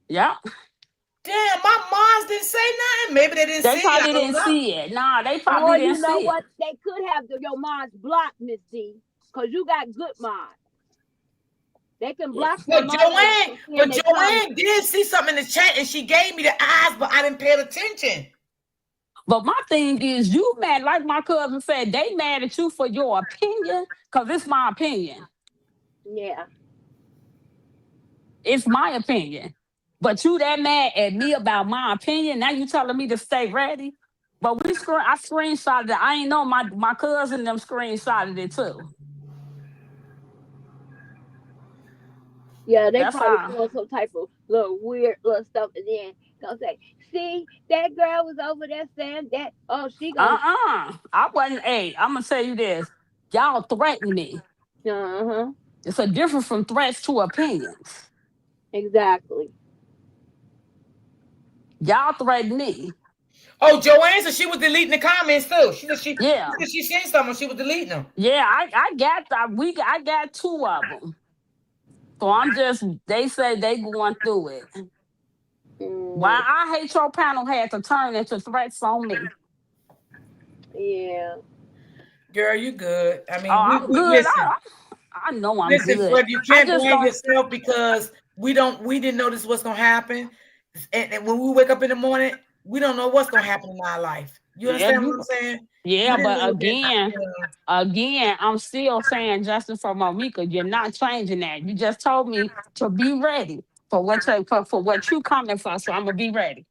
Yeah, Damn, my moms didn't say nothing. Maybe they didn't they see it. probably I don't didn't know. see it. Nah, they Or probably you didn't know see it. what? They could have your mods blocked, Miss D, because you got good mods. They can Yeah. block your mother from seeing But their comments. Joanne did see something in the chat and she gave me the eyes, but I didn't pay attention. But my thing is, you mad like my cousin said. They mad at you for your opinion, cause it's my opinion. Yeah. It's my opinion. But you that mad at me about my opinion. Now you telling me to stay ready. But I screenshotted it. I ain't know my cousin them screenshotted it too. Yeah, they That's probably how. doing some type of little weird little stuff, and then gonna say, "See, that girl was over there saying that." Oh, she gonna. I wasn't. Hey, I'm gonna tell you this. Y'all threatened me. Uh huh. It's a difference from threats to opinions. Exactly. Y'all threatened me. Oh, Joanne said she was deleting the comments too. Yeah. She seen something. She was deleting them. Yeah, I got I got two of them. So I'm just they say they going through it. Why Mm, I hate your panel had to turn into threats on me. yeah. Girl, you good. I Oh, mean, I'm we good. listen. I know I'm Listen, good. Fred, you I can't just blame don't. yourself because we didn't know this was gonna happen. And when we wake up in the morning, we don't know what's gonna happen in our life. You Yeah, understand what I'm saying? We yeah, didn't but know that, you know. again, I'm still saying justice for Momika. You're not changing that. You just told me to be ready for what you coming for. So I'm gonna be ready.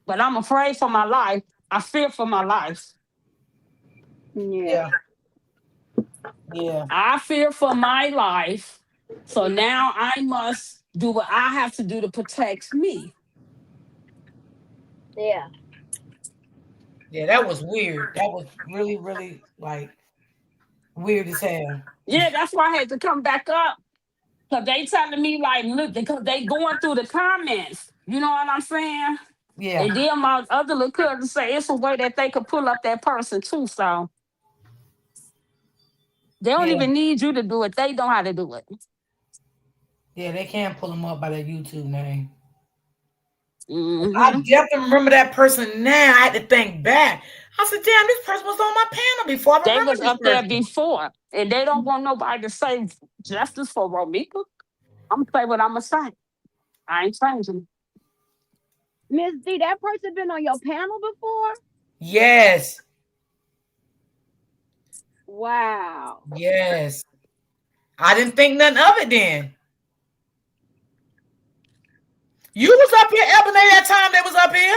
But I'm afraid for my life. I fear for my life. Yeah. Yeah, yeah, I fear for my life. So now I must do what I have to do to protect me. Yeah. yeah. That was weird. That was really, really like weird as hell. Yeah, that's why I had to come back up. Because they telling me like, look, because they going through the comments. You know what I'm saying? Yeah, And then my other little cousin say it's a way that they could pull up that person too. So they don't yeah, even need you to do it. They know how to do it. yeah. They can't pull them up by their YouTube name. I Hmm. definitely remember that person now. I had to think back. I said, damn, this person was on my panel before. I They remember was this up there person. before. And they don't want nobody to say justice for Romika. I'm gonna say what I'm gonna say. I ain't changing. Miss D, that person been on your panel before? Yes, Wow. yes. I didn't think nothing of it then. You was up here, Ebony, that time they was up here.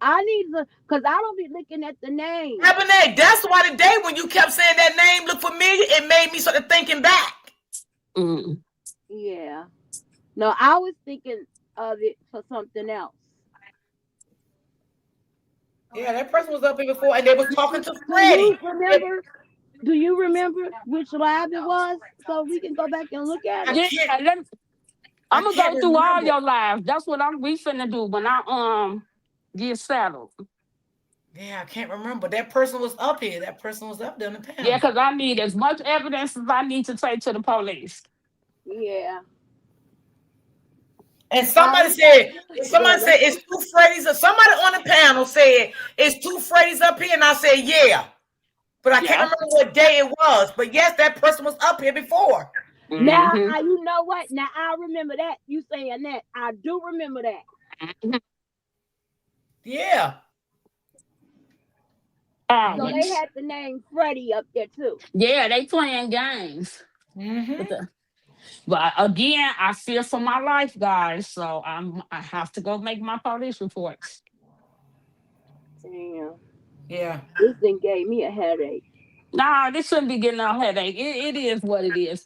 I need to, cause I don't be looking at the name. Ebony, that's why the day when you kept saying that name looked familiar, it made me sort of thinking back. Mm. Yeah. No, I was thinking of it for something else. Yeah, that person was up here before, and they was talking to Do Freddie. you remember? Do you remember which live it was? So we can go back and look at I it. Yeah, can't, I I'm gonna can't go through all remember. your lives. That's what we finna do when I get settled. Yeah, I can't remember. That person was up here. That person was up there on the Yeah, panel. because I need as much evidence as I need to take to the police. Yeah. And Oh, yeah. somebody said it's two Freddys. Somebody on the panel said it's two Freddys up here, and I said yeah, but I can't Yeah. remember what day it was. But yes, that person was up here before. Now, Hmm. you know what? Now I remember that. You saying that? I do remember that. Yeah, So they College. had the name Freddie up there too. Yeah, they playing games. But, Mm-hmm. but again, I fear for my life, guys. So I have to go make my police reports. Damn. Yeah. This thing gave me a headache. Nah, this shouldn't be getting a headache. It is what it is.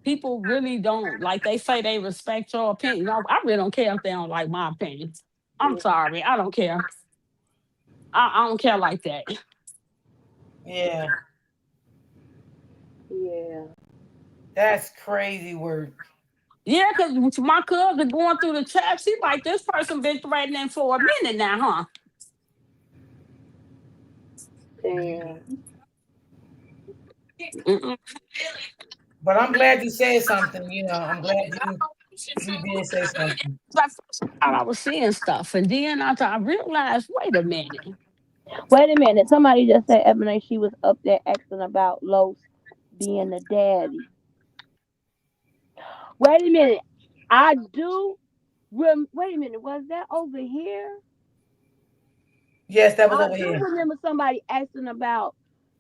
People really don't like. They say they respect your opinion. No, I really don't care if they don't like my opinion. I'm Yeah. sorry, I don't care. I don't care like that. Yeah. Yeah. That's crazy work. Yeah, because my cousin going through the chat, she like this person been threatening for a minute now, huh? Damn. Mm-mm. But I'm glad you said something. I'm glad you did say something. I thought I was seeing stuff, and then I realized, wait a minute. Wait a minute. Somebody just said Ebony she was up there asking about Los being the daddy. Wait a minute. I do. Wait a minute. Was that over here? Yes, that was I over do here. remember somebody asking about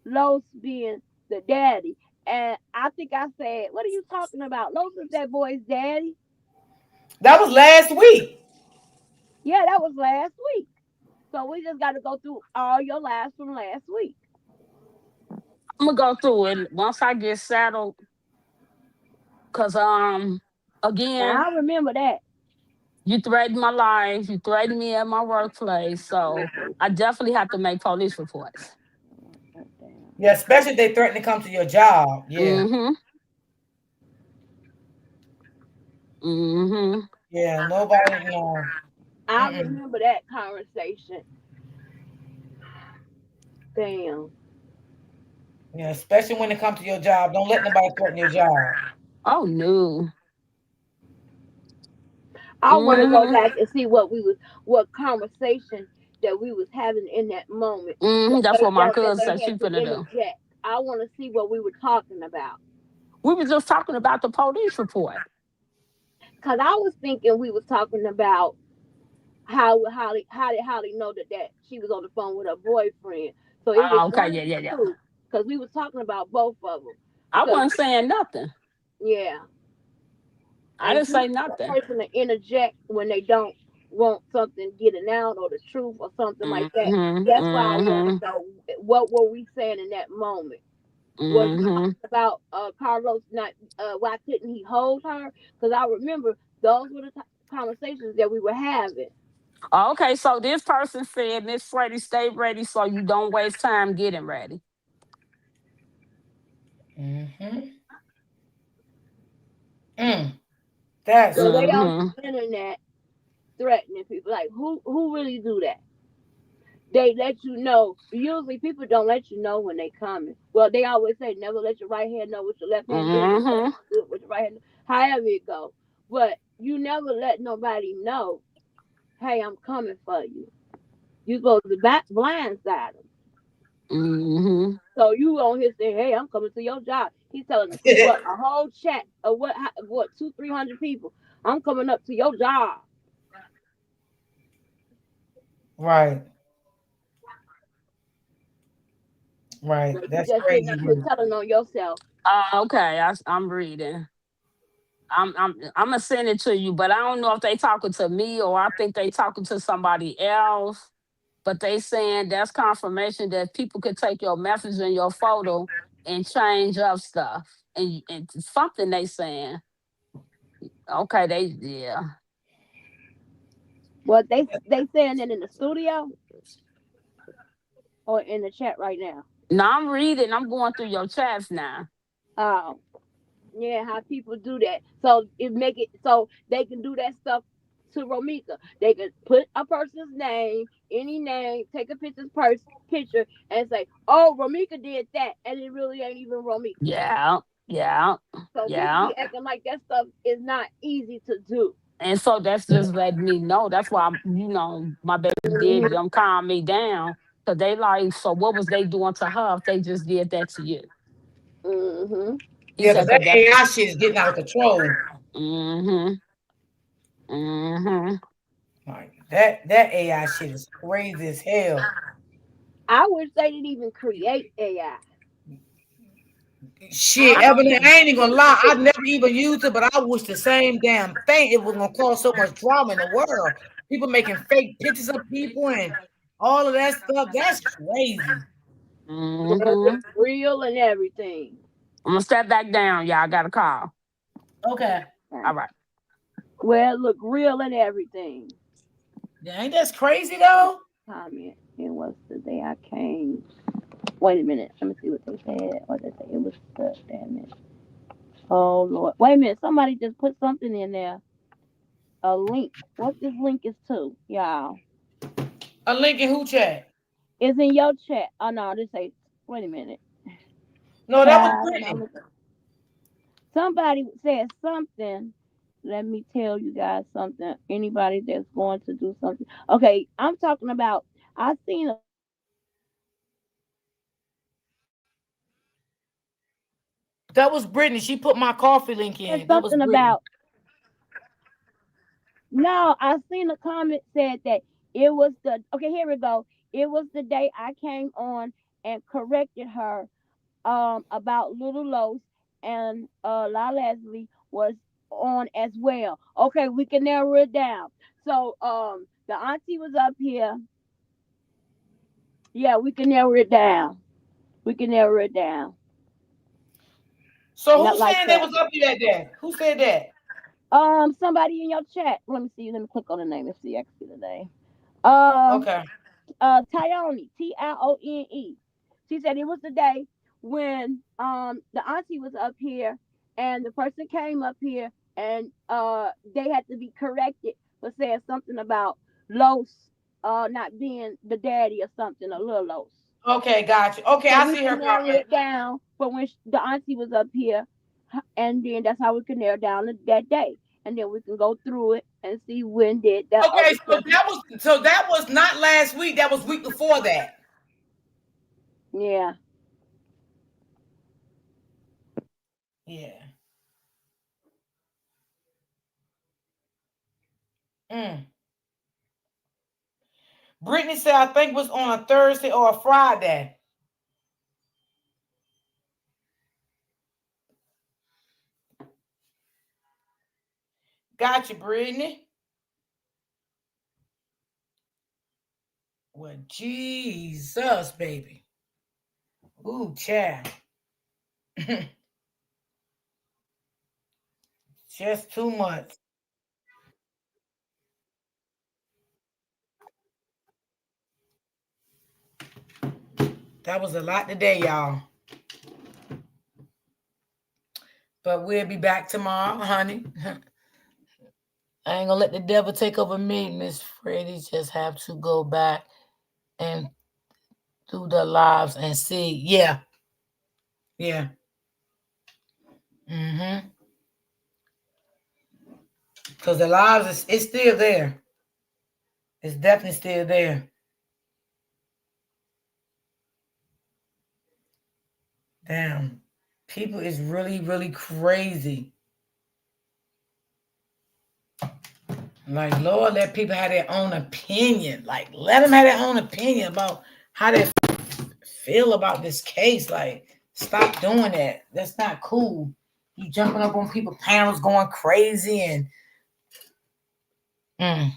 Los being the daddy. And I think I said, what are you talking about? Los is that boy's daddy. That was last week. Yeah, that was last week. So we just got to go through all your lives from last week. I'm gonna go through it once I get settled, cause Now again, I remember that. you threatened my life, you threatened me at my workplace, so I definitely have to make police reports. Damn. Yeah, especially if they threaten to come to your job. Yeah. Mm-hmm. Mm-hmm. Yeah. Nobody. No. I Mm-mm. remember that conversation. Damn. Yeah, especially when it comes to your job. Don't let nobody threaten your job. Oh no. I want to go Mm-hmm. back and see what conversation that we was having in that moment Mm-hmm. That's what my that cousin they said had she to finna do. interject. I want to see what we were talking about. We were just talking about the police report. Cause I was thinking we was talking about how did Holly know that she was on the phone with her boyfriend. So it was Oh, okay, one yeah, of the yeah, yeah. two. Cause we was talking about both of them. I Because wasn't saying nothing. yeah, I and didn't say usually a nothing. person to interject when they don't want something getting out or the truth or something like that. Mm-hmm. That's why I want to Mm-hmm. know what were we saying in that moment. Was we talking Mm-hmm. about Carlos not why couldn't he hold her? Because I remember those were the conversations that we were having. Okay, so this person said, Miss Freddie, stay ready so you don't waste time getting ready. Mm-hmm. Mm. That's So they crazy. on Mm-hmm. the internet threatening people. Like who really do that? They let you know. Usually people don't let you know when they coming. Well, they always say never let your right hand know what your left hand doing. Mm-hmm. Do it with your right hand. However it go, but you never let nobody know. Hey, I'm coming for you. You supposed to back blindside them. Mm-hmm. So you on here saying, "Hey, I'm coming to your job." He's telling what a whole chat of what 200-300 people. I'm coming up to your job. Right. Right. Like you That's just sitting crazy up here work. telling on yourself. Okay, I'm reading. I'm gonna send it to you, but I don't know if they talking to me or I think they talking to somebody else. But they saying that's confirmation that people could take your message and your photo and change up stuff. And something they saying. Okay, they yeah. Well, they saying it in the studio or in the chat right now. Now I'm reading, I'm going through your chats now. Um, yeah, how people do that. So it make it so they can do that stuff to Romika. They can put a person's name, any name, take a picture, and say, "Oh, Romika did that," and it really ain't even Romika. Yeah, yeah, So people yeah. be acting like that stuff is not easy to do. And so that's just letting me know. That's why my baby did Hmm. them calm me down. Cause they like, so what was they doing to her if they just did that to you? Hmm. He Yeah, because said, that cause that AI shit is getting out of control. mm-hmm. Mm-hmm. Like that AI shit is crazy as hell. I wish they didn't even create AI. Shit, I Ebony, honestly I ain't even gonna lie. I wish. never even used it, but I wish the same damn thing. It was gonna cause so much drama in the world. People making fake pictures of people and all of that stuff. That's crazy. Well, Mm-hmm. look real and everything. I'm gonna step back down, y'all. I got a call. Okay. All right. Well, look real and everything. Yeah, ain't that crazy though? Comment. It was the day I came. Wait a minute. Let me see what they said. What they say? It was the damn it. Oh Lord. Wait a minute. Somebody just put something in there. A link. What this link is to, y'all? A link in who chat? It's in your chat. Oh no, this say. Wait a minute. No, that was Child, Brittany. somebody said something. Let me tell you guys something. Anybody that's going to do something. Okay, I'm talking about. I seen a comment That was Brittany. She put my coffee link said in. That was something Brittany. about. No, I seen a comment said that it was the. Okay, here we go. It was the day I came on and corrected her about Little Los, and La Leslie was on as well. Okay, we can narrow it down. So the auntie was up here. Yeah, we can narrow it down. We can narrow it down. So Not who's like saying they that. was up to that day? Who said that? Somebody in your chat. Let me see. Let me click on the name and see. I can see the name. Um, Okay. Tyone, Tione. She said it was the day when the auntie was up here and the person came up here and they had to be corrected for saying something about Los not being the daddy or something, or Lil Los. Okay, gotcha. Okay, So I we see her can narrow comment. it down for when the auntie was up here, and then that's how we can narrow down that day, and then we can go through it and see when did that Okay, other person. so that was not last week. That was week before that. Yeah. Yeah. Mm. Brittany said I think it was on a Thursday or a Friday. Gotcha, Brittany. Well, Jesus, baby. Ooh, child. Just too much. That was a lot today, y'all. But we'll be back tomorrow, honey. I ain't gonna let the devil take over me, Miss Freddie. Just have to go back and do the lives and see. Yeah, yeah. Mm-hmm. Because the lives is it's still there. It's definitely still there. Damn. People is really, really crazy. Like, Lord, let people have their own opinion. Like, let them have their own opinion about how they feel about this case. Like, stop doing that. That's not cool. You jumping up on people's panels going crazy and mm.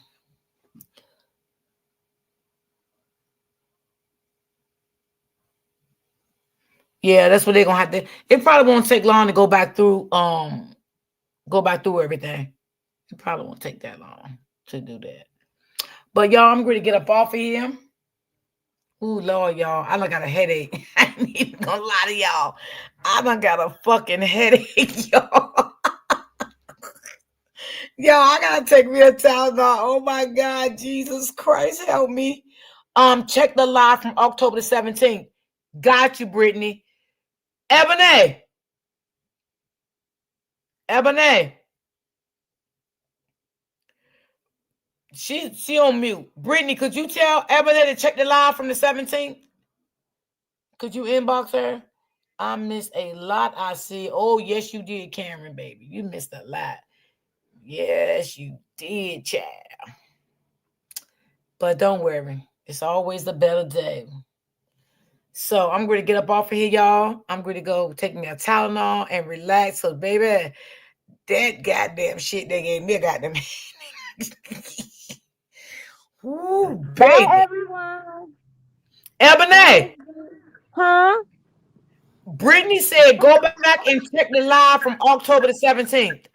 Yeah, that's what they're gonna have to. It probably won't take long to go back through everything. It probably won't take that long to do that. But y'all, I'm going to get up off of here. Ooh, Lord, y'all. I done got a headache. I ain't even gonna lie to y'all. I done got a fucking headache, y'all. Y'all, I gotta take real time now. Oh my God, Jesus Christ, help me. Check the live from October the 17th. Got you, Brittany. Ebony. Ebony. She on mute. Brittany, could you tell Ebony to check the live from the 17th? Could you inbox her? I missed a lot. I see. Oh, yes, you did, Cameron, baby. You missed a lot. Yes, you did, child. But don't worry. It's always a better day. So I'm going to get up off of here, y'all. I'm going to go take me a Tylenol and relax. So, baby, that goddamn shit they gave me a goddamn. Ooh, Bye, baby. everyone. God is Ebony, good. Huh? Brittany said go back and check the live from October the 17th.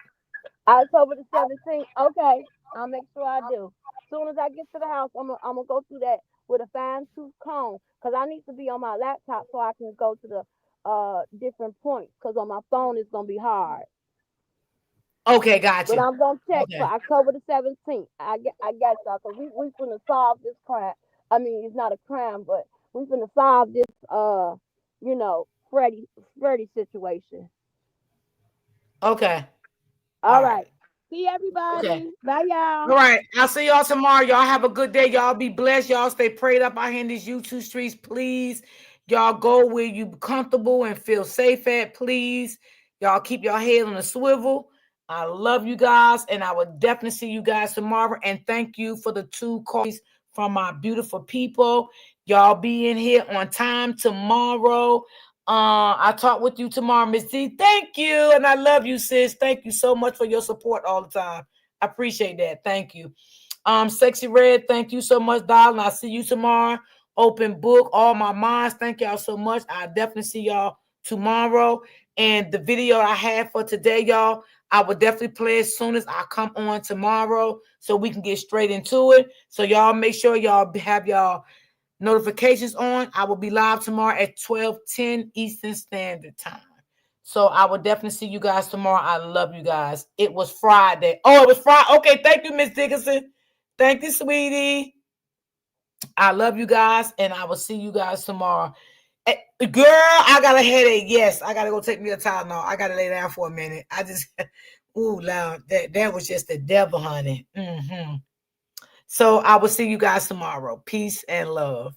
October the 17th. Okay. I'll make sure I do. As soon as I get to the house, I'm gonna go through that with a fine tooth comb because I need to be on my laptop so I can go to the different points because on my phone it's gonna be hard. Okay, got But you. I'm gonna check for Okay. October the 17th. I got y'all because we finna solve this crime. I mean, it's not a crime, but we finna solve this Freddie situation. Okay. All All right. right. See Okay. everybody. Bye, y'all. All right. I'll see y'all tomorrow. Y'all have a good day. Y'all be blessed. Y'all stay prayed up out here in these YouTube streets, please. Y'all go where you comfortable and feel safe at, please. Y'all keep your head on a swivel. I love you guys, and I will definitely see you guys tomorrow. And thank you for the 2 calls from my beautiful people. Y'all be in here on time tomorrow. I talk with you tomorrow, Miss D. Thank you, and I love you, sis. Thank you so much for your support all the time. I appreciate that. Thank you. Sexy Red, thank you so much, darling. I'll see you tomorrow. Open book, all my minds. Thank y'all so much. I definitely see y'all tomorrow. And the video I have for today, y'all, I will definitely play as soon as I come on tomorrow so we can get straight into it. So y'all make sure y'all have y'all notifications on. I will be live tomorrow at 12:10 Eastern Standard Time. So I will definitely see you guys tomorrow. I love you guys. It was Friday. Oh, it was Friday. Okay, thank you, Miss Dickinson. Thank you, sweetie. I love you guys, and I will see you guys tomorrow. Girl, I got a headache. Yes, I gotta go take me a Tylenol. I gotta lay down for a minute. I just, ooh, loud. That was just the devil, honey. So I will see you guys tomorrow. Peace and love.